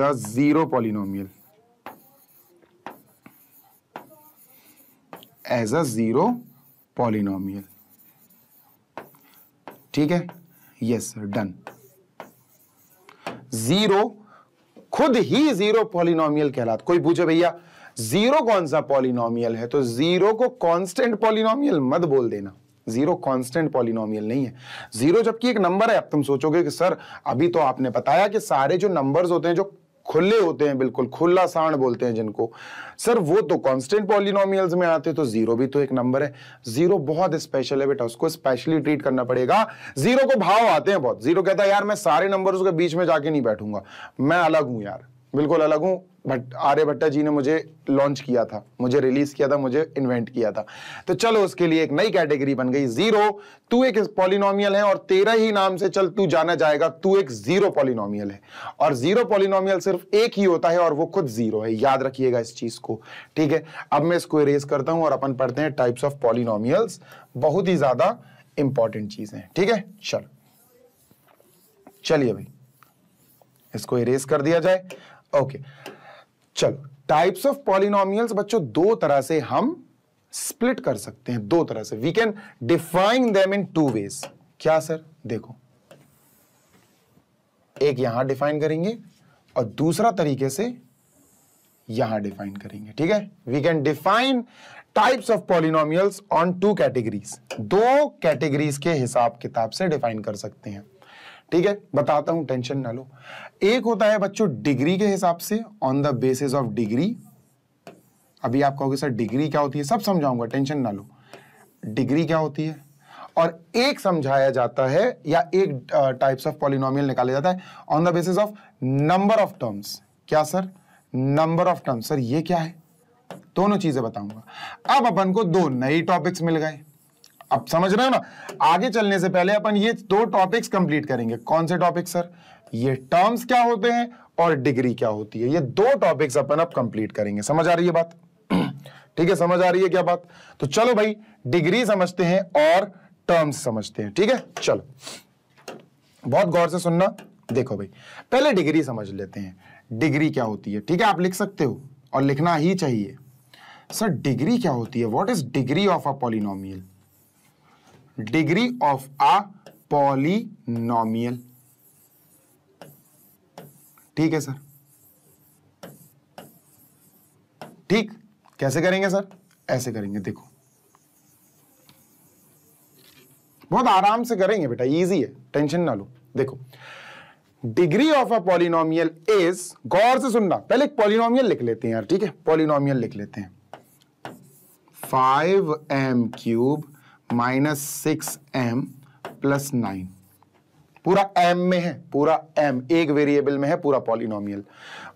a zero polynomial, as a zero polynomial. ठीक है, यस सर, डन। जीरो खुद ही जीरो पॉलिनोमियल कहलाता। कोई पूछे भैया जीरो कौन सा पॉलिनोमियल है, तो जीरो को कांस्टेंट पॉलिनोमियल मत बोल देना। जीरो कांस्टेंट पॉलिनोमियल नहीं है। जीरो जबकि एक नंबर है। अब तुम सोचोगे कि सर अभी तो आपने बताया कि सारे जो नंबर्स होते हैं जो खुले होते हैं, बिल्कुल खुला सांड बोलते हैं जिनको, सर वो तो कांस्टेंट पॉलिनोमियल्स में आते, तो जीरो भी तो एक नंबर है। जीरो बहुत स्पेशल है बेटा, उसको स्पेशली ट्रीट करना पड़ेगा। जीरो को भाव आते हैं बहुत। जीरो कहता है यार मैं सारे नंबर्स के बीच में जाके नहीं बैठूंगा, मैं अलग हूं यार, बिल्कुल अलग हूं। बट आर्यभट्ट जी ने मुझे लॉन्च किया था, मुझे रिलीज किया था, मुझे इन्वेंट किया था, तो चलो उसके लिए एक नई कैटेगरी बन गई जीरो। तू एक पॉलिनोमियल है और तेरा ही नाम से चल तू जाना जाएगा, तू एक जीरो पॉलिनोमियल है। और जीरो पॉलिनोमियल सिर्फ एक ही होता है और वो खुद जीरो है, याद रखिएगा इस चीज को। ठीक है, अब मैं इसको इरेज करता हूं और अपन पढ़ते हैं टाइप्स ऑफ पॉलिनोमियल्स, बहुत ही ज्यादा इंपॉर्टेंट चीजें। ठीक है, चलिए भाई इसको इरेज कर दिया जाए। ओके, चलो टाइप्स ऑफ पॉलिनोमियल्स बच्चों दो तरह से हम स्प्लिट कर सकते हैं, दो तरह से। We can define them in two ways. क्या सर? देखो, एक यहां डिफाइन करेंगे और दूसरा तरीके से यहां डिफाइन करेंगे। ठीक है, we can define types of polynomials on two categories. दो कैटेगरीज के हिसाब किताब से डिफाइन कर सकते हैं। ठीक है, बताता हूं, टेंशन ना लो। एक होता है बच्चों डिग्री के हिसाब से, on the basis of degree. अभी आप कहोगे सर डिग्री क्या होती है, सब समझाऊंगा, टेंशन ना लो। डिग्री क्या होती है? और एक समझाया जाता है या एक टाइप्स ऑफ पॉलिनोमियल निकाला जाता है on the basis of number of terms. क्या sir? Number of terms. Sir ये क्या है? दोनों चीजें बताऊंगा। अब अपन को दो नए टॉपिक्स मिल गए। अब समझ रहे हो ना? आगे चलने से पहले अपन ये दो टॉपिक्स कंप्लीट करेंगे। कौन से टॉपिक सर? ये टर्म्स क्या होते हैं और डिग्री क्या होती है, ये दो टॉपिक्स अपन अब कंप्लीट करेंगे। समझ आ रही है बात? ठीक है, समझ आ रही है क्या बात? तो चलो भाई, डिग्री समझते हैं और टर्म्स समझते हैं। ठीक है, चलो बहुत गौर से सुनना। देखो भाई, पहले डिग्री समझ लेते हैं। डिग्री क्या होती है? ठीक है, आप लिख सकते हो और लिखना ही चाहिए। सर डिग्री क्या होती है? What is degree of a polynomial? Degree of a polynomial. ठीक है सर। ठीक, कैसे करेंगे सर? ऐसे करेंगे, देखो बहुत आराम से करेंगे बेटा, इजी है, टेंशन ना लो। देखो, degree of a polynomial is, गौर से सुनना, पहले एक पॉलिनोमियल लिख लेते हैं यार। ठीक है, पॉलिनोमियल लिख लेते हैं। 5m³ माइनस 6m प्लस 9, पूरा m में है, पूरा m एक वेरिएबल में है, पूरा पॉलिनोमियल।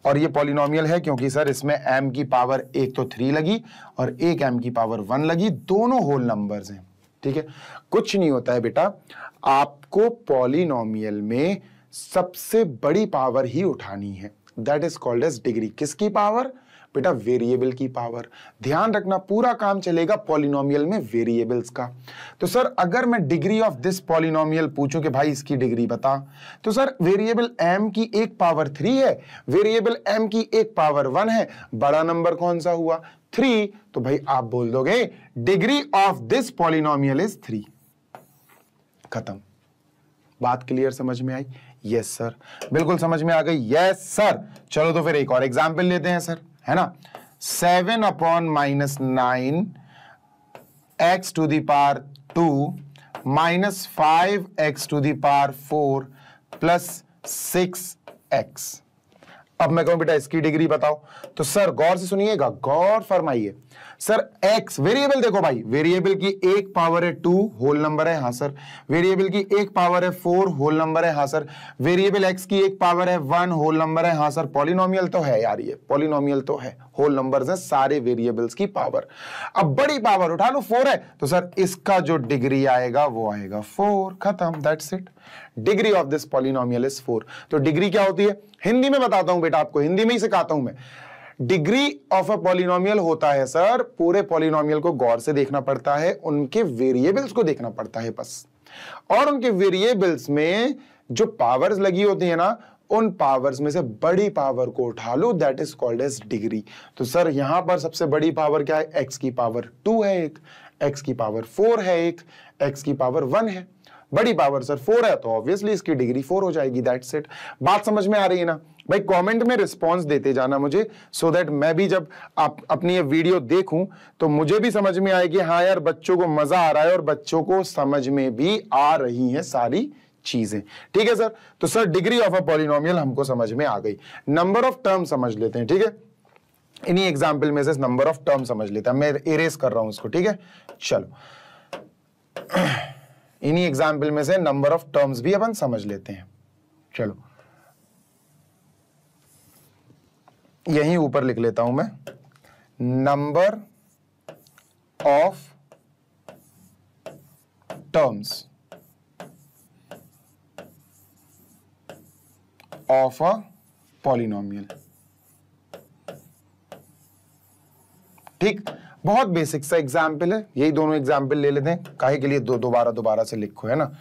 और ये पॉलिनोमियल है क्योंकि सर इसमें m की पावर एक तो 3 लगी और एक m की पावर 1 लगी, दोनों होल नंबर्स हैं। ठीक है, कुछ नहीं होता है बेटा, आपको पॉलिनोमियल में सबसे बड़ी पावर ही उठानी है, that is called as degree. किसकी पावर? बेटा वेरिएबल की पावर। ध्यान रखना, पूरा काम चलेगा पॉलिनोमियल में वेरिएबल्स का। तो सर अगर मैं डिग्री ऑफ दिस पॉलिनोमियल पूछूं कि भाई इसकी डिग्री बता, तो सर वेरिएबल m की एक पावर 3 है, वेरिएबल m की एक पावर 1 है, बड़ा नंबर कौन सा हुआ? 3। तो भाई आप बोल दोगे degree of this polynomial is 3। खत्म। बात क्लियर समझ में आई? यस सर, बिल्कुल समझ में आ गई। Yes sir. चलो तो फिर एक और एग्जाम्पल लेते हैं सर, है ना। 7 upon minus 9 x to the power 2 minus 5x to the power 4 plus 6x। अब मैं कहूं बेटा इसकी डिग्री बताओ, तो सर गौर से सुनिएगा, गौर फरमाइए। सर x वेरिएबल देखो भाई, वेरिएबल की एक पावर है 2 होल नंबर है, हाँ सर। वेरिएबल की एक पावर है 4 होल नंबर है, हाँ सर। वेरिएबल x की एक पावर है 1 होल नंबर है, हाँ सर। पॉलिनोमियल तो है यार, ये पॉलिनोमियल तो है, होल नंबर्स हैं सारे वेरिएबल्स की पावर। अब बड़ी पावर उठा लो 4 है, तो सर इसका जो डिग्री आएगा वो आएगा 4। खत्म, that's it. Degree of this polynomial is 4। तो डिग्री क्या होती है? हिंदी में बताता हूं बेटा, आपको हिंदी में ही सिखाता हूं मैं। डिग्री ऑफ अ पॉलिनोमियल होता है सर, पूरे पॉलिनोमियल को गौर से देखना पड़ता है, उनके वेरिएबल्स को देखना पड़ता है बस, और उनके वेरिएबल्स में जो पावर्स लगी होती है ना, उन पावर्स में से बड़ी पावर को उठा लो, that is called as degree. तो सर यहां पर सबसे बड़ी पावर क्या है? x की पावर 2 है एक, x की पावर 4 है एक, x की पावर 1 है। बड़ी पावर सर 4 है, तो ऑब्वियसली इसकी डिग्री 4 हो जाएगी, दैट्स इट। बात समझ में आ रही है ना भाई? कमेंट में रिस्पांस देते जाना मुझे, सो दैट मैं भी जब आप अपनी ये वीडियो देखूं तो मुझे भी समझ में आए कि हाँ यार बच्चों को मजा आ रहा है और बच्चों को समझ में भी आ रही हैं सारी चीजें। ठीक है सर। तो sir degree of a polynomial हमको समझ में आ गई। नंबर ऑफ टर्म समझ लेते हैं। ठीक है, इन्हीं एग्जाम्पल में से नंबर ऑफ टर्म समझ लेते हैं। मैं इरेज कर रहा हूं इसको। ठीक है, चलो इन्हीं एग्जाम्पल में से नंबर ऑफ टर्म्स भी अपन समझ लेते हैं। चलो यहीं ऊपर लिख लेता हूं मैं, number of terms of a polynomial. ठीक, बहुत बेसिक सा एग्जाम्पल है, यही दोनों एग्जाम्पल ले लेते हैं, काहे के लिए दोबारा से लिखो, है ना।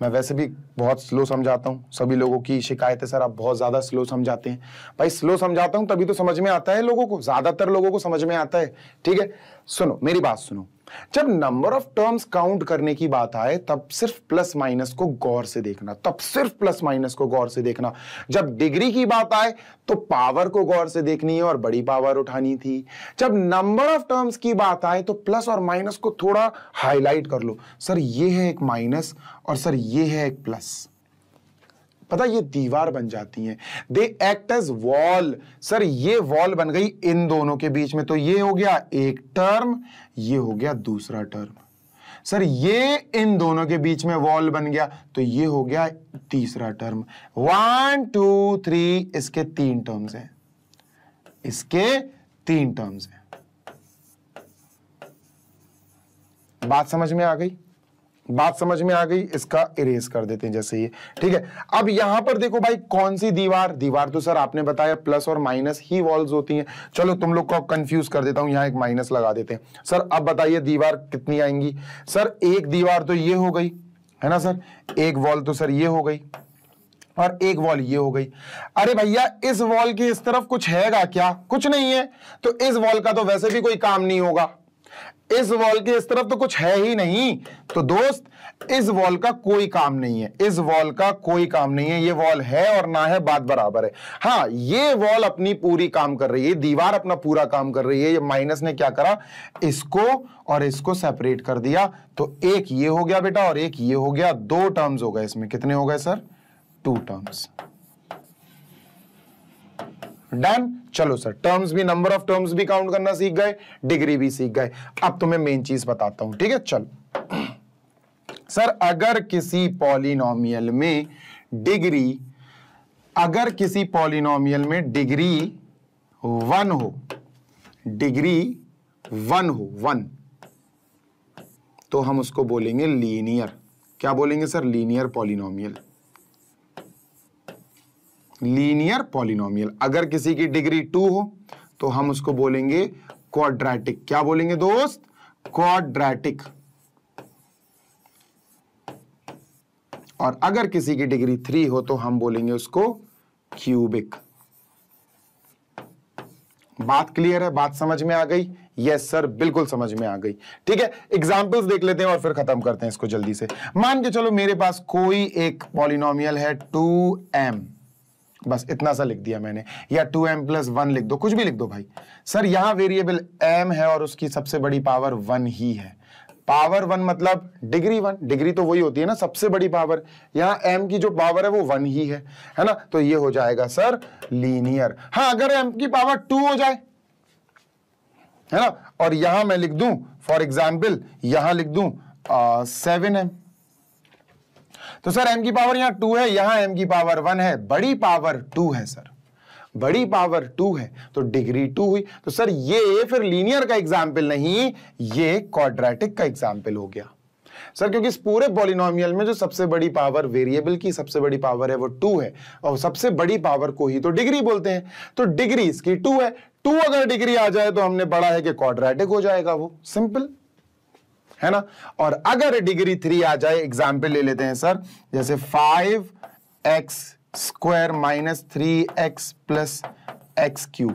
मैं वैसे भी बहुत स्लो समझाता हूँ, सभी लोगों की शिकायत है सर आप बहुत ज्यादा स्लो समझाते हैं। भाई स्लो समझाता हूँ तभी तो समझ में आता है लोगों को, ज्यादातर लोगों को समझ में आता है। ठीक है, सुनो मेरी बात सुनो, जब नंबर ऑफ टर्म्स काउंट करने की बात आए तब सिर्फ प्लस माइनस को गौर से देखना, तब सिर्फ प्लस माइनस को गौर से देखना। जब डिग्री की बात आए तो पावर को गौर से देखनी है और बड़ी पावर उठानी थी। जब नंबर ऑफ टर्म्स की बात आए तो प्लस और माइनस को थोड़ा हाईलाइट कर लो, सर ये है एक माइनस और सर ये है एक प्लस। पता ये दीवार बन जाती हैं, they act as wall. Sir ये वॉल बन गई इन दोनों के बीच में, तो ये हो गया एक टर्म, ये हो गया दूसरा टर्म। सर ये इन दोनों के बीच में वॉल बन गया, तो ये हो गया तीसरा टर्म। 1 2 3 इसके 3 टर्म्स हैं, इसके 3 टर्म्स हैं। बात समझ में आ गई? बात समझ में आ गई? इसका इरेज कर देते हैं जैसे ये, ठीक है। अब यहां पर देखो भाई, कौन सी दीवार? दीवार तो सर आपने बताया प्लस और माइनस ही वॉल्स होती हैं। चलो तुम लोग को कंफ्यूज कर देता हूं, यहां एक माइनस लगा देते हैं। सर अब बताइए दीवार कितनी आएंगी? सर एक दीवार तो ये हो गई, है ना सर, एक वॉल तो सर ये हो गई और एक वॉल ये हो गई। अरे भैया इस वॉल के इस तरफ कुछ हैगा क्या? कुछ नहीं है, तो इस वॉल का तो वैसे भी कोई काम नहीं होगा। इस वॉल के इस तरफ तो कुछ है ही नहीं, तो दोस्त इस वॉल का कोई काम नहीं है, इस वॉल का कोई काम नहीं है। ये वॉल है और ना है, बात बराबर है। हाँ, ये वॉल अपनी पूरी काम कर रही है, दीवार अपना पूरा काम कर रही है। ये माइनस ने क्या करा, इसको और इसको सेपरेट कर दिया, तो एक ये हो गया बेटा और एक ये हो गया। 2 टर्म्स हो गए इसमें। कितने हो गए सर? 2 टर्म्स। डन। चलो सर, टर्म्स भी, नंबर ऑफ टर्म्स भी काउंट करना सीख गए, डिग्री भी सीख गए। अब तुम्हें मेन चीज बताता हूं, ठीक है। चलो सर, अगर किसी पॉलिनोमियल में डिग्री, अगर किसी पॉलिनोमियल में डिग्री 1 हो, डिग्री 1 हो, 1, तो हम उसको बोलेंगे लीनियर। क्या बोलेंगे sir? Linear polynomial. Linear polynomial. अगर किसी की डिग्री 2 हो तो हम उसको बोलेंगे क्वाड्रेटिक। क्या बोलेंगे दोस्त? क्वाड्रेटिक। और अगर किसी की डिग्री 3 हो तो हम बोलेंगे उसको क्यूबिक। बात क्लियर है? बात समझ में आ गई? यस सर, बिल्कुल समझ में आ गई। ठीक है, एग्जांपल्स देख लेते हैं और फिर खत्म करते हैं इसको जल्दी से। मान के चलो मेरे पास कोई एक पॉलिनोमियल है 2m, बस इतना सा लिख दिया मैंने, या 2m + 1 लिख दो, कुछ भी लिख दो भाई। सर यहां वेरिएबल m है और उसकी सबसे बड़ी पावर 1 ही है। पावर 1 मतलब डिग्री 1, डिग्री तो वही होती है ना, सबसे बड़ी पावर। यहां m की जो पावर है वो 1 ही है ना, तो ये हो जाएगा सर लीनियर। हाँ, अगर m की पावर 2 हो जाए, है ना, और यहां मैं लिख दूं फॉर एग्जाम्पल, यहां लिख दूं 7m, तो सर m की पावर यहां 2 है, यहां m की पावर 1 है, बड़ी पावर 2 है सर, बड़ी पावर 2 है, तो डिग्री 2 हुई। तो सर ये फिर लीनियर का एग्जाम्पल नहीं, ये क्वाड्रेटिक का एग्जाम्पल हो गया सर, क्योंकि इस पूरे पॉलिनोमियल में जो सबसे बड़ी पावर, वेरिएबल की सबसे बड़ी पावर है वो 2 है, और सबसे बड़ी पावर को ही तो डिग्री बोलते हैं। तो डिग्री इसकी 2 है, 2 अगर डिग्री आ जाए तो हमने पढ़ा है कि क्वाड्रेटिक हो जाएगा वो, सिंपल है ना। और अगर डिग्री 3 आ जाए, एग्जाम्पल ले लेते हैं सर, जैसे 5x² - 3x + x³।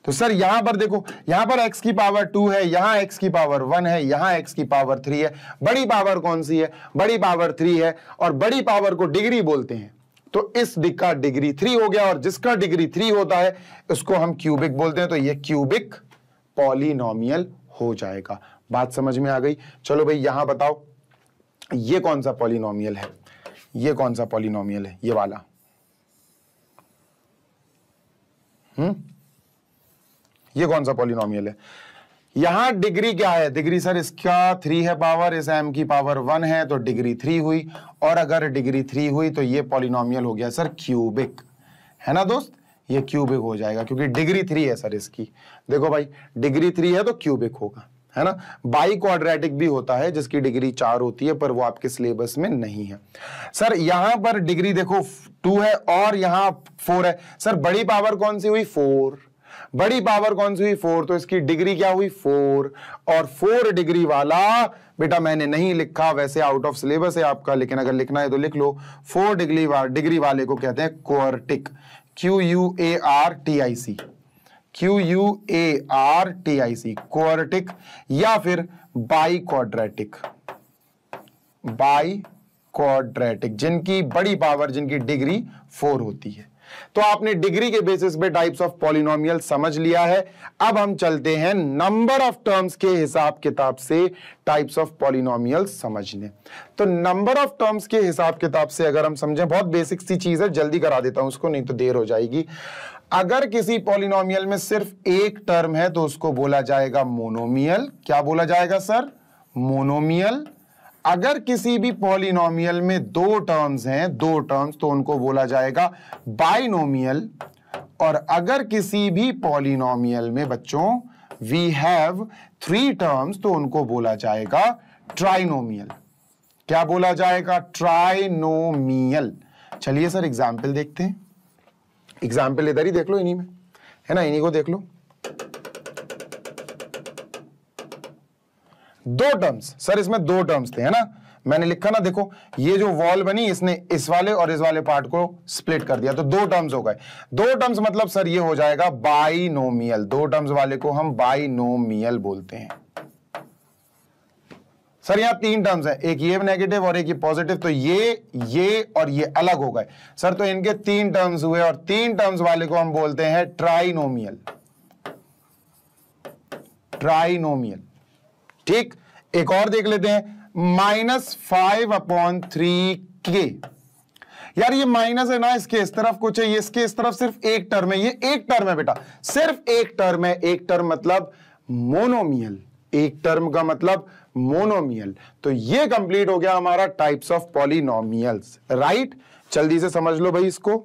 तो सर यहां पर देखो, यहां पर x की पावर 2 है, यहां x की पावर 1 है, यहां x की पावर 3 है। बड़ी पावर कौन सी है? बड़ी पावर 3 है, और बड़ी पावर को डिग्री बोलते हैं, तो इस दिक का डिग्री 3 हो गया, और जिसका डिग्री 3 होता है उसको हम क्यूबिक बोलते हैं, तो ये क्यूबिक पॉलिनोमियल हो जाएगा। बात समझ में आ गई? चलो भाई यहां बताओ, ये कौन सा पॉलिनोमियल है? ये कौन सा पॉलिनोमियल है? ये वाला, ये कौन सा पॉलिनोमियल है? यहां डिग्री क्या है? डिग्री सर इसका 3 है पावर, इस m की पावर 1 है, तो डिग्री 3 हुई। और अगर डिग्री 3 हुई तो ये पॉलिनोमियल हो गया सर क्यूबिक, है ना दोस्त, ये क्यूबिक हो जाएगा, क्योंकि डिग्री 3 है सर इसकी। देखो भाई, डिग्री 3 है तो क्यूबिक होगा, है ना। बाई क्वाड्रेटिक भी होता है जिसकी डिग्री 4 होती है, पर वो आपके सिलेबस में नहीं है सर। यहां पर डिग्री देखो 2 है और यहां 4 है। सर बड़ी पावर कौन सी हुई? 4। बड़ी पावर कौन सी हुई? 4, तो इसकी डिग्री क्या हुई? 4। और 4 डिग्री वाला बेटा मैंने नहीं लिखा, वैसे आउट ऑफ सिलेबस है आपका, लेकिन अगर लिखना है तो लिख लो। 4 डिग्री वाले को कहते हैं क्वार्टिक, QUARTIC, QUARTIC, क्वार्टिक, या फिर बाई क्वाड्रेटिक, बाई क्वाड्रेटिक, जिनकी बड़ी पावर, जिनकी डिग्री 4 होती है। तो आपने डिग्री के बेसिस पे टाइप्स ऑफ पॉलिनोमियल समझ लिया है। अब हम चलते हैं नंबर ऑफ टर्म्स के हिसाब किताब से टाइप्स ऑफ पॉलिनोमियल समझने। तो नंबर ऑफ टर्म्स के हिसाब किताब से अगर हम समझें, बहुत बेसिक सी चीज है, जल्दी करा देता हूं उसको, नहीं तो देर हो जाएगी। अगर किसी पॉलिनोमियल में सिर्फ एक टर्म है तो उसको बोला जाएगा मोनोमियल। क्या बोला जाएगा सर? मोनोमियल। अगर किसी भी पॉलिनोमियल में दो टर्म्स हैं, दो टर्म्स, तो उनको बोला जाएगा बाइनोमियल। और अगर किसी भी पॉलिनोमियल में बच्चों वी हैव थ्री टर्म्स, तो उनको बोला जाएगा ट्राइनोमियल। क्या बोला जाएगा? ट्राइनोमियल। चलिए सर एग्जाम्पल देखते हैं। एग्जाम्पल इधर ही देख लो, इन्हीं में है ना, इन्हीं को देख लो। दो टर्म्स सर, इसमें दो टर्म्स थे, है ना, मैंने लिखा ना, देखो ये जो वॉल बनी इसने इस वाले और इस वाले पार्ट को स्प्लिट कर दिया, तो दो टर्म्स हो गए। दो टर्म्स मतलब सर ये हो जाएगा बाइनोमियल। दो टर्म्स वाले को हम बाइनोमियल बोलते हैं। सर यहां तीन टर्म्स है, एक ये नेगेटिव और एक ये पॉजिटिव, तो ये और ये अलग हो गए सर, तो इनके तीन टर्म्स हुए और तीन टर्म्स वाले को हम बोलते हैं ट्राइनोमियल। ट्राइनोमियल, ठीक। एक और देख लेते हैं, -5/3k। यार ये माइनस है ना, इसके इस तरफ कुछ है, ये इसके इस तरफ सिर्फ एक टर्म है, ये एक टर्म है बेटा, सिर्फ एक टर्म है। एक टर्म मतलब मोनोमियल, एक टर्म का मतलब मोनोमियल। तो ये कंप्लीट हो गया हमारा टाइप्स ऑफ पॉलिनोमियल्स, राइट। जल्दी से समझ लो भाई इसको।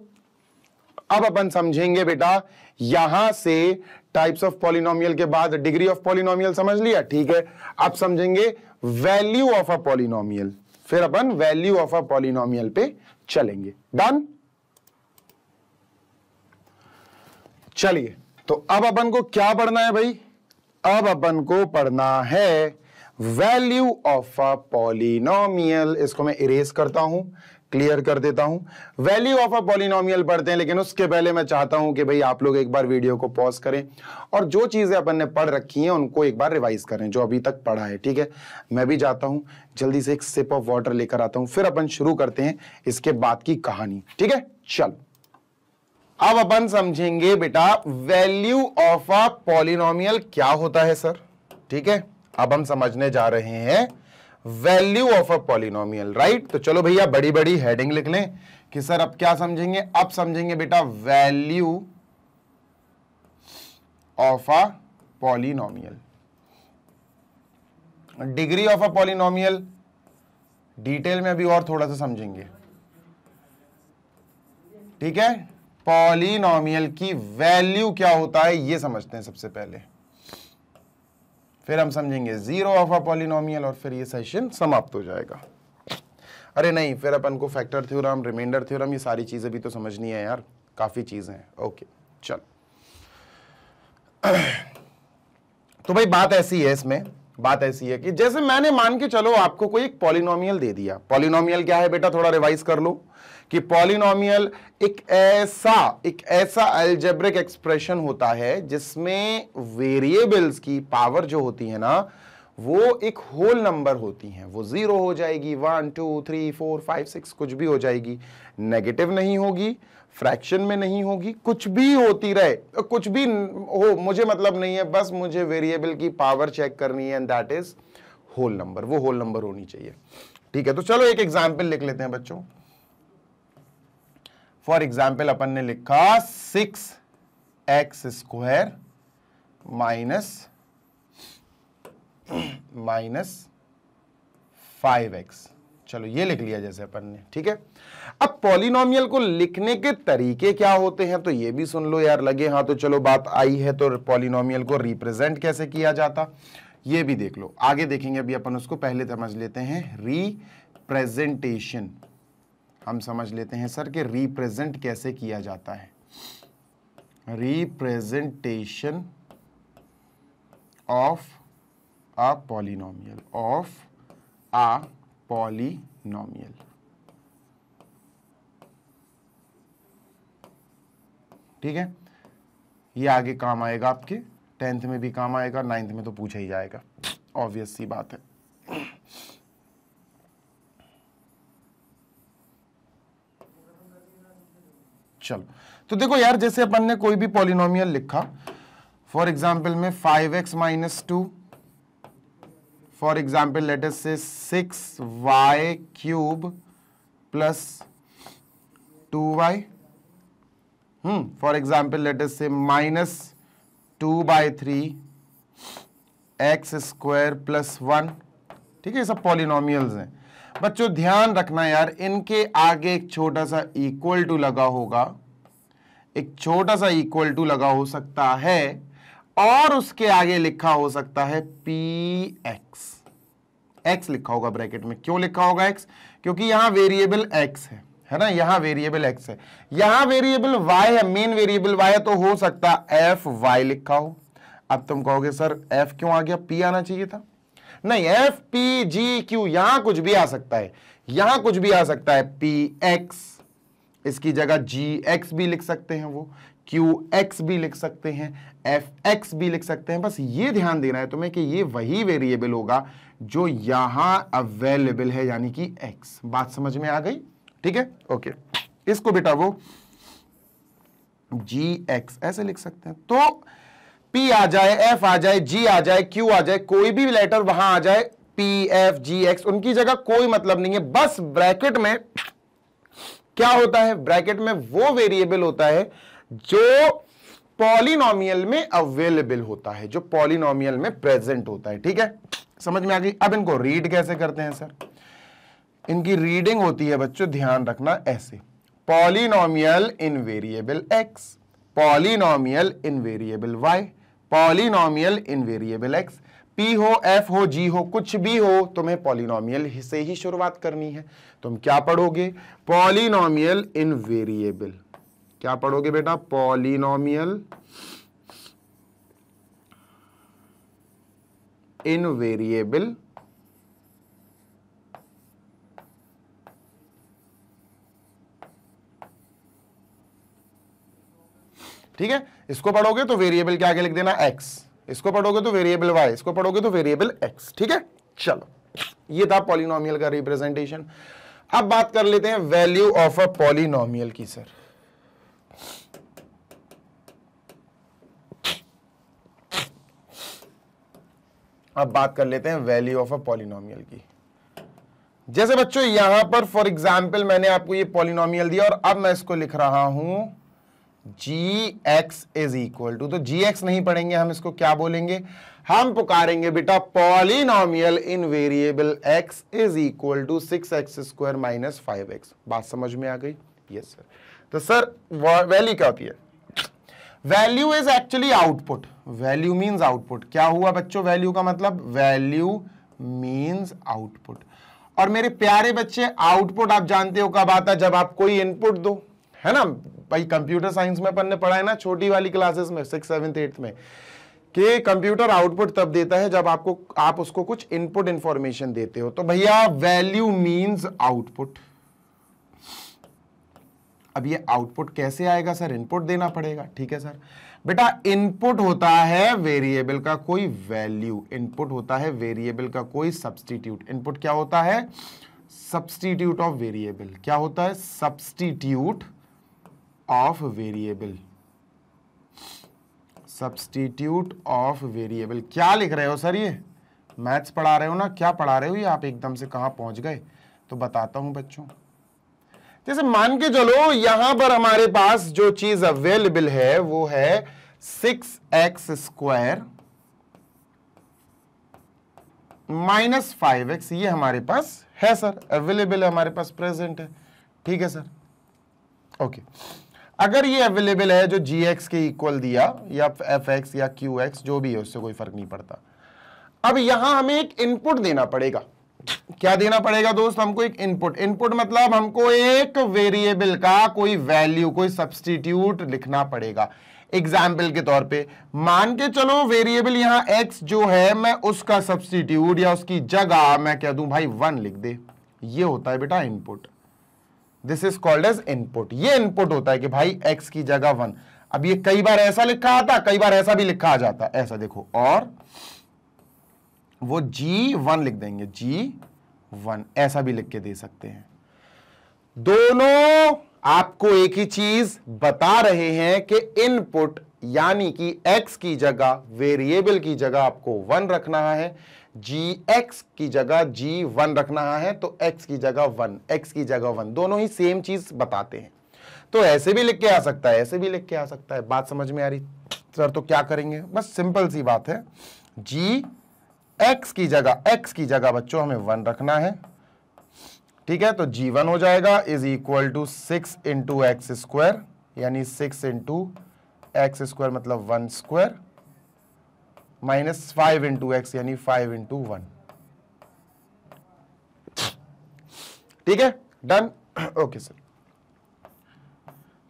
अब अपन समझेंगे बेटा यहां से टाइप्स ऑफ पॉलिनोमियल के बाद डिग्री ऑफ पॉलिनोमियल समझ लिया, ठीक है। अब समझेंगे वैल्यू ऑफ अ पॉलिनोमियल, फिर अपन वैल्यू ऑफ अ पॉलिनोमियल पे चलेंगे। डन। चलिए, तो अब अपन को क्या पढ़ना है भाई? अब अपन को पढ़ना है वैल्यू ऑफ अ पॉलिनोमियल। इसको मैं इरेज करता हूं, क्लियर कर देता हूं। वैल्यू ऑफ अ पॉलिनोमियल पढ़ते हैं, लेकिन उसके पहले मैं चाहता हूं कि भाई आप लोग एक बार वीडियो को पॉज करें और जो चीजें अपन ने पढ़ रखी हैं उनको एक बार रिवाइज करें, जो अभी तक पढ़ा है, ठीक है। मैं भी जाता हूं, जल्दी से एक सिप ऑफ वाटर लेकर आता हूं, फिर अपन शुरू करते हैं इसके बाद की कहानी, ठीक है। चल, अब अपन समझेंगे बेटा वैल्यू ऑफ अ पॉलिनोमियल क्या होता है सर, ठीक है। अब हम समझने जा रहे हैं value of a polynomial, right. तो चलो भैया बड़ी बड़ी हेडिंग लिख लें कि सर अब क्या समझेंगे? अब समझेंगे बेटा value of a polynomial. Degree of a polynomial detail में अभी और थोड़ा सा समझेंगे, ठीक है। पॉलिनोमियल की वैल्यू क्या होता है ये समझते हैं सबसे पहले, फिर हम समझेंगे जीरो ऑफ अ पॉलिनोमियल और फिर ये सेशन समाप्त हो जाएगा। अरे नहीं, फिर अपन को फैक्टर थ्योरम, रिमाइंडर थ्योरम, ये सारी चीजें भी तो समझनी है यार, काफी चीजें हैं। ओके चल। तो भाई बात ऐसी है, इसमें बात ऐसी है कि जैसे मैंने मान के चलो आपको कोई एक पॉलिनोमियल दे दिया। पॉलिनोमियल क्या है बेटा, थोड़ा रिवाइज कर लो कि पॉलिनोमियल एक ऐसा अलजेब्रिक एक्सप्रेशन होता है जिसमें वेरिएबल्स की पावर जो होती है ना वो एक होल नंबर होती हैं। वो 0 हो जाएगी, 1 2 3 4 5 6 कुछ भी हो जाएगी, नेगेटिव नहीं होगी, फ्रैक्शन में नहीं होगी, कुछ भी होती रहे, कुछ भी हो, मुझे मतलब नहीं है, बस मुझे वेरिएबल की पावर चेक करनी है and that is whole number. वो होल नंबर होनी चाहिए, ठीक है। तो चलो एक एग्जाम्पल लिख लेते हैं बच्चों। फॉर एग्जाम्पल अपन ने लिखा 6x² माइनस 5x। चलो ये लिख लिया जैसे अपन ने, ठीक है। अब पॉलिनोमियल को लिखने के तरीके क्या होते हैं तो ये भी सुन लो यार, लगे हाँ तो चलो बात आई है तो पॉलिनोमियल को रिप्रेजेंट कैसे किया जाता ये भी देख लो, आगे देखेंगे। अभी अपन उसको पहले समझ लेते हैं रिप्रेजेंटेशन। हम समझ लेते हैं सर कि रिप्रेजेंट कैसे किया जाता है। Representation of a polynomial, of a polynomial. ठीक है, ये आगे काम आएगा, आपके 10th में भी काम आएगा, 9th में तो पूछा ही जाएगा, ऑब्वियस सी बात है। चलो तो देखो यार, जैसे अपन ने कोई भी पॉलिनोमियल लिखा, फॉर एग्जाम्पल में 5x minus 2, for example let us से 6y³ plus 2y, for example let us से माइनस 2/3 x² प्लस 1 ठीक है, सब पॉलिनोमियल्स हैं। बच्चों ध्यान रखना यार, इनके आगे एक छोटा सा इक्वल टू लगा होगा, एक छोटा सा इक्वल टू लगा हो सकता है, और उसके आगे लिखा हो सकता है पी एक्स। एक्स लिखा होगा ब्रैकेट में। क्यों लिखा होगा एक्स? क्योंकि यहां वेरिएबल एक्स है ना, यहां वेरिएबल एक्स है, यहां वेरिएबल वाई है, मेन वेरिएबल वाई है, तो हो सकता एफ वाई लिखा हो। अब तुम कहोगे सर एफ क्यों आ गया, पी आना चाहिए था। नहीं, एफ पी जी क्यू, यहां कुछ भी आ सकता है, यहां कुछ भी आ सकता है। पी एक्स, इसकी जगह जी एक्स भी लिख सकते हैं, वो क्यू एक्स भी लिख सकते हैं, एफ एक्स भी लिख सकते हैं। बस ये ध्यान देना है तुम्हें कि ये वही वेरिएबल होगा जो यहां अवेलेबल है, यानी कि एक्स। बात समझ में आ गई? ठीक है, ओके। इसको बेटा वो जी एक्स ऐसे लिख सकते हैं, तो पी आ जाए, एफ आ जाए, जी आ जाए, क्यू आ जाए, कोई भी लेटर वहां आ जाए, पी एफ जी एक्स, उनकी जगह कोई मतलब नहीं है। बस ब्रैकेट में क्या होता है, ब्रैकेट में वो वेरिएबल होता है जो पॉलिनोमियल में अवेलेबल होता है, जो पॉलिनोमियल में प्रेजेंट होता है। ठीक है, समझ में आ गई? अब इनको रीड कैसे करते हैं सर? इनकी रीडिंग होती है बच्चों, ध्यान रखना, ऐसे। Polynomial in variable x, polynomial in variable y, polynomial in variable x. P हो, एफ हो, जी हो, कुछ भी हो, तुम्हें पॉलिनोमियल से ही शुरुआत करनी है। तुम क्या पढ़ोगे? Polynomial in variable. क्या पढ़ोगे बेटा? पॉलिनोमियल इन वेरिएबल ठीक है, इसको पढ़ोगे तो वेरिएबल के आगे लिख देना एक्स, इसको पढ़ोगे तो वेरिएबल वाई, इसको पढ़ोगे तो वेरिएबल एक्स। ठीक है, चलो, ये था पॉलिनोमियल का रिप्रेजेंटेशन। अब बात कर लेते हैं वैल्यू ऑफ अ पॉलिनोमियल की सर। अब बात कर लेते हैं वैल्यू ऑफ अ पॉलिनोमियल की। जैसे बच्चों यहां पर फॉर एग्जाम्पल मैंने आपको ये पॉलिनोमियल दिया और अब मैं इसको लिख रहा हूं जी एक्स इज इक्वल टू, तो जी एक्स नहीं पढ़ेंगे हम, इसको क्या बोलेंगे? हम पुकारेंगे बेटा polynomial in variable x is equal to 6x square minus 5x। बात समझ में आ गई? Yes sir. तो सर वैल्यू क्या होती है? Value is actually output. Value means output. क्या हुआ बच्चों वैल्यू का मतलब? Value means output. और मेरे प्यारे बच्चे, आउटपुट आप जानते हो कब आता है? जब आप कोई इनपुट दो, है ना भाई। कंप्यूटर साइंस में अपन ने पढ़ा है ना छोटी वाली क्लासेस में, 6th 7th 8th में, कि कंप्यूटर आउटपुट तब देता है जब आप उसको कुछ इनपुट इंफॉर्मेशन देते हो। तो भैया वैल्यू मीन्स आउटपुट। अब ये आउटपुट कैसे आएगा सर? इनपुट देना पड़ेगा। ठीक है सर। बेटा इनपुट होता है वेरिएबल का कोई वैल्यू, इनपुट होता है वेरिएबल का कोई सब्स्टिट्यूट। इनपुट क्या होता है? Substitute of variable. क्या होता है? Substitute of variable. Substitute of variable. क्या लिख रहे हो सर? ये मैथ्स पढ़ा रहे हो ना? क्या पढ़ा रहे हो ये? आप एकदम से कहां पहुंच गए? तो बताता हूं बच्चों। जैसे मान के चलो यहां पर हमारे पास जो चीज अवेलेबल है वो है 6x स्क्वायर माइनस 5x। ये हमारे पास है सर, अवेलेबल है हमारे पास, प्रेजेंट है। ठीक है सर, ओके। अगर ये अवेलेबल है जो gx के इक्वल दिया, या fx या qx जो भी है, उससे कोई फर्क नहीं पड़ता। अब यहां हमें एक इनपुट देना पड़ेगा। क्या देना पड़ेगा दोस्त? हमको एक इनपुट। इनपुट मतलब हमको एक वेरिएबल का कोई वैल्यू, कोई सब्स्टिट्यूट लिखना पड़ेगा। एग्जाम्पल के तौर पे मान के चलो वेरिएबल यहां x जो है, मैं उसका सब्स्टिट्यूट या उसकी जगह मैं कह दूं भाई 1 लिख दे। ये होता है बेटा input. This is called as input. ये इनपुट होता है कि भाई x की जगह 1। अब ये कई बार ऐसा लिखा आता, कई बार ऐसा भी लिखा आ जाता। ऐसा देखो, और वो G1 लिख देंगे, G1 ऐसा भी लिख के दे सकते हैं। दोनों आपको एक ही चीज बता रहे हैं कि इनपुट यानी कि x की जगह, वेरिएबल की जगह आपको 1 रखना है, gx की जगह G1 रखना है, तो x की जगह 1, x की जगह 1, दोनों ही सेम चीज बताते हैं। तो ऐसे भी लिख के आ सकता है, ऐसे भी लिख के आ सकता है। बात समझ में आ रही सर? तो क्या करेंगे? बस सिंपल सी बात है, G x की जगह बच्चों हमें 1 रखना है, ठीक है। तो g1 हो जाएगा is equal to 6 into x square, यानी 6 इंटू एक्स स्क्वायर मतलब 1 स्क्वायर, माइनस 5 इंटू एक्स यानी 5 इंटू 1, ठीक है, done. Okay sir,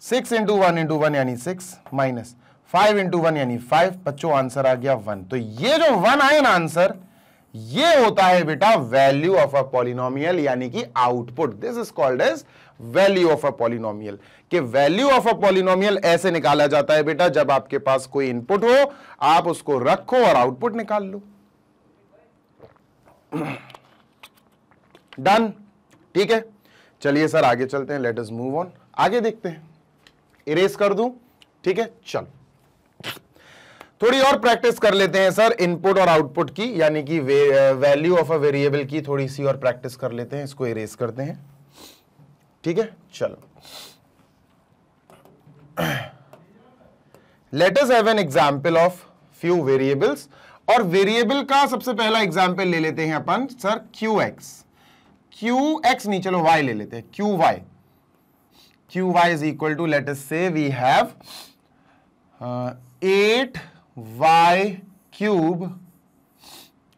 6 into 1 into 1 यानी 6, माइनस 5 इंटू 1 यानी 5, बच्चों आंसर आ गया 1। तो ये जो 1 आए ना आंसर, ये होता है बेटा वैल्यू ऑफ अ पॉलिनोमियल, यानी कि output. This is called as value of a polynomial. कि वैल्यू ऑफ अ पॉलिनोमियल ऐसे निकाला जाता है बेटा, जब आपके पास कोई इनपुट हो, आप उसको रखो और आउटपुट निकाल लो। डन, ठीक है। चलिए सर आगे चलते हैं, लेट अस मूव ऑन, आगे देखते हैं। इरेज कर दूं, ठीक है, चल थोड़ी और प्रैक्टिस कर लेते हैं सर इनपुट और आउटपुट की, यानी कि वैल्यू ऑफ अ वेरिएबल की थोड़ी सी और प्रैक्टिस कर लेते हैं। इसको इरेज करते हैं, ठीक है, चलो। Let us have an example of few variables, और वेरिएबल का सबसे पहला एग्जांपल ले लेते हैं अपन सर QX नहीं, चलो Y ले लेते हैं, QY is equal to, let us say we have 8y cube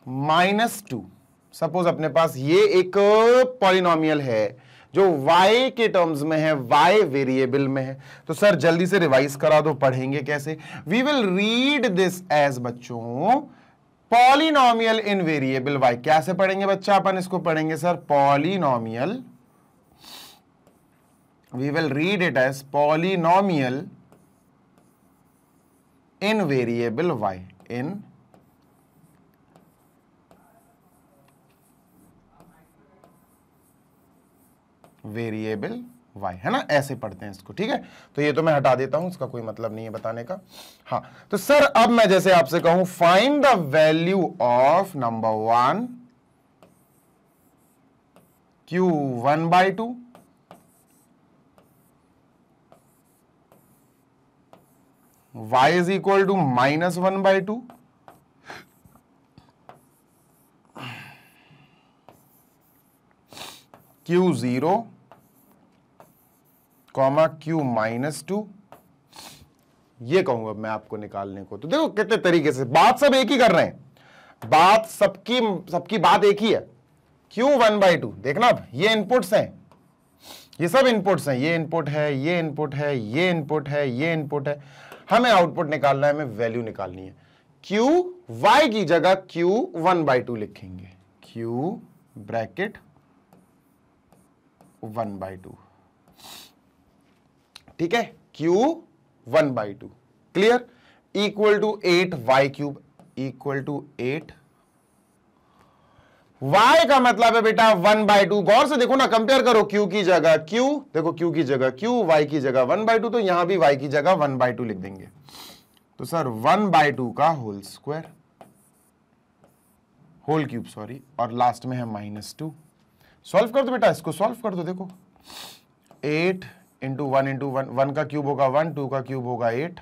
minus 2। Suppose अपने पास ये एक पॉलिनोमियल है जो y के टर्म्स में है, y वेरिएबल में है। तो सर जल्दी से रिवाइज करा दो, पढ़ेंगे कैसे। We will read this as बच्चों पॉलिनोमियल इन वेरिएबल y। कैसे पढ़ेंगे बच्चा, अपन इसको पढ़ेंगे sir polynomial, we will read it as polynomial in variable y, in variable y, है ना, ऐसे पढ़ते हैं इसको, ठीक है। तो ये तो मैं हटा देता हूं, इसका कोई मतलब नहीं है बताने का। हाँ, तो सर अब मैं जैसे आपसे कहूं find the value of number 1 Q1/2 y is equal to -1/2 Q0 comma Q-2, ये कहूंगा मैं आपको निकालने को। तो देखो कितने तरीके से बात सब एक ही कर रहे हैं, बात सबकी बात एक ही है। Q1/2 देखना, अब ये इनपुट्स हैं, ये सब इनपुट्स हैं, ये इनपुट है, ये इनपुट है, ये इनपुट है, ये इनपुट है। हमें आउटपुट निकालना है, हमें वैल्यू निकालनी है। QY की जगह Q1/2 लिखेंगे, Q ब्रैकेट 1/2, ठीक है, Q1/2 clear, equal to 8y³ equal to 8। y का मतलब है बेटा 1/2। गौर से देखो ना, कंपेयर करो, Q की जगह Q, देखो Q की जगह Q, y की जगह 1/2, तो यहां भी y की जगह 1/2 लिख देंगे। तो सर 1/2 का whole square, whole cube sorry, और लास्ट में है -2। सॉल्व कर दो बेटा, इसको सॉल्व कर दो। देखो 8 इंटू 1 इंटू 1, 1 का क्यूब होगा 1, 2 का क्यूब होगा 8,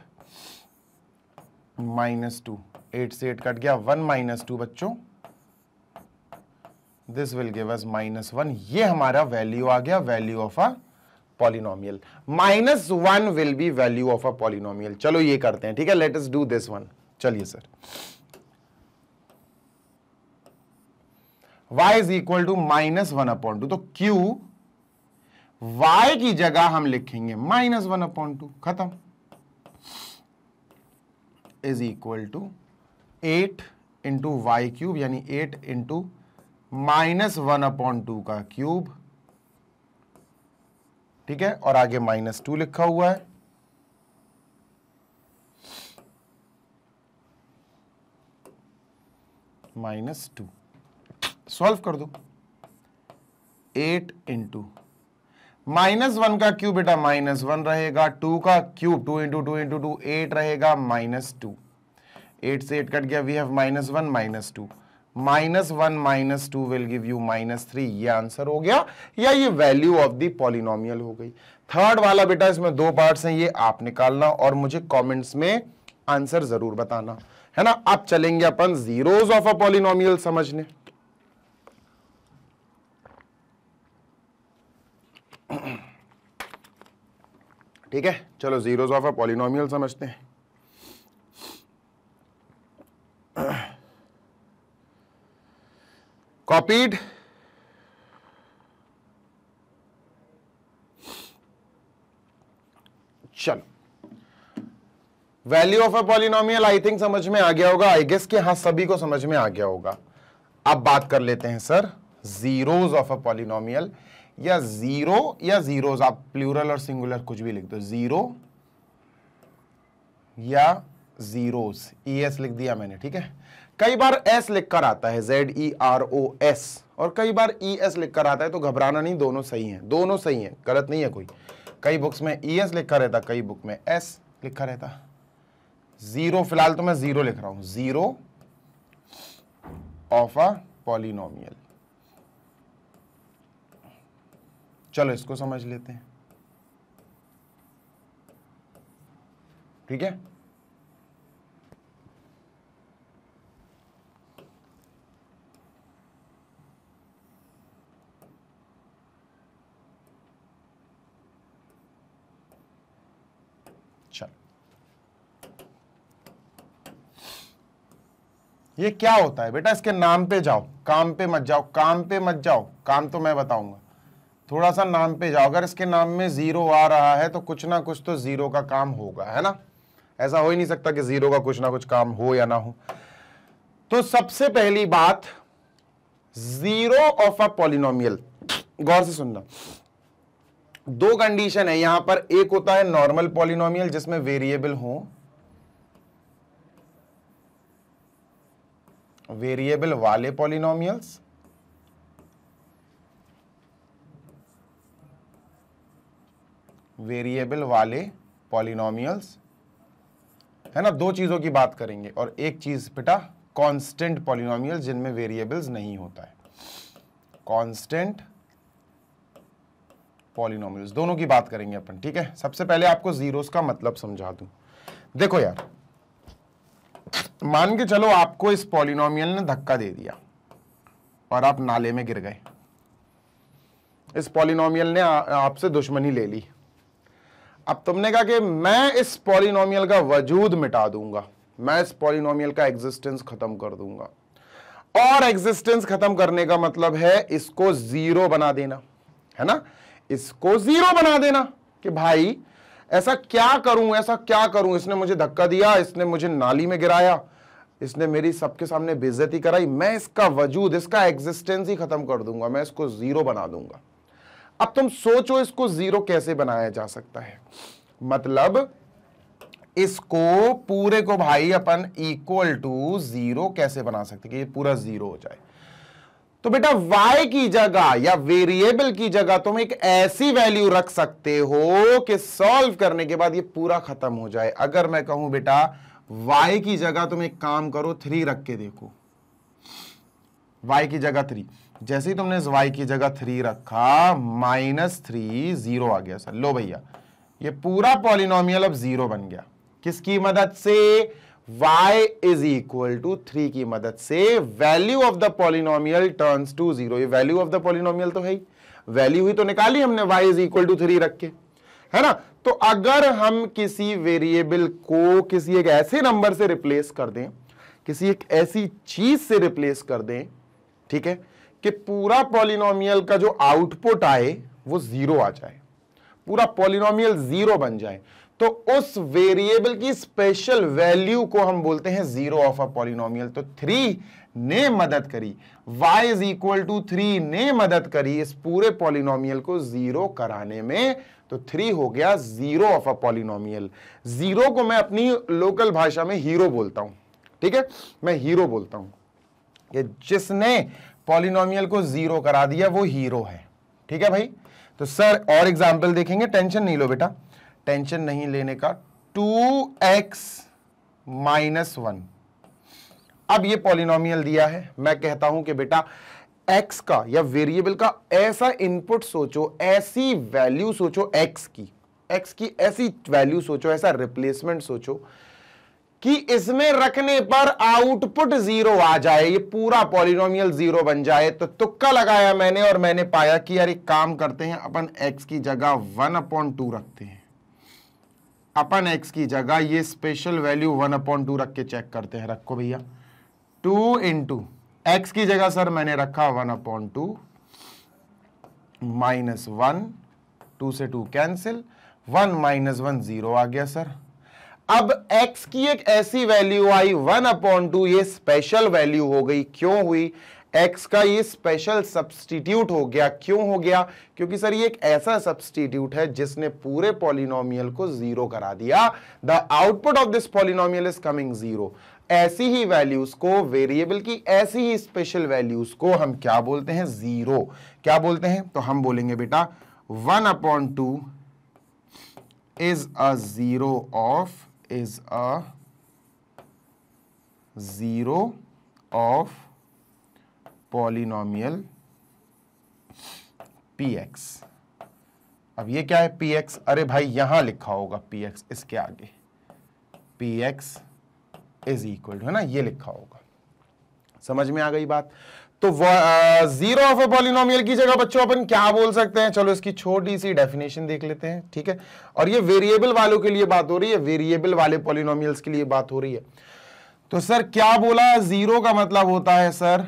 -2, 8 से 8 कट गया, 1 - 2 बच्चों, दिस विल गिव अस -1। ये हमारा वैल्यू आ गया, value of a polynomial. -1 will be value of a polynomial. चलो ये करते हैं, ठीक है, let us do this one. चलिए sir, y is equal to -1/2, तो Q y की जगह हम लिखेंगे -1/2, खत्म, is equal to 8 into y³ यानी 8 इंटू -1/2 का क्यूब, ठीक है, और आगे -2 लिखा हुआ है। -2 सॉल्व कर दो, 8 इंटू -1 का क्यूब बेटा -1 रहेगा, 2 का क्यूब 2 इंटू 2 इंटू 2 8 रहेगा, -2, 8 से 8 कट गया, we have -1 -2, -1 - 2 will give you -3। ये आंसर हो गया, या ये वैल्यू ऑफ द पॉलिनोमियल हो गई। थर्ड वाला बेटा, इसमें 2 पार्ट्स हैं, ये आप निकालना और मुझे कमेंट्स में आंसर जरूर बताना, है ना। अब चलेंगे अपन जीरोस ऑफ अ पॉलिनोमियल समझने। ठीक है, चलो जीरोस ऑफ अ पॉलिनोमियल समझते हैं। कॉपीड, चलो value of a polynomial I think समझ में आ गया होगा, आई गेस कि हाँ सभी को समझ में आ गया होगा। अब बात कर लेते हैं sir zeros of a polynomial, या जीरो या जीरोस, आप प्लूरल और सिंगुलर कुछ भी लिख दो, जीरो या जीरोस, ES लिख दिया मैंने, ठीक है। कई बार S लिखकर आता है, ZEROS, और कई बार ES लिखकर आता है, तो घबराना नहीं, दोनों सही हैं, दोनों सही हैं, गलत नहीं है कोई। कई बुक्स में ES लिखा रहता, कई बुक में S लिखा रहता। जीरो, फिलहाल तो मैं जीरो लिख रहा हूं, जीरो ऑफ अ पॉलिनोमियल। चलो इसको समझ लेते हैं, ठीक है। चलो ये क्या होता है बेटा, इसके नाम पे जाओ, काम पे मत जाओ, काम पे मत जाओ, काम तो मैं बताऊंगा, थोड़ा सा नाम पे जाओ। अगर इसके नाम में जीरो आ रहा है तो कुछ ना कुछ तो जीरो का काम होगा, है ना। ऐसा हो ही नहीं सकता कि जीरो का कुछ ना कुछ काम हो या ना हो। तो सबसे पहली बात, जीरो ऑफ अ पॉलिनोमियल, गौर से सुनना, दो कंडीशन है यहां पर। एक होता है नॉर्मल पॉलिनोमियल जिसमें वेरिएबल हो, वेरिएबल वाले पॉलिनोमियल्स, वेरिएबल वाले पॉलिनोमियल्स, है ना। दो चीजों की बात करेंगे, और एक चीज बेटा कांस्टेंट पॉलिनोमियल जिनमें वेरिएबल्स नहीं होता है, कांस्टेंट पॉलिनोमियल्स, दोनों की बात करेंगे अपन, ठीक है। सबसे पहले आपको जीरोस का मतलब समझा दूं। देखो यार, मान के चलो आपको इस पॉलिनोमियल ने धक्का दे दिया और आप नाले में गिर गए। इस पॉलिनोमियल ने आपसे दुश्मनी ले ली। अब तुमने कहा कि मैं इस पॉलिनोमियल का वजूद मिटा दूंगा, मैं इस पॉलिनोमियल का एग्जिस्टेंस खत्म कर दूंगा। और एग्जिस्टेंस खत्म करने का मतलब है इसको जीरो बना देना, है ना। इसको जीरो बना देना कि भाई ऐसा क्या करूं, ऐसा क्या करूं, इसने मुझे धक्का दिया, इसने मुझे नाली में गिराया, इसने मेरी सबके सामने बेइज्जती कराई, मैं इसका वजूद, इसका एग्जिस्टेंस ही खत्म कर दूंगा, मैं इसको जीरो बना दूंगा। अब तुम सोचो इसको जीरो कैसे बनाया जा सकता है। मतलब इसको पूरे को भाई अपन इक्वल टू जीरो कैसे बना सकते कि ये पूरा जीरो हो जाए। तो बेटा y की जगह या वेरिएबल की जगह तुम एक ऐसी वैल्यू रख सकते हो कि सॉल्व करने के बाद ये पूरा खत्म हो जाए। अगर मैं कहूं बेटा y की जगह तुम एक काम करो, 3 रख के देखो, y की जगह 3, जैसे ही तुमने इस y की जगह 3 रखा, -3 जीरो आ गया। सर लो भैया, ये पूरा पॉलिनोमियल अब जीरो बन गया। किसकी मदद से? y इज इक्वल टू 3 की मदद से। Value of the polynomial turns to zero. ये वैल्यू ऑफ द पॉलिनोमियल तो है ही, वैल्यू ही तो निकाली हमने y इज इक्वल टू 3 रख के, है ना। तो अगर हम किसी वेरिएबल को किसी एक ऐसे नंबर से रिप्लेस कर दें, किसी एक ऐसी चीज से रिप्लेस कर दें, ठीक है, कि पूरा पॉलिनोमियल का जो आउटपुट आए वो जीरो आ जाए, पूरा पॉलिनोमियल जीरो बन जाए, तो उस वेरिएबल की स्पेशल वैल्यू को हम बोलते हैं जीरो ऑफ अ पॉलिनोमियल। तो 3 ने मदद करी, y इज इक्वल टू 3 ने मदद करी इस पूरे पॉलिनोमियल को जीरो कराने में, तो 3 हो गया zero of a polynomial. Zero को मैं अपनी लोकल भाषा में हीरो बोलता हूं, ठीक है, मैं हीरो बोलता हूं कि जिसने पॉलिनोमियल को जीरो करा दिया वो हीरो है, ठीक है भाई। तो सर और एग्जाम्पल देखेंगे, टेंशन नहीं लो बेटा, टेंशन नहीं लेने का। 2x - 1, अब ये पॉलिनोमियल दिया है, मैं कहता हूं कि बेटा x का या वेरिएबल का ऐसा इनपुट सोचो, ऐसी वैल्यू सोचो x की ऐसी वैल्यू सोचो, ऐसा रिप्लेसमेंट सोचो कि इसमें रखने पर आउटपुट 0 आ जाए, ये पूरा पॉलिनोमियल 0 बन जाए। तो तुक्का लगाया मैंने और मैंने पाया कि यार एक काम करते हैं, अपन x की जगह 1/2 रखते हैं। अपन x की जगह ये स्पेशल वैल्यू 1/2 रख के चेक करते हैं। रखो भैया, 2 इंटू x की जगह सर मैंने रखा 1/2 -1, 2 से 2 कैंसिल, 1 - 1 0 आ गया सर। अब x की एक ऐसी वैल्यू आई 1/2, ये स्पेशल वैल्यू हो गई। क्यों हुई? x का ये स्पेशल सब्स्टिट्यूट हो गया। क्यों हो गया? क्योंकि सर ये एक ऐसा सब्स्टिट्यूट है जिसने पूरे पॉलिनोमियल को 0 करा दिया। The output of this polynomial is coming 0। ऐसी ही वैल्यूज को, वेरिएबल की ऐसी ही स्पेशल वैल्यूज को हम क्या बोलते हैं? 0। क्या बोलते हैं? तो हम बोलेंगे बेटा 1/2 is a zero of polynomial px। अब ये क्या है px? अरे भाई यहां लिखा होगा px, इसके आगे px इज इक्वल टू, है ना, ये लिखा होगा। समझ में आ गई बात? तो 0 ऑफ ए पॉलिनोमियल की जगह बच्चों अपन क्या बोल सकते हैं? चलो इसकी छोटी सी डेफिनेशन देख लेते हैं, ठीक है। और ये वेरिएबल वालों के लिए बात हो रही है, वेरिएबल वाले पॉलिनोमियल्स के लिए बात हो रही है। तो सर क्या बोला? 0 का मतलब होता है sir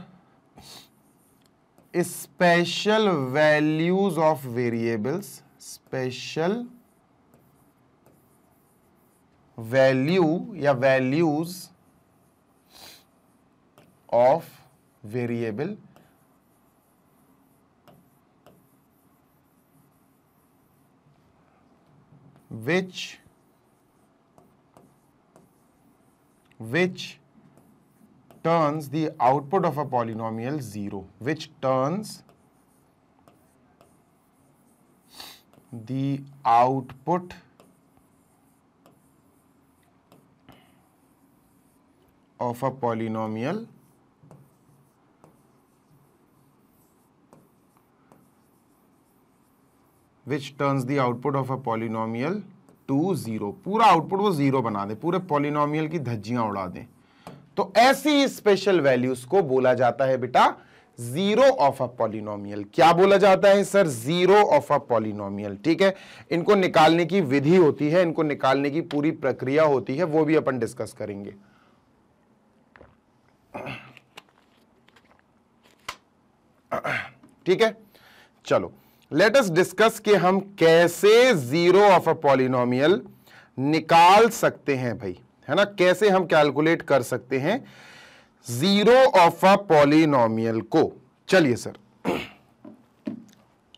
special values of variables, special value या values of variable which turns the output of a polynomial 0, which turns the output of a polynomial which turns the output of a polynomial to 0। पूरा output वो 0 बना दे, पूरे polynomial की धज्जियां उड़ा दे। तो ऐसी स्पेशल वैल्यूज को बोला जाता है बेटा 0 ऑफ अ पॉलिनोमियल। क्या बोला जाता है सर? 0 of a polynomial. ठीक है, इनको निकालने की विधि होती है, इनको निकालने की पूरी प्रक्रिया होती है, वो भी अपन डिस्कस करेंगे। ठीक है, चलो लेट अस डिस्कस कि हम कैसे 0 ऑफ अ पॉलिनोमियल निकाल सकते हैं भाई, है ना। कैसे हम कैलकुलेट कर सकते हैं 0 ऑफ अ पॉलिनोमियल को। चलिए सर,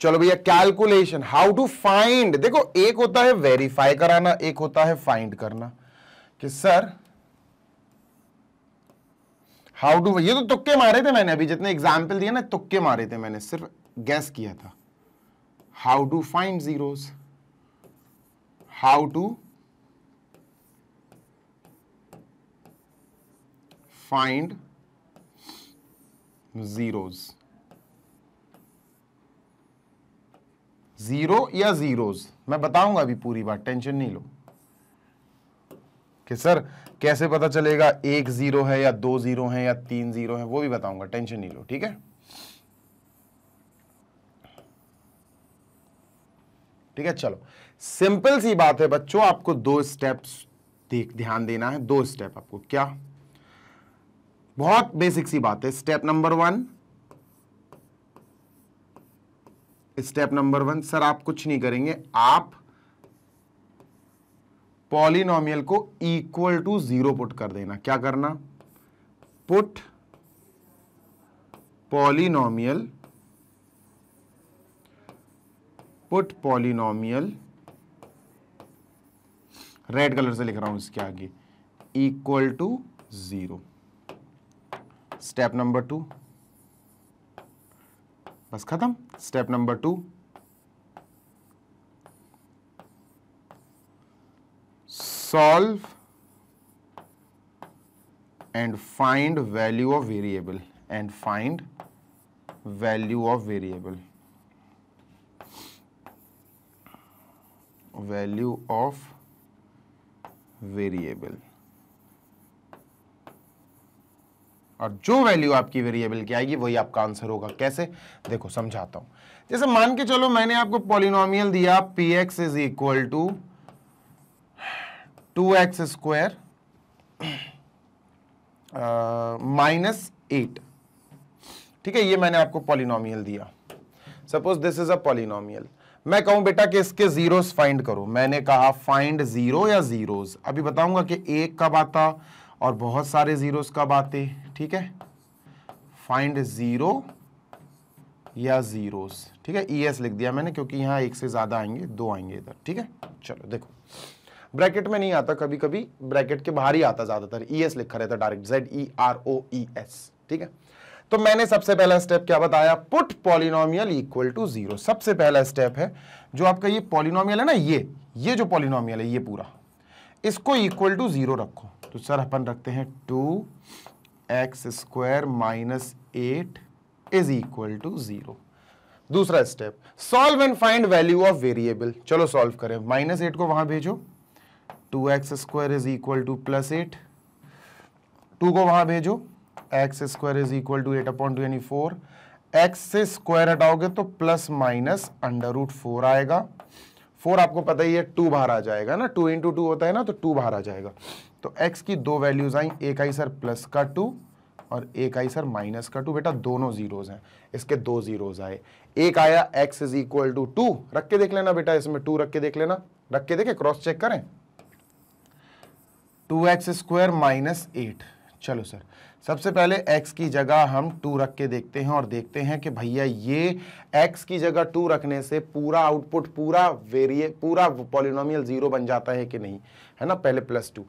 चलो भैया कैलकुलेशन, हाउ टू फाइंड। देखो एक होता है वेरीफाई कराना, एक होता है फाइंड करना। कि सर हाउ टू, ये तो तुक्के मारे थे मैंने, अभी जितने एग्जाम्पल दिए ना तुक्के मारे थे मैंने, सिर्फ गैस किया था। How to find zeros, how to find zeros, zero या जीरोस मैं बताऊंगा अभी पूरी बात, टेंशन नहीं लो। कि सर कैसे पता चलेगा 1 0 है या 2 0 है या 3 0 है, वो भी बताऊंगा, टेंशन नहीं लो। ठीक है, ठीक है, चलो सिंपल सी बात है बच्चों, आपको 2 स्टेप्स ध्यान देना है। 2 स्टेप आपको, क्या, बहुत बेसिक सी बात है। Step number 1, step number 1 sir आप कुछ नहीं करेंगे, आप पॉलिनोमियल को इक्वल टू 0 पुट कर देना। क्या करना? Put polynomial, put polynomial, red colour से लिख रहा हूं इसके आगे, इक्वल टू 0। स्टेप नंबर 2, बस खत्म। Step number 2, solve and find value of variable, and find value of variable, value of variable। और जो वैल्यू आपकी वेरिएबल की आएगी वही आपका आंसर होगा। कैसे, देखो समझाता हूं। जैसे मान के चलो मैंने आपको पॉलिनोमियल दिया px is equal to 2x square -8, ठीक है, ये मैंने आपको पॉलिनोमियल दिया। Suppose this is a polynomial. मैं कहूं बेटा कि इसके जीरोस फाइंड करो, मैंने कहा फाइंड जीरो या जीरोस। अभी बताऊंगा कि एक कब आता और बहुत सारे जीरोस कब आते, ठीक है। फाइंड जीरो या जीरोस, ठीक है, ES लिख दिया मैंने क्योंकि यहां एक से ज्यादा आएंगे, दो आएंगे इधर, ठीक है। चलो देखो, ब्रैकेट में नहीं आता, कभी कभी ब्रैकेट के बाहर ही आता, ज्यादातर ES लिखा रहता डायरेक्ट, ZEROES, ठीक है। तो मैंने सबसे पहला स्टेप क्या बताया, पुट पॉलिनोमियल इक्वल टू 0। सबसे पहला स्टेप है जो आपका ये पॉलिनोमियल है ना, ये जो पॉलिनोमियल है ये पूरा, इसको इक्वल टू 0 रखो। तो सर अपन रखते हैं 2x square -8 is equal to 0। दूसरा step, solve and find value of variable. चलो सॉल्व करें, -8 को वहां भेजो, 2x square is equal to +8, 2 को वहां भेजो, x square is equal to 8/24, x से स्क्वायर हटाओगे तो ±√4 आएगा। 4 आपको पता ही है 2 बाहर आ जाएगा ना, 2 × 2 होता है ना, तो 2 बाहर आ जाएगा। तो x की दो वैल्यूज आई, एक आई सर प्लस का 2 और एक आई सर माइनस का 2। बेटा दोनों जीरोज हैं, इसके दो जीरोज आए। एक आया x इज इक्वल टू 2, रख के देख लेना बेटा, इसमें 2 रख के देख लेना, रख के देखे, क्रॉस चेक करें। 2x square -8। चलो सर, सबसे पहले x की जगह हम 2 रख के देखते हैं और देखते हैं कि भैया ये x की जगह 2 रखने से पूरा आउटपुट, पूरा पॉलिनोमियल 0 बन जाता है कि नहीं, है ना। पहले +2,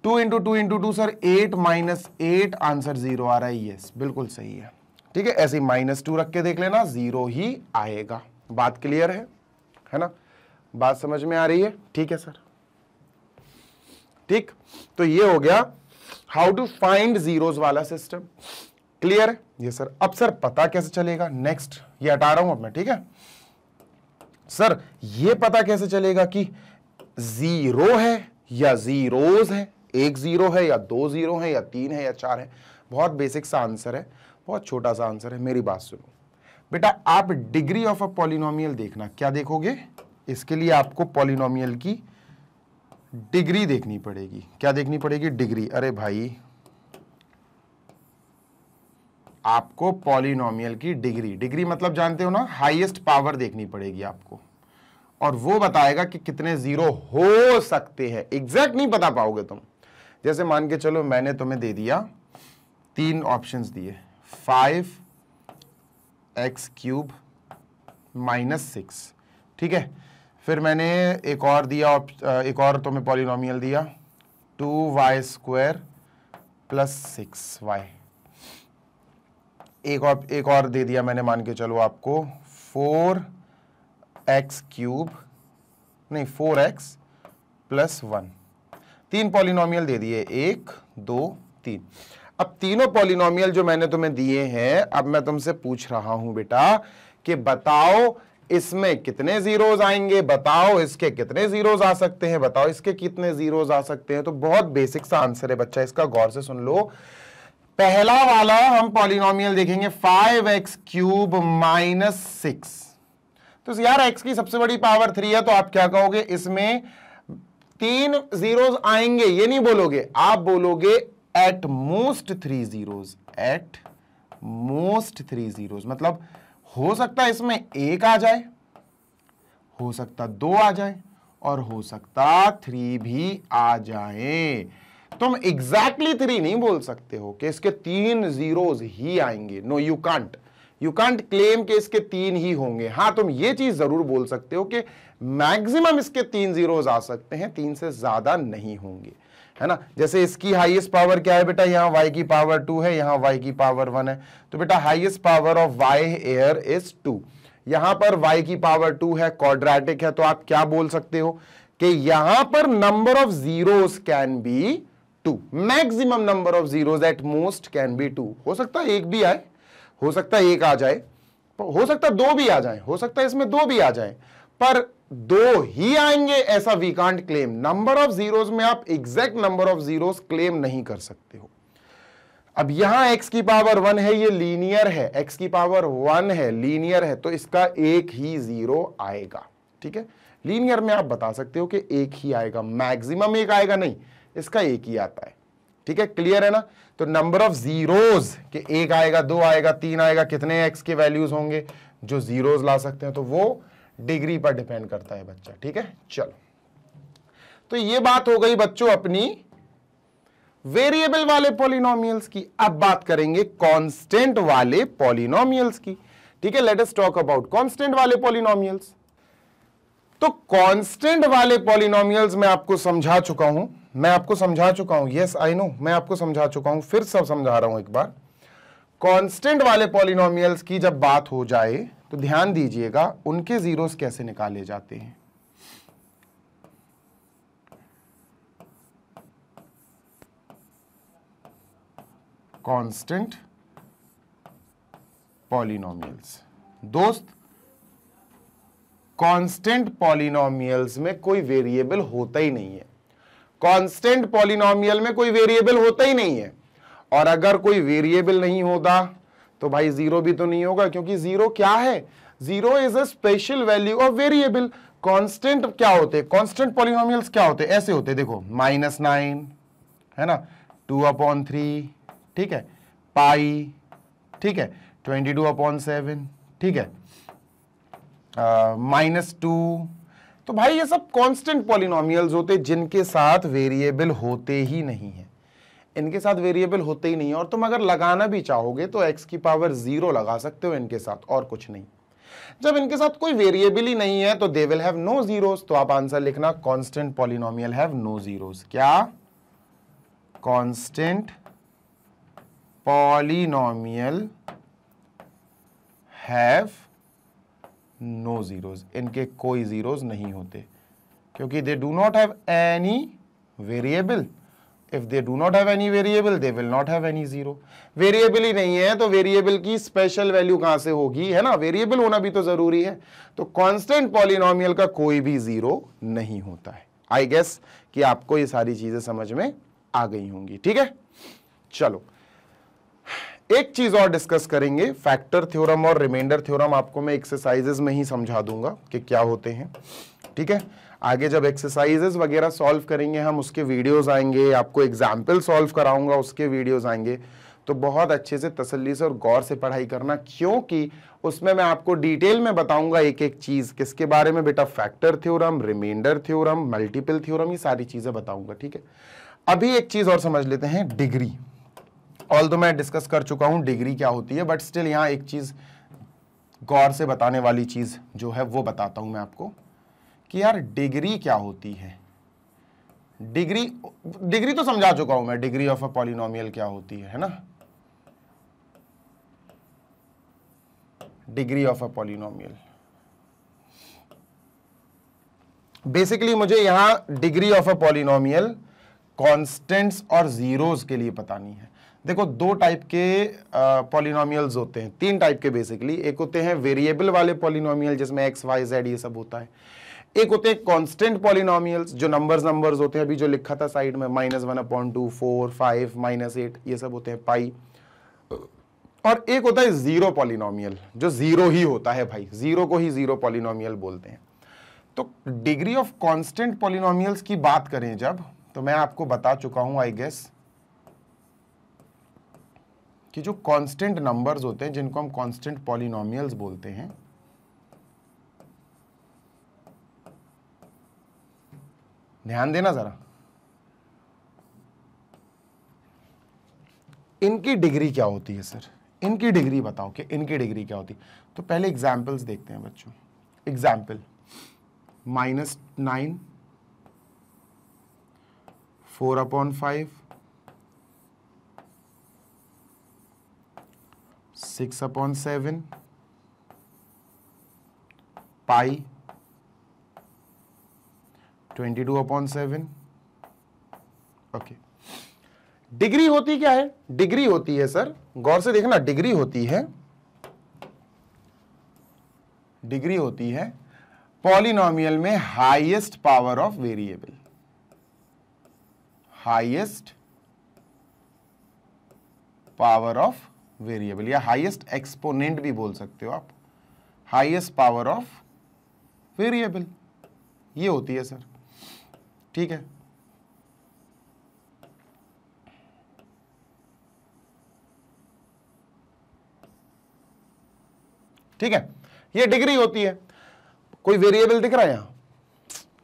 2 × 2 × 2 सर 8 -8, आंसर 0 आ रहा है। यस बिल्कुल सही है, ठीक है। ऐसे -2 रख के देख लेना, 0 ही आएगा। बात क्लियर है ना, बात समझ में आ रही है, ठीक है सर, ठीक। तो ये हो गया हाउ टू फाइंड जीरोस वाला सिस्टम, क्लियर है ये सर। अब सर पता कैसे चलेगा, नेक्स्ट ये हटा रहा हूं अब मैं, ठीक है सर। ये पता कैसे चलेगा कि 0 है या जीरोस है, 1 0 है या 2 0 है या 3 है या 4 है। बहुत बेसिक सा आंसर है, बहुत छोटा सा आंसर है। मेरी बात सुनो बेटा, आप डिग्री ऑफ अ पॉलिनोमियल देखना, क्या देखोगे, इसके लिए आपको पॉलिनोमियल की डिग्री देखनी पड़ेगी। क्या देखनी पड़ेगी, डिग्री। अरे भाई आपको पॉलिनोमियल की डिग्री मतलब जानते हो ना, हाईएस्ट पावर देखनी पड़ेगी आपको, और वो बताएगा कि कितने जीरो हो सकते हैं। एग्जैक्ट नहीं बता पाओगे तुम। जैसे मान के चलो मैंने तुम्हें दे दिया 3 ऑप्शंस दिए, 5x³ -6, ठीक है। फिर मैंने एक और दिया, एक और तुम्हें पॉलिनोमियल दिया 2y² + 6y। एक और दे दिया मैंने, मान के चलो आपको 4x³ नहीं 4x + 1। 3 पॉलिनोमियल दे दिए, 1 2 3। अब तीनों पॉलिनोमियल जो मैंने तुम्हें दिए हैं, अब मैं तुमसे पूछ रहा हूं बेटा कि बताओ इसमें कितने जीरोस आएंगे, बताओ इसके कितने जीरोस आ सकते हैं, बताओ इसके कितने जीरोस आ सकते हैं। तो बहुत बेसिक सा आंसर है बच्चा, इसका गौर से सुन लो। पहला वाला हम पॉलिनोमियल देखेंगे 5x³ -6। तो यार x की सबसे बड़ी पावर 3 है, तो आप क्या कहोगे, इसमें 3 जीरोस आएंगे, ये नहीं बोलोगे, आप बोलोगे at most 3 zeros, at most 3 zeros. मतलब हो सकता है इसमें 1 आ जाए, हो सकता 2 आ जाए, और हो सकता 3 भी आ जाए। तुम एग्जैक्टली 3 नहीं बोल सकते हो कि इसके 3 जीरोस ही आएंगे। नो यू कांट क्लेम कि इसके 3 ही होंगे। हाँ तुम ये चीज जरूर बोल सकते हो कि मैक्सिमम इसके 3 जीरोस आ सकते हैं, 3 से ज्यादा नहीं होंगे, है ना। जैसे इसकी हाईएस्ट पावर क्या है बेटा, यहां y की पावर 2 है, यहां y की पावर 1 है, तो बेटा highest power of y air is 2। यहां पर y की पावर 2 है, क्वाड्रेटिक है, तो आप क्या बोल सकते हो कि यहां पर number of zeros can be 2। Maximum number of zeros at most can be 2। हो सकता है 1 भी आए, हो सकता है 1 आ जाए, हो सकता है 2 भी आ जाए, हो सकता है इसमें 2 भी आ जाए, पर 2 ही आएंगे ऐसा we can't claim. Number of zeros में आप exact number of zeros claim नहीं कर सकते हो। अब यहां x की पावर 1 है, ये लीनियर है, x की पावर 1 है, लीनियर है, तो इसका एक ही जीरो आएगा। ठीक है, लीनियर में आप बता सकते हो कि एक ही आएगा, मैक्सिमम एक आएगा नहीं, इसका एक ही आता है। ठीक है, क्लियर है ना। तो नंबर ऑफ जीरोज के एक आएगा, दो आएगा, तीन आएगा, कितने x के वैल्यूज होंगे जो जीरोज ला सकते हैं, तो वो डिग्री पर डिपेंड करता है बच्चा। ठीक है, चलो, तो ये बात हो गई बच्चों अपनी वेरिएबल वाले पॉलिनोमियल्स की। अब बात करेंगे कांस्टेंट वाले पॉलिनोमियल्स की। ठीक है, let us talk about constant वाले पॉलिनोमियल्स। तो कांस्टेंट वाले पॉलिनोमियल्स मैं आपको समझा चुका हूं, यस आई नो, मैं आपको समझा चुका हूं, फिर सब समझा रहा हूं एक बार। कांस्टेंट वाले पॉलिनोमियल्स की जब बात हो जाए तो ध्यान दीजिएगा उनके जीरोस कैसे निकाले जाते हैं। कांस्टेंट पॉलिनोमियल्स, दोस्त कांस्टेंट पॉलिनोमियल्स में कोई वेरिएबल होता ही नहीं है। कांस्टेंट पॉलिनोमियल में कोई वेरिएबल होता ही नहीं है, और अगर कोई वेरिएबल नहीं होता तो भाई जीरो भी तो नहीं होगा, क्योंकि जीरो क्या है, zero is a special value of variable. Constant क्या होते, कांस्टेंट पॉलिनोमियल्स क्या होते, ऐसे होते, देखो -9 है ना, 2/3, ठीक है, पाई, ठीक है, 22/7, ठीक है, -2। तो भाई ये सब कांस्टेंट पॉलिनोमियल्स होते जिनके साथ वेरिएबल होते ही नहीं है, इनके साथ वेरिएबल होते ही नहीं है। और तुम अगर लगाना भी चाहोगे तो x की पावर 0 लगा सकते हो इनके साथ, और कुछ नहीं। जब इनके साथ कोई वेरिएबल ही नहीं है तो they will have no zeros. तो आप आंसर लिखना constant polynomial have no zeros. क्या, constant polynomial have no zeros, इनके कोई जीरोस नहीं होते, क्योंकि they do not have any variable. If they do not have any variable they will not have any zero. Variable ही नहीं है तो वेरिएबल की स्पेशल वैल्यू कहां से होगी, है ना, वेरिएबल होना भी तो जरूरी है। तो कांस्टेंट पॉलिनोमियल का कोई भी जीरो नहीं होता है। आई गेस कि आपको ये सारी चीजें समझ में आ गई होंगी। ठीक है, चलो एक चीज और डिस्कस करेंगे, फैक्टर थ्योरम और रिमाइंडर थ्योरम आपको मैं एक्सरसाइजेस में ही समझा दूंगा कि क्या होते हैं। ठीक है, आगे जब एक्सरसाइजेस वगैरह सॉल्व करेंगे हम, उसके वीडियोस आएंगे, आपको एग्जाम्पल सॉल्व कराऊंगा उसके वीडियोस आएंगे, तो बहुत अच्छे से तसल्ली से और गौर से पढ़ाई करना, क्योंकि उसमें मैं आपको डिटेल में बताऊंगा एक एक चीज, किसके बारे में बेटा, factor theorem, remainder theorem, multiple theorem, ये सारी चीजें बताऊंगा। ठीक है, अभी एक चीज और समझ लेते हैं, डिग्री। ऑल्दो मैं डिस्कस कर चुका हूं डिग्री क्या होती है, बट स्टिल यहां एक चीज गौर से बताने वाली चीज जो है वो बताता हूं मैं आपको कि यार डिग्री क्या होती है। डिग्री तो समझा चुका हूं मैं, डिग्री ऑफ अ पॉलिनोमियल क्या होती है ना, degree of a polynomial. Basically मुझे यहां degree of a polynomial constants और जीरोस के लिए बतानी है। देखो दो टाइप के पॉलिनोमियल्स होते हैं, तीन टाइप के बेसिकली। एक होते हैं वेरिएबल वाले पॉलिनोमियल जिसमें x y z ये सब होता है। एक होते हैं कांस्टेंट पॉलिनोमियल्स जो नंबर्स होते हैं, अभी जो लिखा था साइड में -1/2, 4, 5, -8 ये सब होते हैं, पाई। और एक होता है जीरो पॉलिनोमियल जो जीरो ही होता है भाई, जीरो को ही जीरो पॉलिनोमियल बोलते हैं। तो डिग्री ऑफ कांस्टेंट पॉलिनोमियल्स की बात करें जब, तो मैं आपको बता चुका हूं आई गेस कि जो कांस्टेंट नंबर्स होते हैं जिनको हम कांस्टेंट पॉलिनोमियल्स बोलते हैं, ध्यान देना जरा, इनकी डिग्री क्या होती है सर, इनकी डिग्री बताओ कि इनकी डिग्री क्या होती है। तो पहले एग्जाम्पल्स देखते हैं बच्चों। एग्जाम्पल -9, 4/5, 6/7, पाई, 22/7। ओके, डिग्री होती क्या है, डिग्री होती है सर, गौर से देखना, डिग्री होती है पॉलिनोमियल में highest power of variable, highest power of variable, या हाईएस्ट एक्सपोनेंट भी बोल सकते हो आप, हाईएस्ट पावर ऑफ वेरिएबल ये होती है सर। ठीक है, ठीक है, ये डिग्री होती है। कोई वेरिएबल दिख रहा है यहां?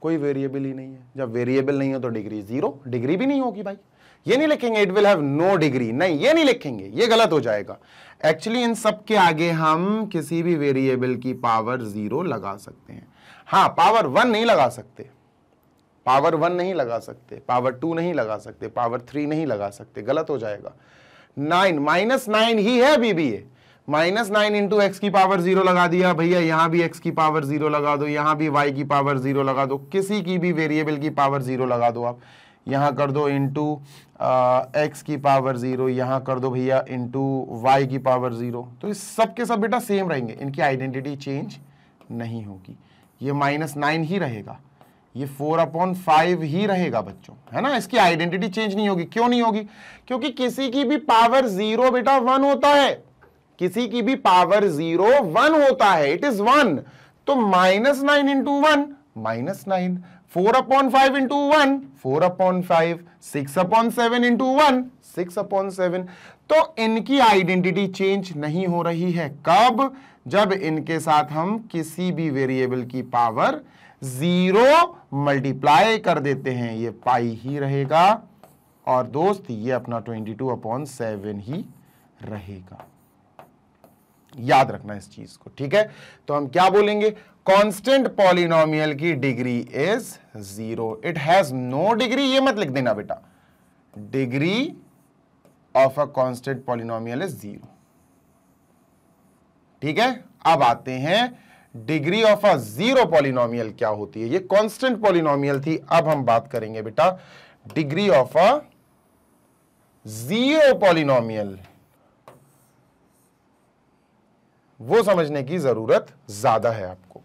कोई वेरिएबल ही नहीं है। जब वेरिएबल नहीं हो तो डिग्री जीरो, डिग्री भी नहीं होगी भाई। ये नहीं लिखेंगे it will have no degree, नहीं ये नहीं लिखेंगे, ये गलत हो जाएगा। एक्चुअली इन सब के आगे हम किसी भी वेरिएबल की पावर जीरो लगा सकते हैं। हाँ, पावर 1 नहीं लगा सकते, पावर 1 नहीं लगा सकते, पावर 2 नहीं लगा सकते, पावर 3 नहीं लगा सकते, गलत हो जाएगा। 9 -9 ही है अभी भी ये। -9 इंटू एक्स की पावर 0 लगा दिया भैया, यहां भी x की पावर 0 लगा दो, यहां भी y की पावर 0 लगा दो, किसी की भी वेरिएबल की पावर 0 लगा दो आप। यहां कर दो इंटू एक्स की पावर 0, यहां कर दो भैया इंटू वाई की पावर 0, तो इस सब के सब बेटा सेम रहेंगे, इनकी आइडेंटिटी चेंज नहीं होगी। ये -9 ही रहेगा, ये 4/5 ही रहेगा बच्चों, है ना। इसकी आइडेंटिटी चेंज नहीं होगी। क्यों नहीं होगी? क्योंकि किसी की भी पावर 0 बेटा 1 होता है, किसी की भी पावर 0 1 होता है, इट इज 1। तो -9 इंटू 1 -9, 4/5 इंटू 1 4/5, 6/7 इंटू 1 6/7। तो इनकी आइडेंटिटी चेंज नहीं हो रही है। कब? जब इनके साथ हम किसी भी वेरिएबल की पावर 0 मल्टीप्लाई कर देते हैं, ये पाई ही रहेगा। और दोस्त ये अपना 22/7 ही रहेगा। याद रखना इस चीज को, ठीक है। तो हम क्या बोलेंगे? कांस्टेंट पॉलिनोमियल की degree is 0, it has no degree. ये मत लिख देना बेटा, degree of a constant polynomial is 0, ठीक है। अब आते हैं degree of a zero polynomial क्या होती है। ये कांस्टेंट पॉलिनोमियल थी, अब हम बात करेंगे बेटा degree of a zero polynomial. वो समझने की जरूरत ज्यादा है आपको।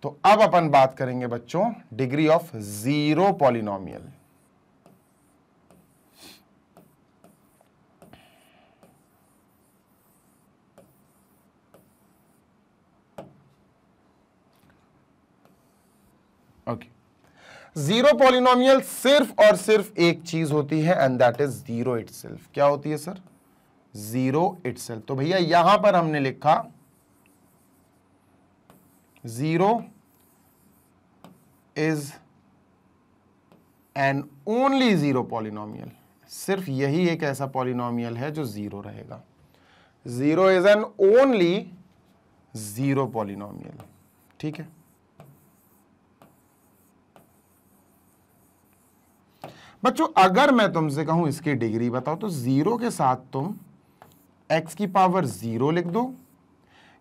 तो अब अपन बात करेंगे बच्चों degree of zero polynomial. Okay, zero polynomial सिर्फ और सिर्फ एक चीज होती है and that is zero itself. क्या होती है सर? Zero itself. तो भैया यहां पर हमने लिखा zero is an only zero polynomial. सिर्फ यही एक ऐसा पॉलिनोमियल है जो जीरो रहेगा। Zero is an only zero polynomial, ठीक है। बच्चों अगर मैं तुमसे कहूं इसकी डिग्री बताओ, तो जीरो के साथ तुम x की पावर 0 लिख दो,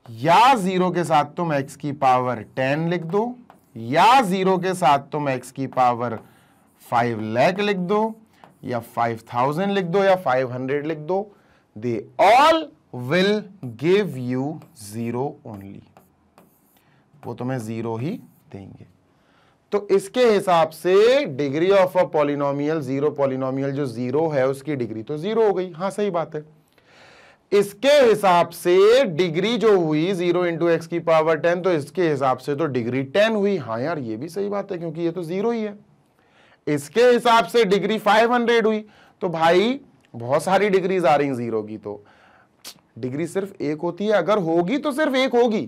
या जीरो के साथ तुम x की पावर 10 लिख दो, या जीरो के साथ तुम x की पावर 5 लाख लिख दो, या 5000 लिख दो, या 500 लिख दो, they all will give you zero only. वो तुम्हें जीरो ही देंगे। तो इसके हिसाब से degree of a polynomial, zero polynomial जो जीरो है उसकी डिग्री तो जीरो हो गई। हाँ सही बात है। इसके हिसाब से डिग्री जो हुई 0 इंटू एक्स की पावर 10, तो इसके हिसाब से तो डिग्री 10 हुई। हाँ यार ये भी सही बात है, क्योंकि ये तो जीरो ही है। इसके हिसाब से डिग्री 500 हुई। तो भाई बहुत सारी डिग्रीज आ रही जीरो की, तो डिग्री सिर्फ एक होती है। अगर होगी तो सिर्फ एक होगी,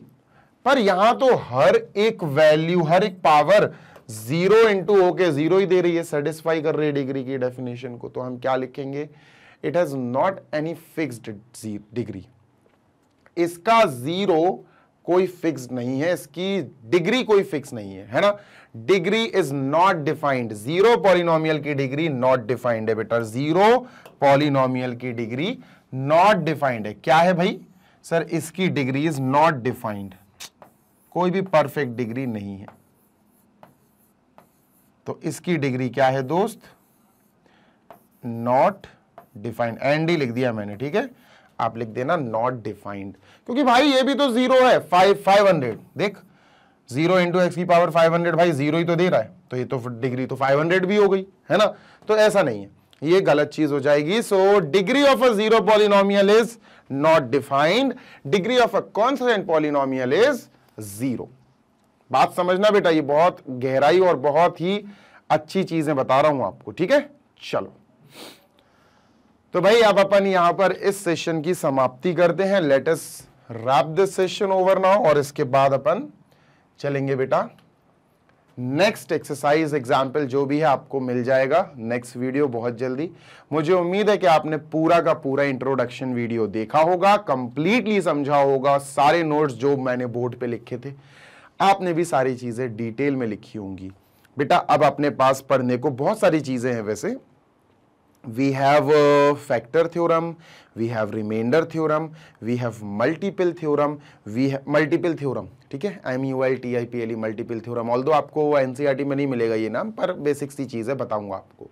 पर यहां तो हर एक वैल्यू, हर एक पावर 0 इंटू होके 0 ही दे रही है, सेटिस्फाई कर रही है डिग्री की डेफिनेशन को। तो हम क्या लिखेंगे? It has not any fixed degree. इसका जीरो कोई फिक्स्ड नहीं है, इसकी डिग्री कोई फिक्स नहीं है, है ना। Degree is not defined. Zero polynomial की डिग्री नॉट डिफाइंड है बेटा। जीरो पॉलिनोमियल की डिग्री नॉट डिफाइंड है। क्या है भाई? सर इसकी डिग्री इज नॉट डिफाइंड। कोई भी परफेक्ट डिग्री नहीं है। तो इसकी डिग्री क्या है दोस्त? Not defined. एंड ही लिख दिया मैंने, ठीक है। आप लिख देना नॉट डिफाइंड, क्योंकि भाई ये भी तो जीरो है। 500 देख, 0 इंटू एक्स की पावर 500 भाई जीरो ही तो दे रहा है। तो ये तो डिग्री तो 500 भी हो गई, है ना। तो ऐसा नहीं है, ये गलत चीज हो जाएगी। So degree of a zero polynomial is not defined, degree of a constant polynomial is 0। बात समझना बेटा, ये बहुत गहराई और बहुत ही अच्छी चीजें बता रहा हूं आपको, ठीक है। चलो तो भाई अब अपन यहां पर इस सेशन की समाप्ति करते हैं। Let us wrap this session over now, और इसके बाद अपन चलेंगे बेटा नेक्स्ट एक्सरसाइज एग्जाम्पल जो भी है आपको मिल जाएगा नेक्स्ट वीडियो बहुत जल्दी। मुझे उम्मीद है कि आपने पूरा का पूरा इंट्रोडक्शन वीडियो देखा होगा, कंप्लीटली समझा होगा, सारे नोट्स जो मैंने बोर्ड पे लिखे थे आपने भी सारी चीजें डिटेल में लिखी होंगी। बेटा अब अपने पास पढ़ने को बहुत सारी चीजें हैं वैसे। We have factor theorem, we have remainder theorem, we have multiple theorem, we have multiple theorem, ठीक है, MULTIPLE multiple theorem। ऑल्दो आपको NCERT में नहीं मिलेगा ये नाम, पर बेसिक्स सी चीज है, बताऊंगा आपको।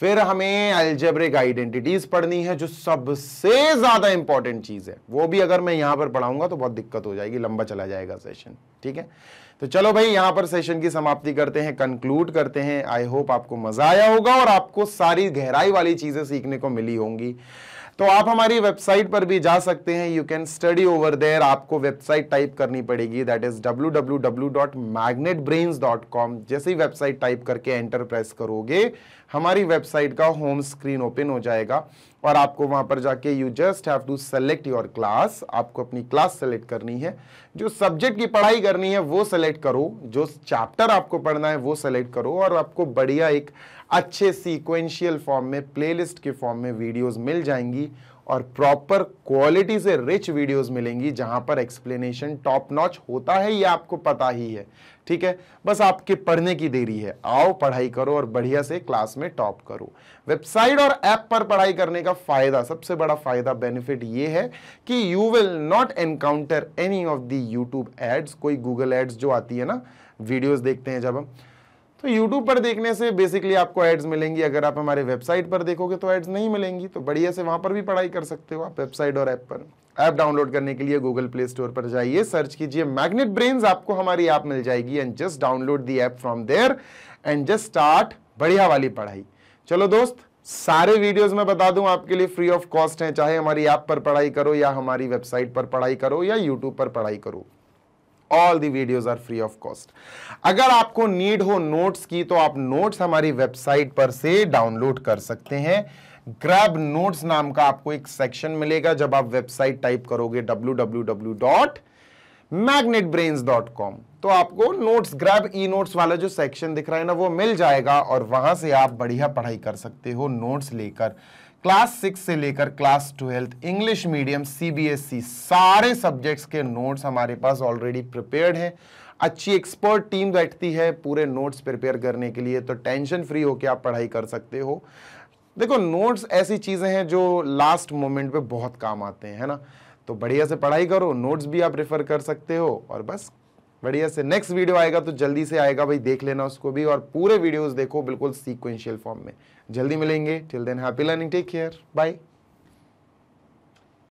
फिर हमें अलजेब्रिक आइडेंटिटीज पढ़नी है जो सबसे ज्यादा इंपॉर्टेंट चीज है, वो भी अगर मैं यहां पर पढ़ाऊंगा तो बहुत दिक्कत हो जाएगी, लंबा चला जाएगा सेशन, ठीक है। तो चलो भाई यहां पर सेशन की समाप्ति करते हैं, कंक्लूड करते हैं। आई होप आपको मजा आया होगा और आपको सारी गहराई वाली चीजें सीखने को मिली होंगी। तो आप हमारी वेबसाइट पर भी जा सकते हैं, you can study over there. आपको वेबसाइट टाइप करनी पड़ेगी, दैट इज www.magnetbrains.com। जैसे ही वेबसाइट टाइप करके एंटर प्रेस करोगे हमारी वेबसाइट का होम स्क्रीन ओपन हो जाएगा और आपको वहां पर जाके you just have to select your class. आपको अपनी क्लास सेलेक्ट करनी है, जो सब्जेक्ट की पढ़ाई करनी है वो सेलेक्ट करो, जो चैप्टर आपको पढ़ना है वो सेलेक्ट करो, और आपको बढ़िया एक अच्छे सीक्वेंशियल फॉर्म में प्लेलिस्ट के फॉर्म में वीडियोस मिल जाएंगी और प्रॉपर क्वालिटी से रिच वीडियोस मिलेंगी जहां पर एक्सप्लेनेशन टॉप नॉच होता है, ये आपको पता ही है, ठीक है। बस आपके पढ़ने की देरी है, आओ पढ़ाई करो और बढ़िया से क्लास में टॉप करो। वेबसाइट और ऐप पर पढ़ाई करने का फायदा, सबसे बड़ा फायदा बेनिफिट ये है कि you will not encounter any of the YouTube ads. कोई गूगल एड्स जो आती है ना, वीडियोस देखते हैं जब हम, तो YouTube पर देखने से बेसिकली आपको एड्स मिलेंगी, अगर आप हमारे वेबसाइट पर देखोगे तो एड्स नहीं मिलेंगी। तो बढ़िया से वहां पर भी पढ़ाई कर सकते हो आप वेबसाइट और ऐप पर। ऐप डाउनलोड करने के लिए गूगल प्ले स्टोर पर जाइए, सर्च कीजिए मैग्नेट ब्रेन्स, आपको हमारी ऐप मिल जाएगी and just download the app from there and just start बढ़िया वाली पढ़ाई। चलो दोस्त, सारे वीडियोस मैं बता दूं आपके लिए फ्री ऑफ कॉस्ट हैं, चाहे हमारी ऐप पर पढ़ाई करो या हमारी वेबसाइट पर पढ़ाई करो या यूट्यूब पर पढ़ाई करो, all the videos are free of cost. अगर आपको नीड हो नोट्स की तो आप नोट्स हमारी वेबसाइट पर से डाउनलोड कर सकते हैं। ग्रैब नोट्स नाम का आपको एक सेक्शन मिलेगा जब आप वेबसाइट टाइप करोगे www.magnetbrains.com, तो आपको नोट्स ग्रैब ई नोट्स वाला जो सेक्शन दिख रहा है ना वो मिल जाएगा और वहां से आप बढ़िया पढ़ाई कर सकते हो नोट्स लेकर। क्लास 6 से लेकर क्लास 12 इंग्लिश मीडियम CBSE सारे सब्जेक्ट्स के नोट्स हमारे पास ऑलरेडी प्रिपेयर्ड हैं। अच्छी एक्सपर्ट टीम बैठती है पूरे नोट्स प्रिपेयर करने के लिए, तो टेंशन फ्री होकर आप पढ़ाई कर सकते हो। देखो नोट्स ऐसी चीजें हैं जो लास्ट मोमेंट पे बहुत काम आते हैं, है ना। तो बढ़िया से पढ़ाई करो, नोट्स भी आप रेफर कर सकते हो और बस बढ़िया से नेक्स्ट वीडियो आएगा तो जल्दी से आएगा भाई, देख लेना उसको भी और पूरे वीडियोस देखो बिल्कुल सीक्वेंशियल फॉर्म में। जल्दी मिलेंगे, till then happy learning, take care, bye.